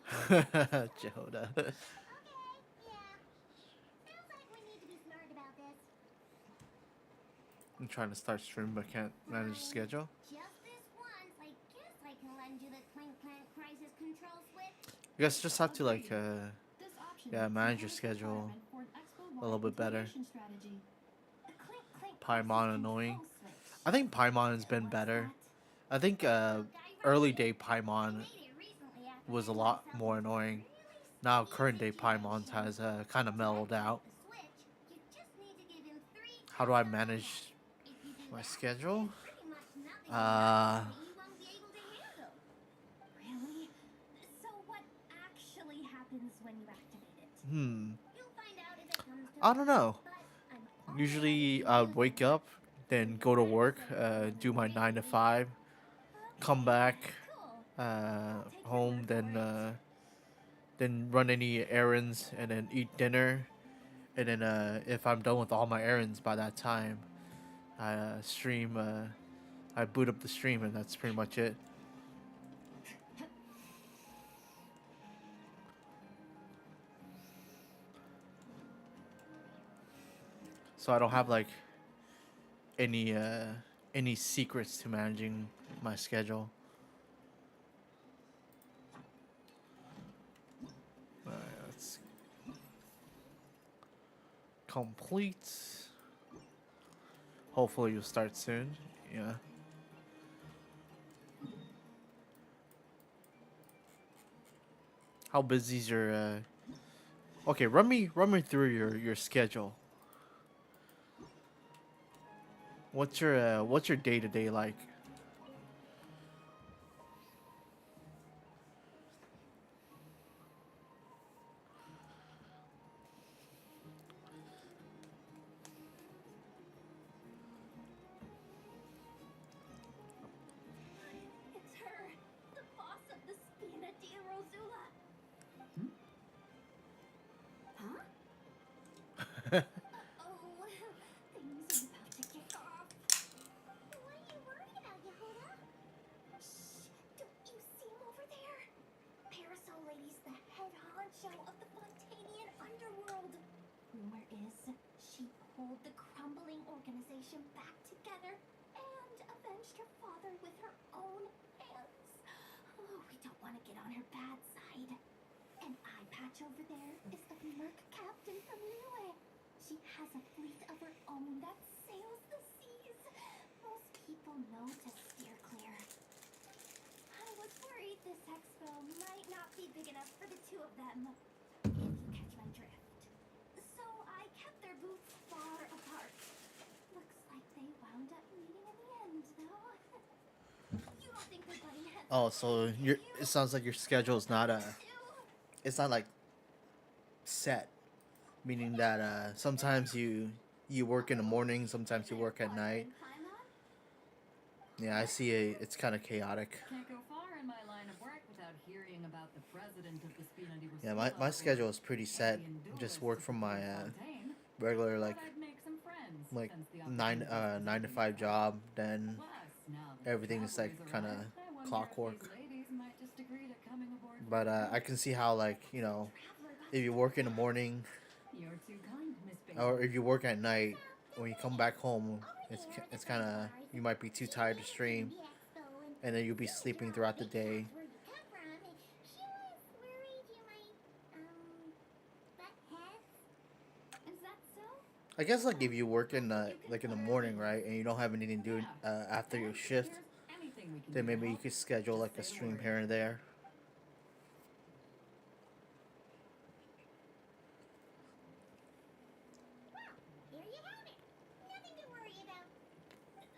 A: hard.
E: Jehoda.
A: Okay, yeah. Sounds like we need to be smart about this.
E: I'm trying to start stream but can't manage the schedule.
A: Just this once, I guess I can lend you the Clink Clank crisis control switch.
E: You guys just have to like
G: This option
E: yeah,
G: is
E: manage your
G: a
E: schedule
G: requirement for an expo-wide
E: a little bit better.
G: intimidation strategy.
A: The Clink Clank
E: Paimon
A: crisis
E: annoying.
A: control switch.
E: I think Paimon has been better. I think early day Paimon was a lot more annoying. Now current day Paimon has kind of mellowed out. How do I manage my schedule?
A: Really? So what actually happens when you activate it? You'll find out if it comes to
E: I don't know.
A: but I'm
E: Usually I wake up, then go to work, do my 9 to 5, come back home, then run any errands, and then eat dinner, and then if I'm done with all my errands by that time, I stream. I boot up the stream, and that's pretty much it. So I don't have like any secrets to managing my schedule. Alright, let's complete. Hopefully you'll start soon. Yeah. How busy's your okay, run me through your schedule. What's your day-to-day like?
A: It's her, the boss of the Spina di Rosula. Huh? Uh-oh, things are about to kick off. What are you worried about, Yehuda? Shh, don't you see him over there? Parasol Lady's the head honcho of the Fontanian underworld. Rumor is she pulled the crumbling organization back together and avenged her father with her own hands. Oh, we don't want to get on her bad side. An eye patch over there is a merc captain from Liyue. She has a fleet of her own that sails the seas. Most people know to steer clear. I was worried this expo might not be big enough for the two of them, if you catch my drift. So I kept their booths far apart. Looks like they wound up meeting in the end, though. You don't think they're butting heads?
E: Oh, so it sounds like your schedule is not it's not like set, meaning that sometimes you work in the morning, sometimes you work at night. Yeah, I see. It's kind of chaotic.
C: Can't go far in my line of work without hearing about the president of the Spina di
E: Yeah,
C: Rusula
E: my
C: or
E: schedule is pretty set.
C: alien
E: Just
C: duelist
E: work
C: at
E: from
C: the
E: my
C: Fontaine.
E: regular
C: Thought I'd make some friends
E: like
C: since the
E: nine
C: opportunity's
E: 9 to 5
C: presenting
E: job. Then
C: itself. Plus, now that the
E: everything is like
C: travelers
E: kind of
C: arrived, I wonder if
E: clockwork.
C: these ladies might just agree to coming aboard for
E: But
C: a
E: I
C: drink.
E: can see how, like, if you work in the morning
C: You're too kind, Miss Bailey.
E: or if you work at night, when you come back home, it's kind of, you might be too tired to stream, and then you'll be sleeping throughout the day.
A: Is that so?
E: I guess like if you work in the morning, right, and you don't have anything to do after your shift,
C: Anything we can
E: then
C: do to
E: maybe you
C: help,
E: could schedule
C: just
E: like
C: say
E: a
C: the
E: stream
C: word.
E: here and there.
A: Well, here you have it. Nothing to worry about.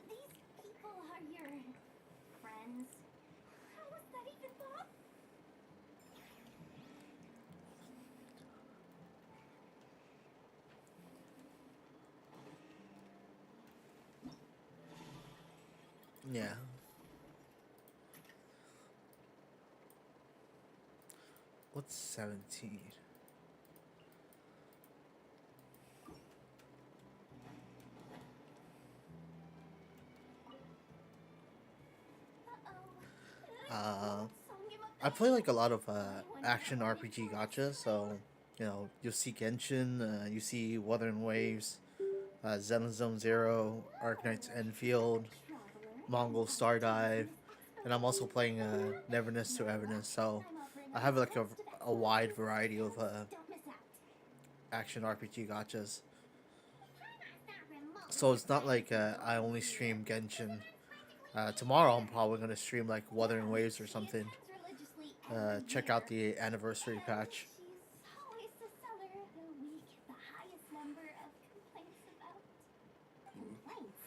A: These people are your friends. How was that even thought?
E: Yeah. What's 17? I play like a lot of action RPG gachas, so you'll see Genshin, you see Wuthering Waves, Zone Zero, Arknight's Enfield, Mongol Stardive, and I'm also playing Neverness to Everness, so I have like a wide variety of action RPG gachas. So it's not like I only stream Genshin. Tomorrow I'm probably gonna stream like Wuthering Waves or something. Check out the anniversary patch.
A: She's always the seller the we get the highest number of complaints about. Complaints?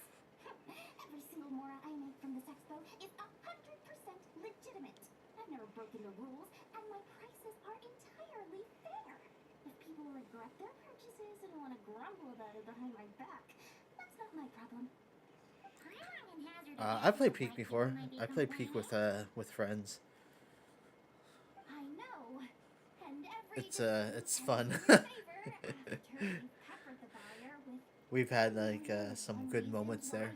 A: Every single Mora I make from this expo is 100% legitimate. I've never broken the rules, and my prices are entirely fair. If people regret their purchases and want to grumble about it behind my back, that's not my problem.
E: I played Peak before. I played Peak with friends.
A: I know. And
E: It's fun. We've had like some good moments there,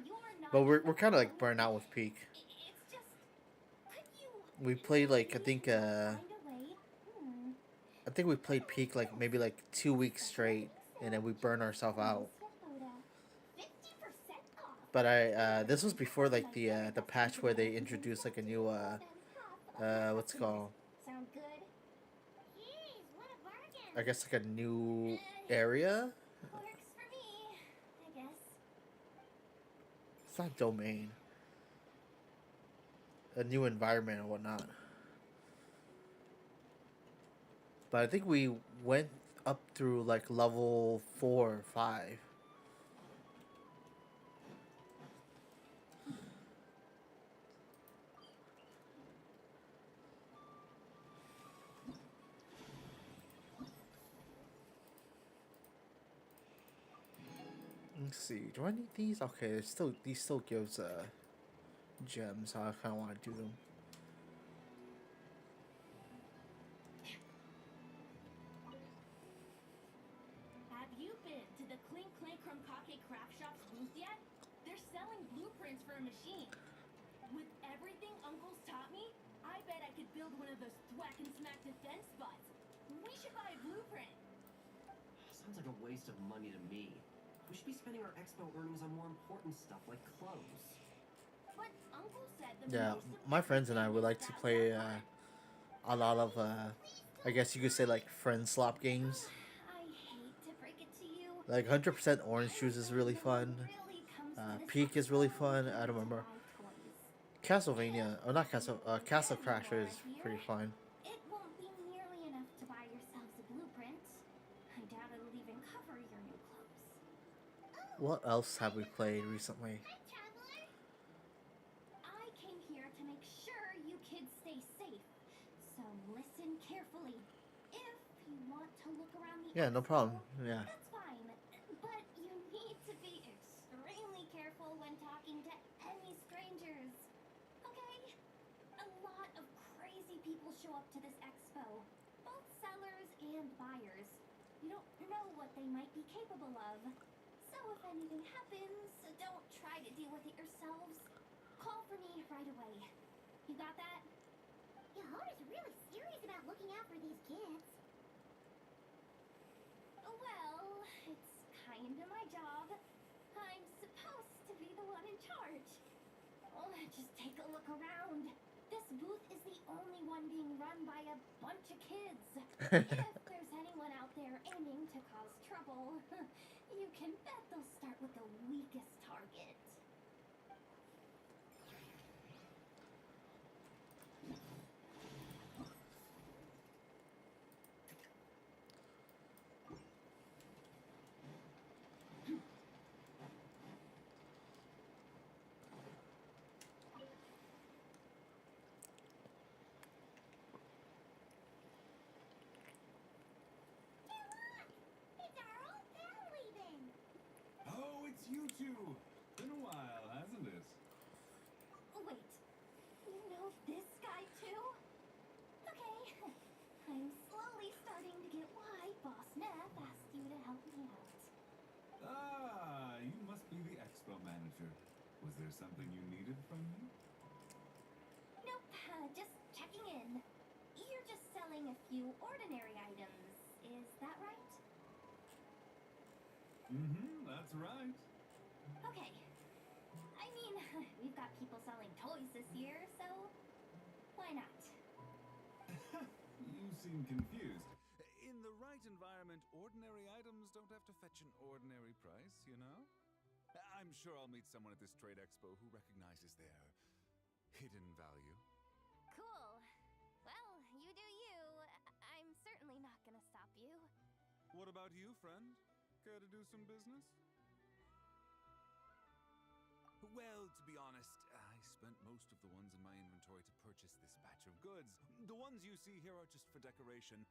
E: but we're kind of like burnt out with Peak. We played like I think we played Peak like maybe like 2 weeks straight, and then we burned ourselves out. But this was before like the patch where they introduced like a new what's it called?
A: Sound good? Jeez, what a bargain.
E: I guess like a new area.
A: Works for me, I guess.
E: It's not domain. A new environment or whatnot. But I think we went up through like level 4 or 5. Let's see. Do I need these? Okay, these still gives gems. So I kind of want to do them.
R: Have you been to the Clink Clink Krumkake craft shop's booth yet? They're selling blueprints for a machine. With everything Uncle's taught me, I bet I could build one of those thwack and smack defense spots. We should buy a blueprint.
I: Sounds like a waste of money to me. We should be spending our expo earnings on more important stuff like clothes.
R: But Uncle said the
E: Yeah,
R: most
E: my friends and I would like to play a lot of I guess you could say like friend slop games.
A: I hate to break it to you.
E: Like 100% Orange Juice is really fun. Peak is really fun. I don't remember. Castlevania, or not Castle Crasher is pretty fun.
A: It won't be nearly enough to buy yourselves a blueprint. I doubt it'll even cover your new clothes.
E: What else have we played recently?
A: I came here to make sure you kids stay safe. So listen carefully. If you want to to look around the
E: Yeah, no
A: expo,
E: problem. Yeah.
A: that's fine. But you need to be extremely careful when talking to any strangers. Okay? A lot of crazy people show up to this expo, both sellers and buyers. You don't know what they might be capable of. So if anything happens, don't try to deal with it yourselves. Call for me right away. You got that?
S: Yahora's really serious about looking out for these kids.
A: Well, it's kinda my job. I'm supposed to be the one in charge. Oh, just take a look around. This booth is the only one being run by a bunch of kids. If there's anyone out there aiming to cause trouble, you can bet they'll start with the weakest target.
T: Oh, it's you two! Been a while, hasn't it?
A: Wait, you know this guy too? Okay, I'm slowly starting to get why Boss Neff asked you to help me out.
T: Ah, you must be the expo manager. Was there something you needed from me?
A: Nope, just checking in. You're just selling a few ordinary items, is that right?
T: Mm-hmm, that's right.
A: Okay. I mean, we've got people selling toys this year, so why not?
T: You seem confused. In the right environment, ordinary items don't have to fetch an ordinary price, you know? I'm sure I'll meet someone at this trade expo who recognizes their hidden value.
B: Cool. Well, you do you. I'm certainly not gonna stop you.
T: What about you, friend? Care to do some business? Well, to be honest, I spent most of the ones in my inventory to purchase this batch of goods. The ones you see here are just for decoration.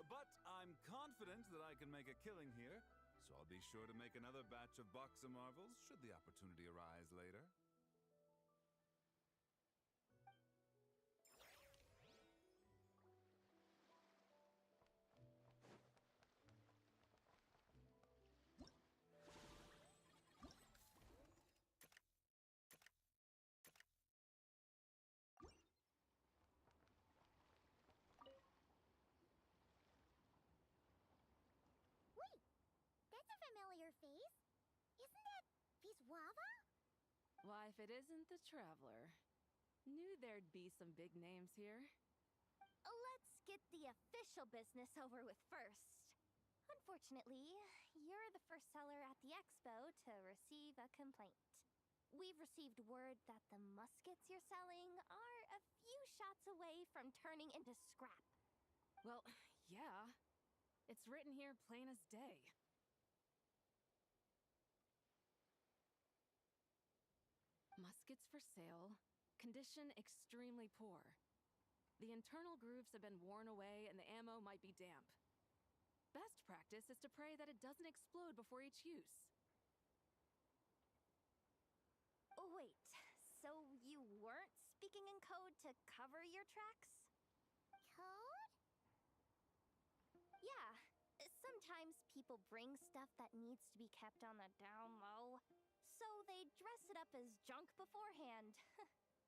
T: But I'm confident that I can make a killing here, so I'll be sure to make another batch of Boxer Marvels should the opportunity arise later.
S: Wait, that's a familiar face. Isn't that Viswava?
C: Why, if it isn't the Traveler. Knew there'd be some big names here.
B: Let's get the official business over with first. Unfortunately, you're the first seller at the expo to receive a complaint. We've received word that the muskets you're selling are a few shots away from turning into scrap.
C: Well, yeah. It's written here plain as day. Muskets for sale. Condition extremely poor. The internal grooves have been worn away and the ammo might be damp. Best practice is to pray that it doesn't explode before each use.
B: Wait, so you weren't speaking in code to cover your tracks?
S: Code?
B: Yeah. Sometimes people bring stuff that needs to be kept on the down low, so they dress it up as junk beforehand.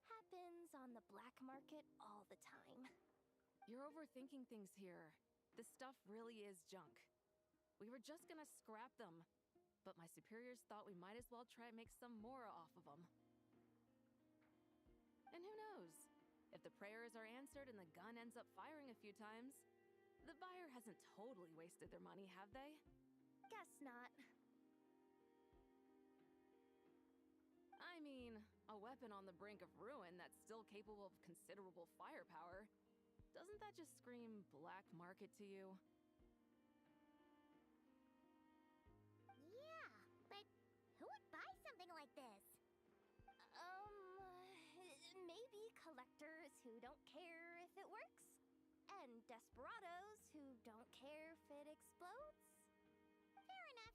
B: Happens on the black market all the time.
C: You're overthinking things here. This stuff really is junk. We were just gonna scrap them, but my superiors thought we might as well try and make some more off of them. And who knows? If the prayers are answered and the gun ends up firing a few times, the buyer hasn't totally wasted their money, have they?
B: Guess not.
C: I mean, a weapon on the brink of ruin that's still capable of considerable firepower. Doesn't that just scream black market to you?
S: Yeah, but who would buy something like this?
B: Maybe collectors who don't care if it works, and desperados who don't care if it explodes.
S: Fair enough.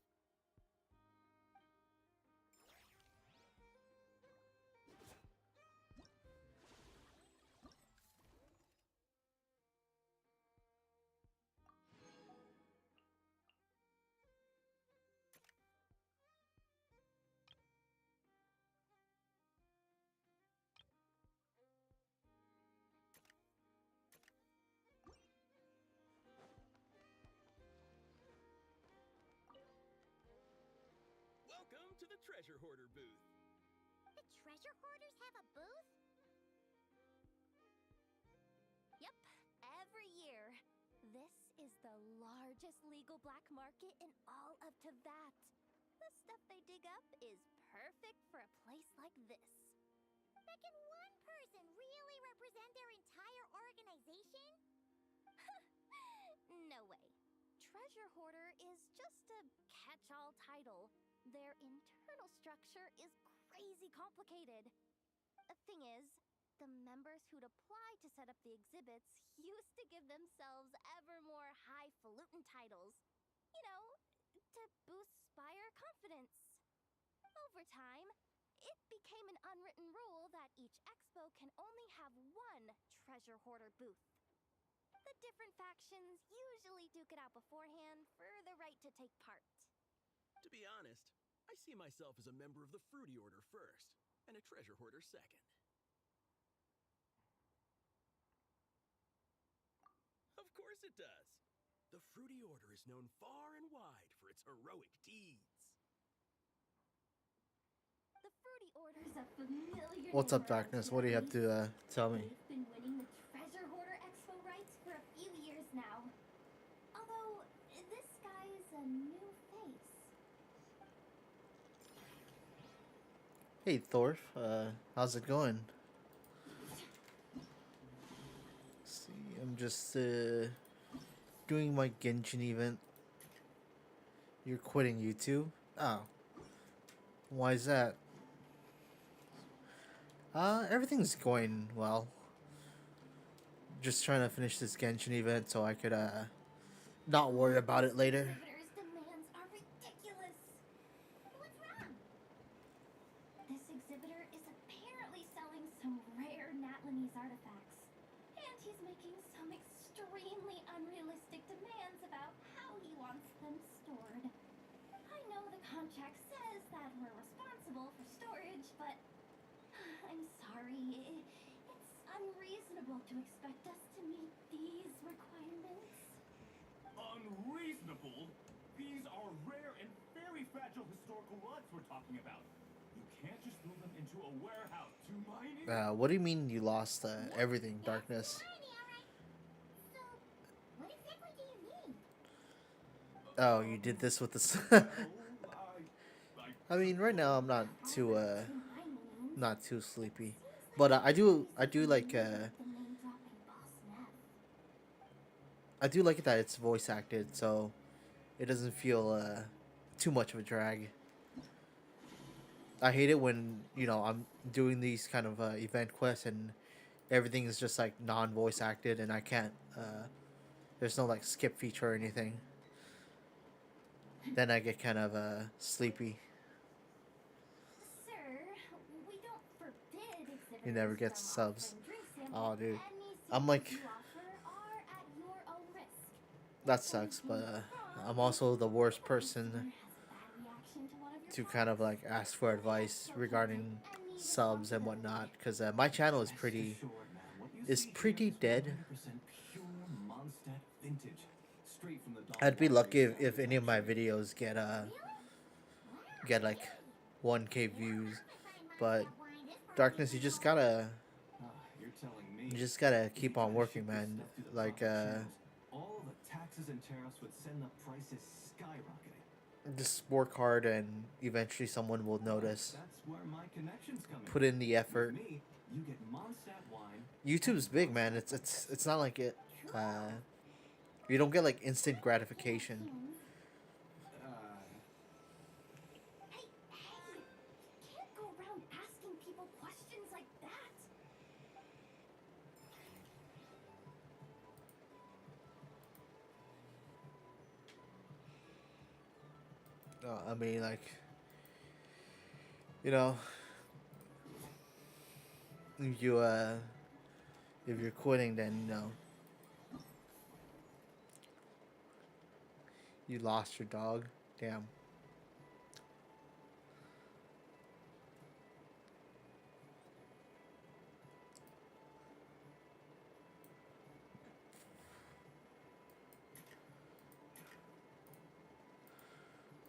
U: Welcome to the Treasure Hoarder booth.
S: The treasure hoarders have a booth?
B: Yep, every year. This is the largest legal black market in all of Teyvat. The stuff they dig up is perfect for a place like this.
S: But can one person really represent their entire organization?
B: No way. Treasure Hoarder is just a catch-all title. Their internal structure is crazy complicated. The thing is, the members who'd apply to set up the exhibits used to give themselves ever more highfalutin titles. You know, to boost Spire confidence. Over time, it became an unwritten rule that each expo can only have one Treasure Hoarder booth. The different factions usually duke it out beforehand for the right to take part.
U: To be honest, I see myself as a member of the Fruity Order first, and a Treasure Hoarder second. Of course it does. The Fruity Order is known far and wide for its heroic deeds.
A: The Fruity Order's a familiar
E: What's
A: name
E: up,
A: around
E: Darkness?
A: here,
E: What do you
A: at
E: have to tell me?
A: They've been winning the Treasure Hoarder Expo rights for a few years now. Although, this guy's a new face.
E: Hey, Thorf. How's it going? See, I'm just doing my Genshin event. You're quitting YouTube? Oh. Why is that? Everything's going well. Just trying to finish this Genshin event so I could not worry about it later.
A: Exhibitors' demands are ridiculous. What's wrong? This exhibitor is apparently selling some rare Natlanese artifacts. And he's making some extremely unrealistic demands about how he wants them stored. I know the contract says that we're responsible for storage, but I'm sorry. It's unreasonable to expect us to meet these requirements.
H: Unreasonable? These are rare and very fragile historical relics we're talking about. You can't just move them into a warehouse to mine it.
E: What do you mean you lost everything, Darkness?
S: So, what exactly do you mean?
E: Oh, you did this with the. I mean, right now I'm not too sleepy, but I do like I do like it that it's voice acted, so it doesn't feel too much of a drag. I hate it when I'm doing these kind of event quests and everything is just like non-voice acted, and I can't. There's no like skip feature or anything. Then I get kind of sleepy.
A: Sir, we don't forbid exhibitors
E: You never get
A: from
E: subs.
A: offering drink samples.
E: Oh, dude,
A: Any
E: I'm like,
A: samples you offer are at your own risk.
E: that sucks, but I'm also the worst person to kind of like ask for advice regarding subs and whatnot, because my channel is pretty dead. I'd be lucky if any of my videos get like 1K views, but Darkness, you just gotta keep on working, man. Like
V: all the taxes and tariffs would send the prices skyrocketing.
E: just work hard and eventually someone will notice.
V: That's where my connections come in.
E: Put in the effort.
V: With me, you get Mondstadt wine.
E: YouTube's big, man. It's not like it. You don't get like instant gratification.
A: Hey, you can't go around asking people questions like that.
E: I mean, like, you know, if you if you're quitting, then you lost your dog. Damn.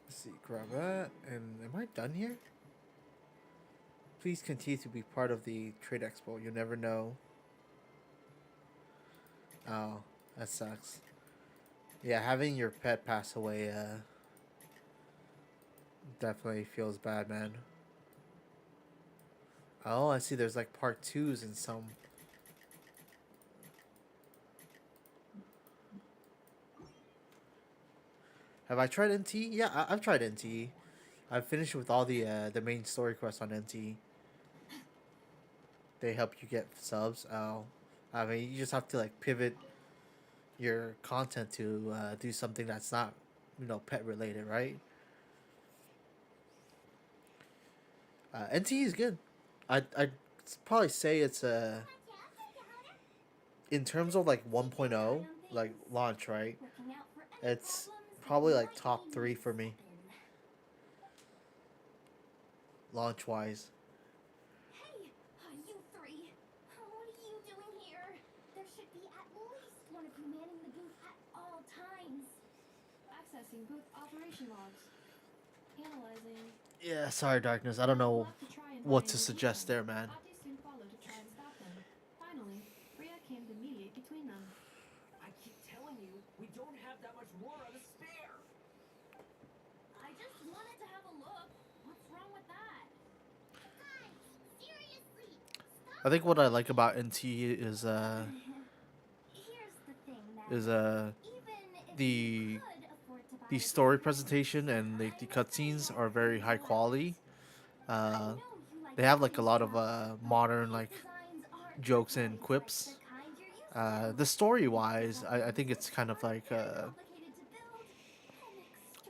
E: Let's see, grab that. And am I done here? Please continue to be part of the trade expo. You never know. Oh, that sucks. Yeah, having your pet pass away definitely feels bad, man. Oh, I see. There's like part twos and some. Have I tried NT? Yeah, I've tried NT. I've finished with all the main story quests on NT. They help you get subs. Oh, I mean, you just have to like pivot your content to do something that's not, pet related, right? NT is good. I'd probably say it's in terms of like 1.0 like launch, right? It's probably like top 3 for me launch wise.
A: Hey, you three. What are you doing here? There should be at least one of you manning the booth at all times.
G: Accessing booth operation logs. Analyzing.
E: Yeah, sorry, Darkness. I don't know what to suggest there, man.
G: Ati soon followed to try and stop them. Finally, Rhea came to mediate between them.
I: I keep telling you, we don't have that much Mora to spare.
R: I just wanted to have a look. What's wrong with that?
A: Guys, seriously.
E: I think what I like about NT is
A: Here's the thing that
E: is
A: even if
E: the
A: you could afford to buy
E: the story presentation and the cutscenes are very high quality. Uh, they have like a lot of modern like jokes and quips. The story wise, I think it's kind of like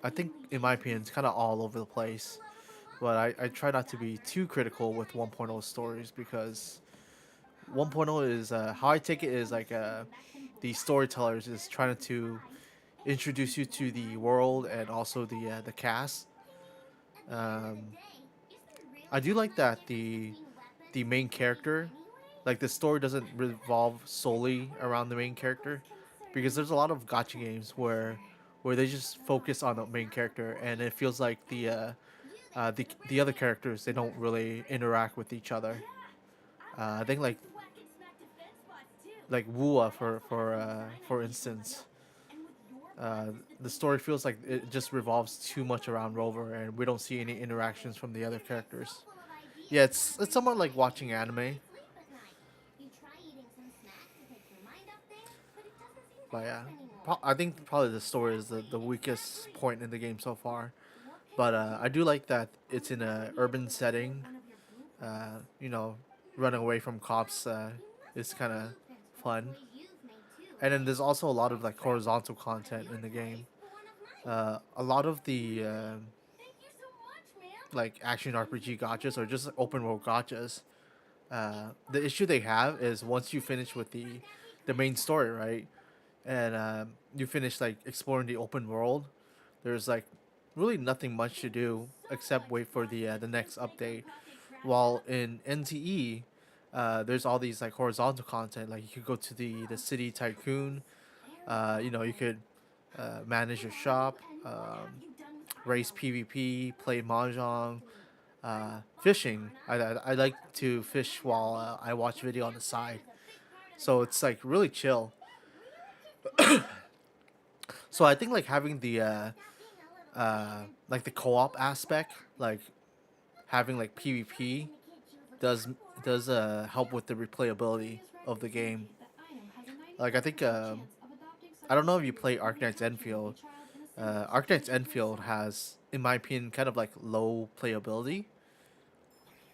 E: I think in my opinion it's kind of all over the place. But I try not to be too critical with 1.0 stories because 1.0 is how I take it is like the storytellers is trying to introduce you to the world and also the cast. Um, I do like that the main character, like the story doesn't revolve solely around the main character, because there's a lot of gotcha games where they just focus on the main character and it feels like the other characters they don't really interact with each other. I think like Wua for instance. The story feels like it just revolves too much around Rover, and we don't see any interactions from the other characters. Yeah, it's somewhat like watching anime.
A: You try eating some snack to take your mind off things, but it doesn't seem to
E: But yeah,
A: help anymore.
E: I think probably the story is the weakest point in the game so far. But I do like that it's in a urban setting. You know, running away from cops is kind of fun. And then there's also a lot of like horizontal content in the game. A lot of the like action RPG gotchas or just open world gotchas. The issue they have is once you finish with the main story, right, and you finish like exploring the open world, there's like really nothing much to do except wait for the next update. While in NTE, there's all these like horizontal content. Like you could go to the city tycoon. You could manage your shop, race PvP, play mahjong, fishing. I like to fish while I watch video on the side. So it's like really chill. So I think like having the co-op aspect, like having like PvP, does help with the replayability of the game. Like I think I don't know if you play Arknight's Enfield. Arknight's Enfield has, in my opinion, kind of like low playability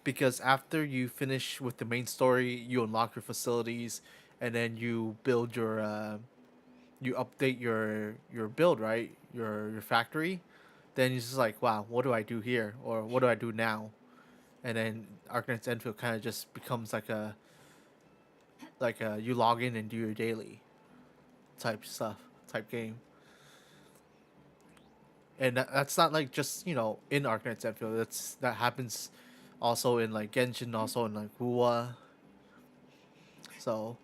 E: because after you finish with the main story, you unlock your facilities, and then you build you update your build, right, your factory. then he's just like, wow, what do I do here, or what do I do now? And then Arknight's Enfield kind of just becomes like a you log in and do your daily type stuff, type game. And that's not like just in Arknight's Enfield. That happens also in like Genshin, also in like Wuwa. So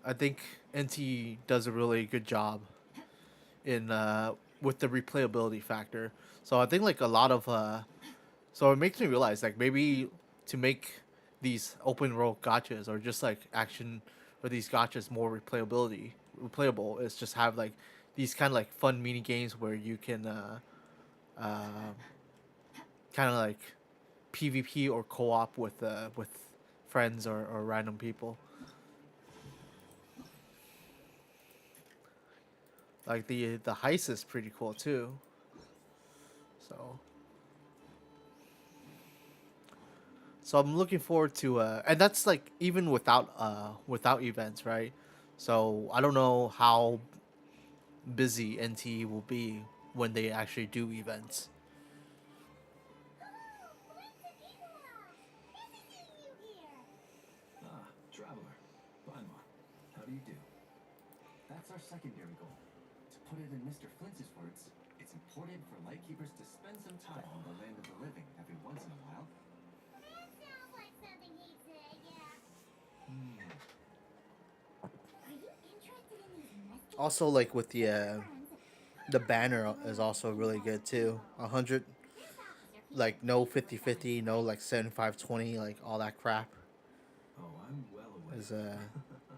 E: I think NT does a really good job in with the replayability factor. So I think like a lot of so it makes me realize like maybe to make these open world gotchas or just like action or these gotchas more replayable is just have like these kind of like fun mini games where you can kind of like PvP or co-op with friends or random people. Like the heist is pretty cool too. So I'm looking forward to and that's like even without events, right? So I don't know how busy NT will be when they actually do events.
V: Ah, traveler. Paimon, how do you do? That's our secondary goal. To put it in Mr. Flintz's words, it's important for Lightkeepers to spend some time on the land of the living every once in a while.
S: That sounds like something he'd say, yeah. Are you interested in these messages?
E: Also, like with the banner is also really good too. 100, like no 50/50, no like 75/20, like all that crap.
V: Oh, I'm well aware.
E: Is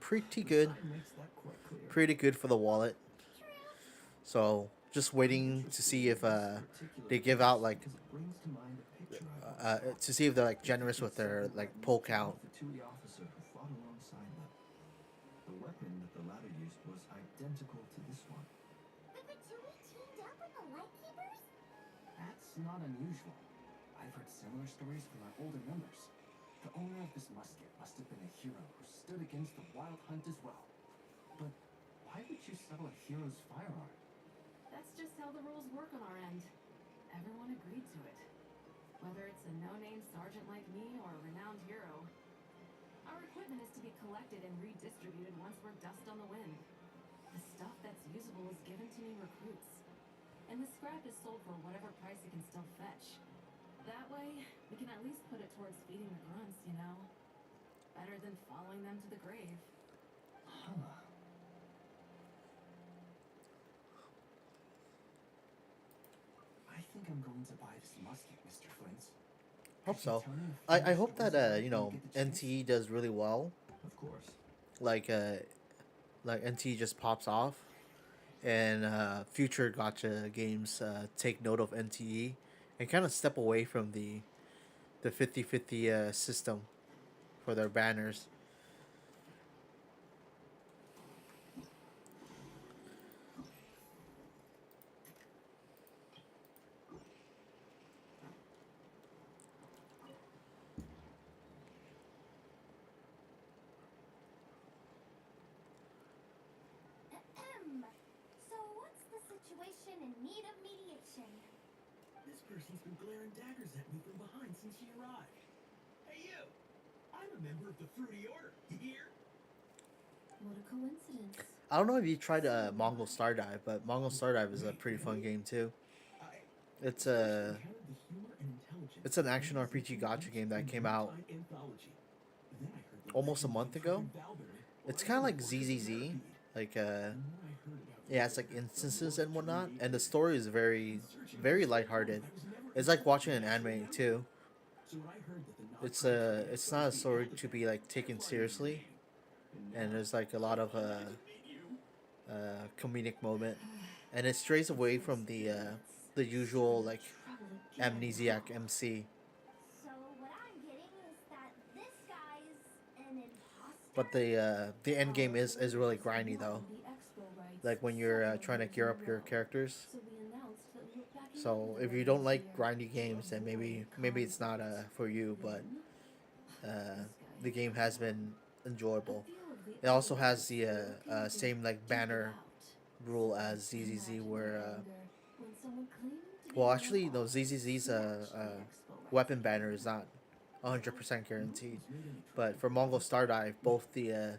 E: pretty good.
V: Sign makes that quite clear.
E: Pretty good for the wallet. So just waiting to see if they give out like
V: Because it brings to mind a picture I once
E: to see if they're like generous with their like pull count.
V: Fatui officer who fought alongside them. The weapon that the latter used was identical to this one.
S: The Fatui teamed up with the Lightkeepers?
V: That's not unusual. I've heard similar stories from our older members. The owner of this musket must have been a hero who stood against the wild hunt as well. But why would you sell a hero's firearm?
D: That's just how the rules work on our end. Everyone agreed to it. Whether it's a no-name sergeant like me or a renowned hero. Our equipment is to be collected and redistributed once we're dust on the wind. The stuff that's usable is given to new recruits. And the scrap is sold for whatever price it can still fetch. That way, we can at least put it towards feeding the grunts, you know? Better than following them to the grave.
V: Huh. I think I'm going to buy this musket, Mr. Flint's.
E: Hope so. I hope that NT does really well.
V: Of course.
E: Like NT just pops off, and future gotcha games take note of NTE and kind of step away from the 50/50 system for their banners.
A: So what's the situation in need of mediation?
U: This person's been glaring daggers at me from behind since she arrived. Hey, you! I'm a member of the Fruity Order. You hear?
D: What a coincidence.
E: I don't know if you tried Mongol Stardive, but Mongol Stardive is a pretty fun game too. It's it's an action RPG gotcha game that came out almost a month ago. It's kind of like ZZZ, like yeah, it's like instances and whatnot, and the story is very lighthearted. It's like watching an anime too. It's not a story to be like taken seriously, and there's like a lot of comedic moment, and it strays away from the usual like amnesiac MC.
A: So what I'm getting is that this guy's an imposter?
E: But the end game is really grindy though. Like when you're trying to gear up your characters. So if you don't like grindy games, then maybe it's not for you. But the game has been enjoyable. It also has the same like banner rule as ZZZ, where Well, actually, no. ZZZ's weapon banner is not 100% guaranteed, but for Mongol Stardive, both the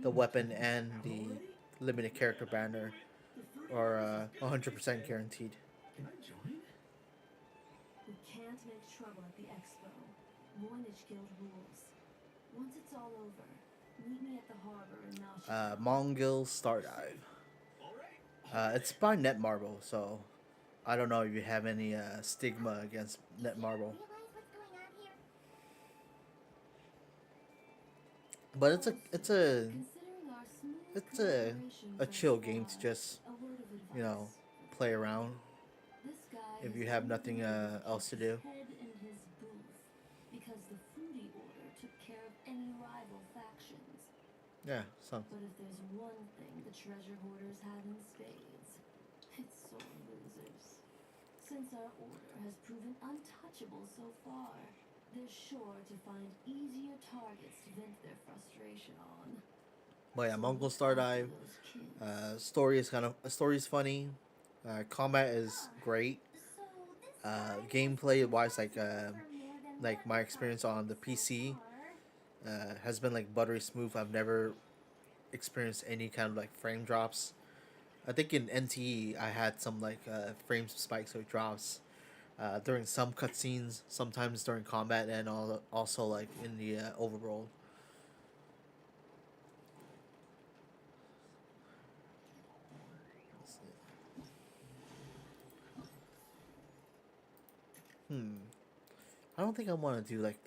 E: weapon and the limited character banner are 100% guaranteed.
O: Can I join?
R: We can't make trouble at the expo. Voynich Guild rules. Once it's all over, meet me at the harbor in Nashville.
E: Mongol Stardive. It's by Netmarble, so I don't know if you have any stigma against Netmarble. But it's a chill game to just, you know, play around if you have nothing else to do.
R: Because the Fruity Order took care of any rival factions.
E: Yeah, some.
R: But if there's one thing the treasure hoarders have in spades, it's sore losers. Since our order has proven untouchable so far, they're sure to find easier targets to vent their frustration on.
E: But yeah, Mongol Stardive. Story's funny. Combat is great. Gameplay wise, like my experience on the PC has been like buttery smooth. I've never experienced any kind of like frame drops. I think in NTE I had some like frame spikes or drops during some cutscenes, sometimes during combat, and also like in the overworld. I don't think I want to do like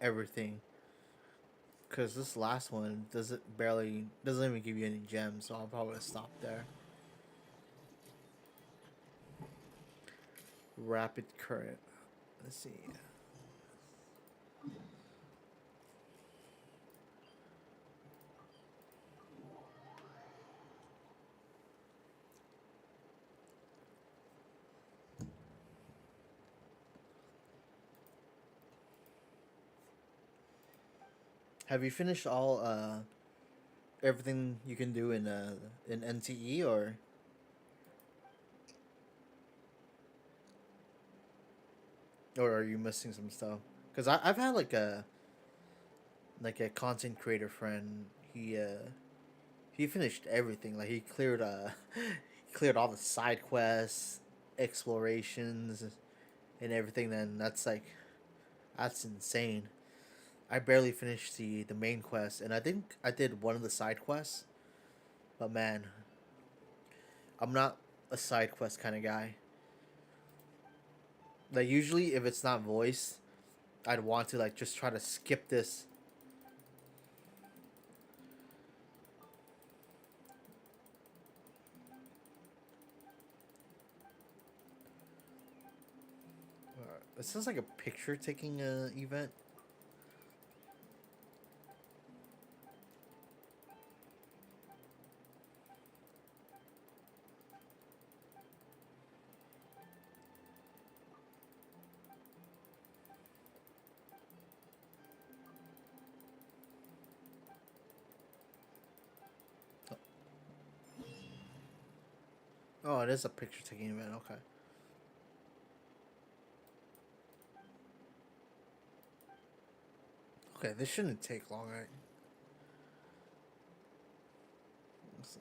E: everything, cause this last one doesn't even give you any gems, so I'll probably stop there. Rapid current. Let's see. Have you finished all everything you can do in NTE, or are you missing some stuff? Cause I've had like a content creator friend. He finished everything. Like he cleared he cleared all the side quests, explorations, and everything. Then that's insane. I barely finished the main quest, and I think I did one of the side quests. But man, I'm not a side quest kind of guy. Like usually, if it's not voiced, I'd want to like just try to skip this. It sounds like a picture taking event. Oh, it is a picture taking event. Okay. Okay, this shouldn't take long, right? Let's see.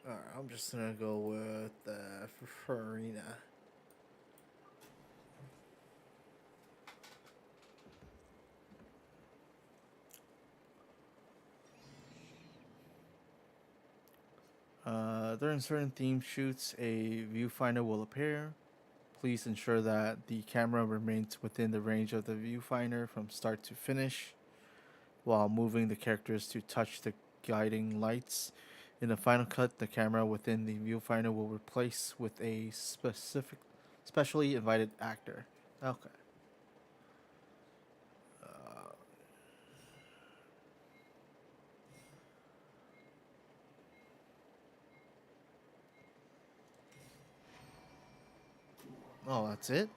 E: Alright, I'm just gonna go with Farina. During certain theme shoots, a viewfinder will appear. Please ensure that the camera remains within the range of the viewfinder from start to finish, while moving the characters to touch the guiding lights. In the final cut, the camera within the viewfinder will replace with a specially invited actor. Okay. Oh, that's it?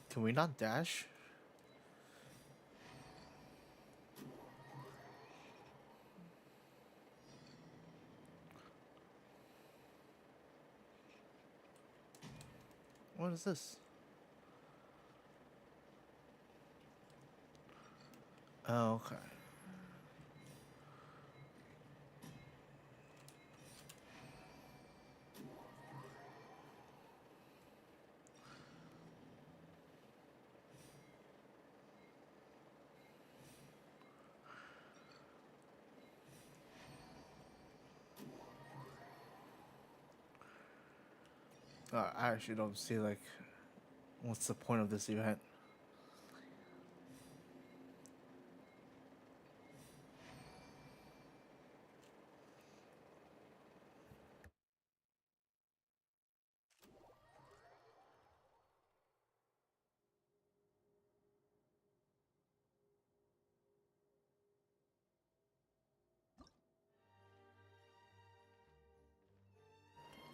E: Can we not dash? What is this? Oh, okay. I actually don't see like what's the point of this event.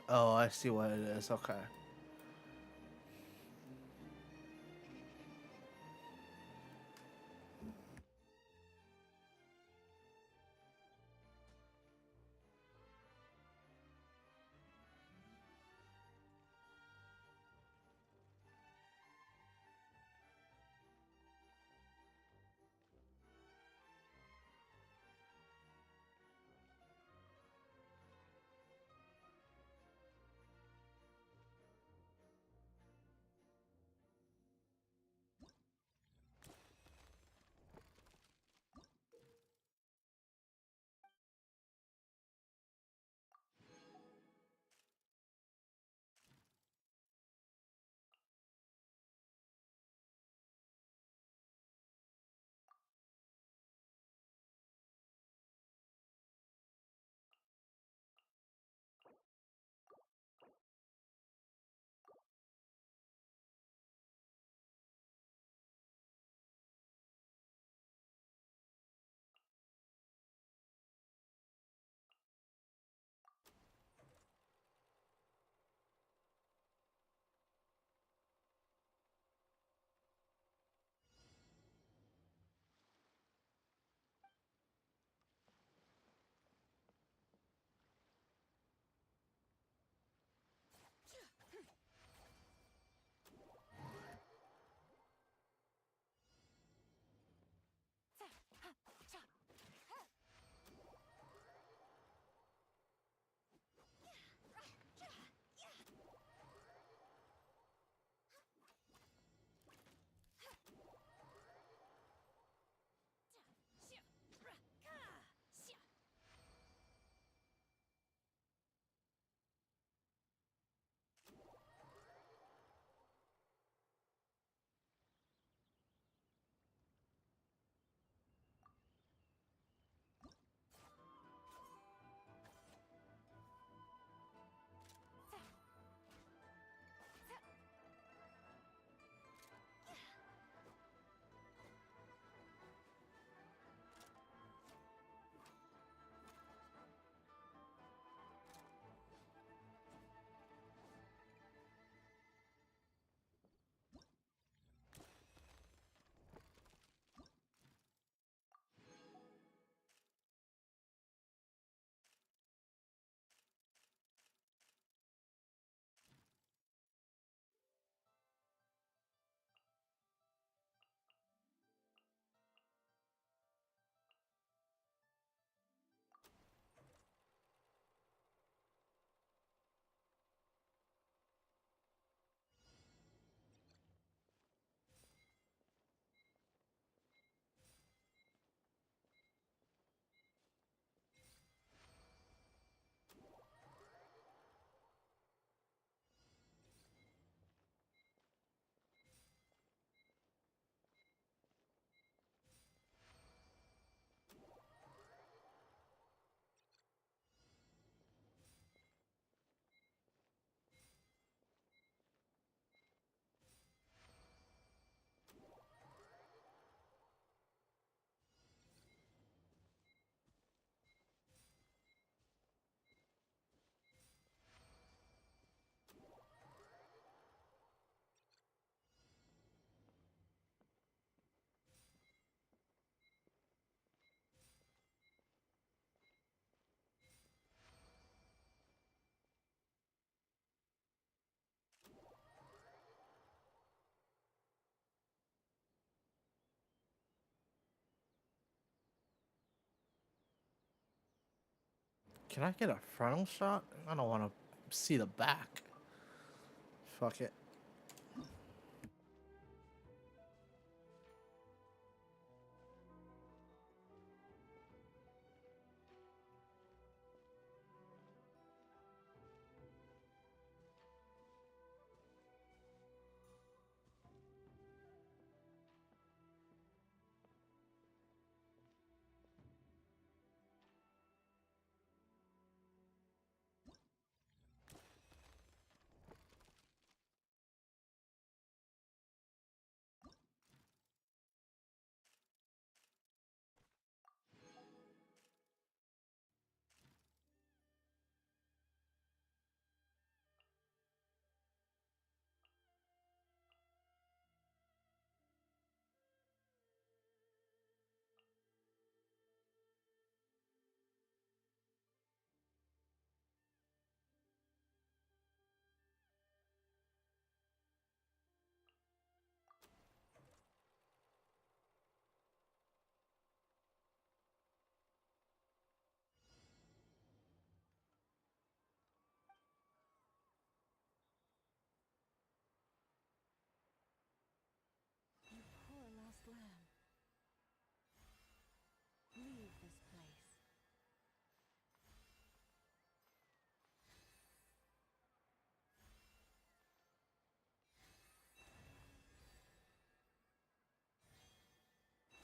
E: Oh, I see what it is. Okay. Can I get a frontal shot? I don't want to see the back. Fuck it.
F: You poor lost lamb. Leave this place.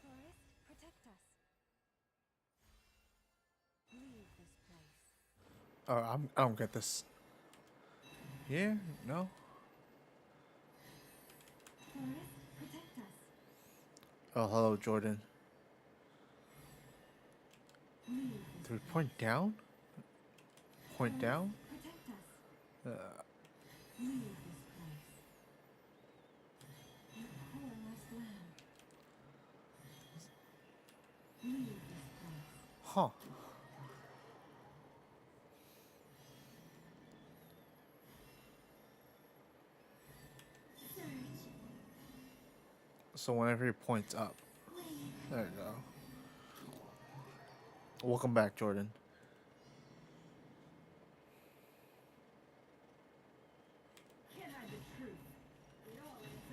F: Forest, protect us. Leave this place.
E: Oh, I don't get this. Here? No?
F: Forest, protect us.
E: Oh, hello, Jordan.
F: Leave
E: Do we point down? Point down?
F: protect us. Leave this place. You poor lost lamb. Leave this place.
E: Huh. So whenever he points up. There you go. Welcome back, Jordan.
R: Can't hide the truth. It all adds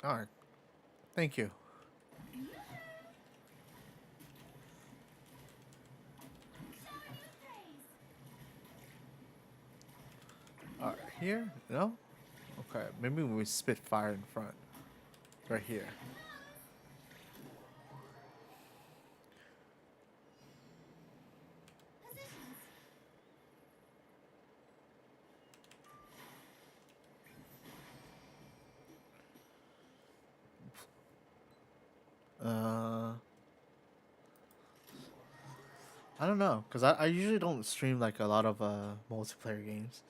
R: up.
E: Alright. Thank you. Alright, here? No? Okay, maybe we spit fire in front. Right here. I don't know, because I usually don't stream like a lot of multiplayer games.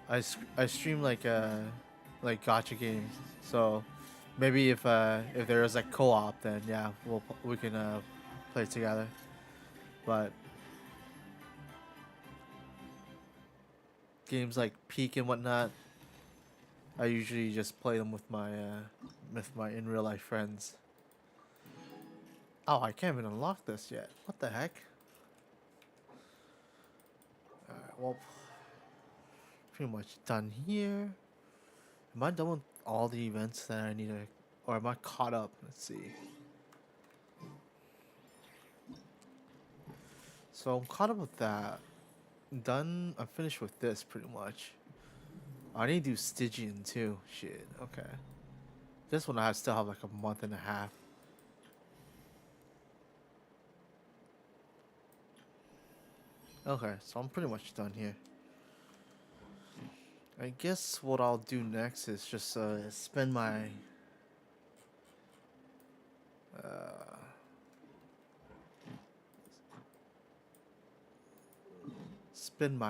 E: I stream like gacha games. So maybe if there is like co-op, then yeah, we can play together. But games like Peak and whatnot, I usually just play them with my in real life friends. Oh, I can't even unlock this yet. What the heck? Alright, well, pretty much done here. Am I done with all the events that I need to, or am I caught up? Let's see. So I'm caught up with that. Done. I'm finished with this pretty much. I need to do Stygian too. Shit. Okay. This one I still have like a month and a half. Okay, so I'm pretty much done here. I guess what I'll do next is just spend my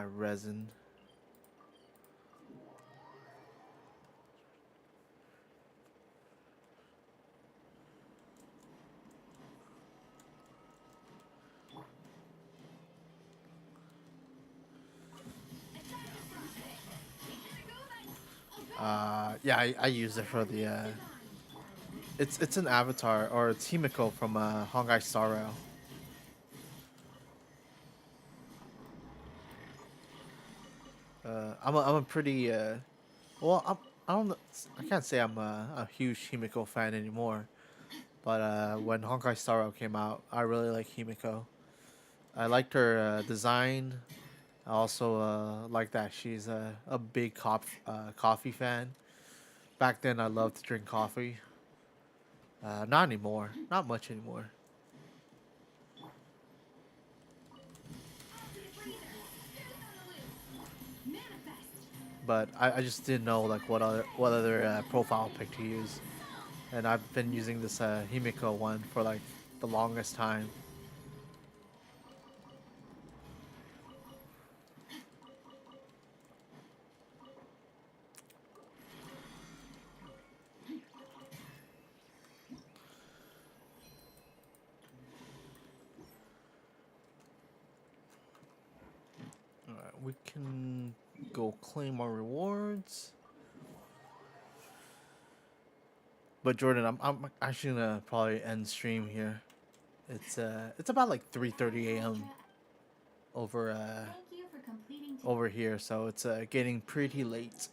E: resin. Yeah, I use it for the. It's an avatar or it's Himiko from Hongai Star Rail. I'm a pretty well I don't I can't say I'm a huge Himiko fan anymore, but when Honkai Star Rail came out, I really like Himiko. I liked her design. I also like that she's a big coffee fan. Back then, I loved to drink coffee. Not anymore. Not much anymore. But I just didn't know like what other profile pic to use, and I've been using this Himiko one for like the longest time. Alright, we can go claim our rewards. But Jordan, I'm actually gonna probably end stream here. It's about like 3:30 a.m. over over here, so it's getting pretty late.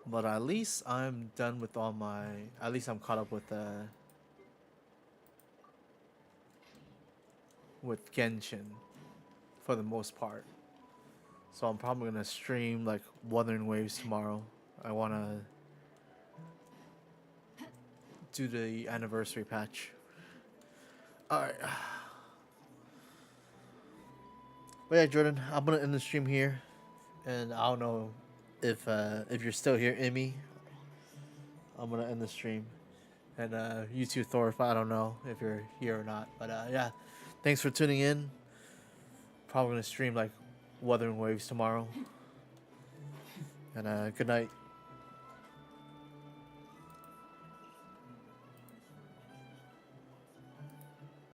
E: But at least I'm done with all my. At least I'm caught up with Genshin for the most part. So I'm probably gonna stream like Wuthering Waves tomorrow. I wanna do the anniversary patch. Alright. But yeah, Jordan, I'm gonna end the stream here, and I don't know if you're still here, Emmy. I'm gonna end the stream, and you too, Thorf. I don't know if you're here or not, but yeah, thanks for tuning in. Probably gonna stream like Wuthering Waves tomorrow, and good night.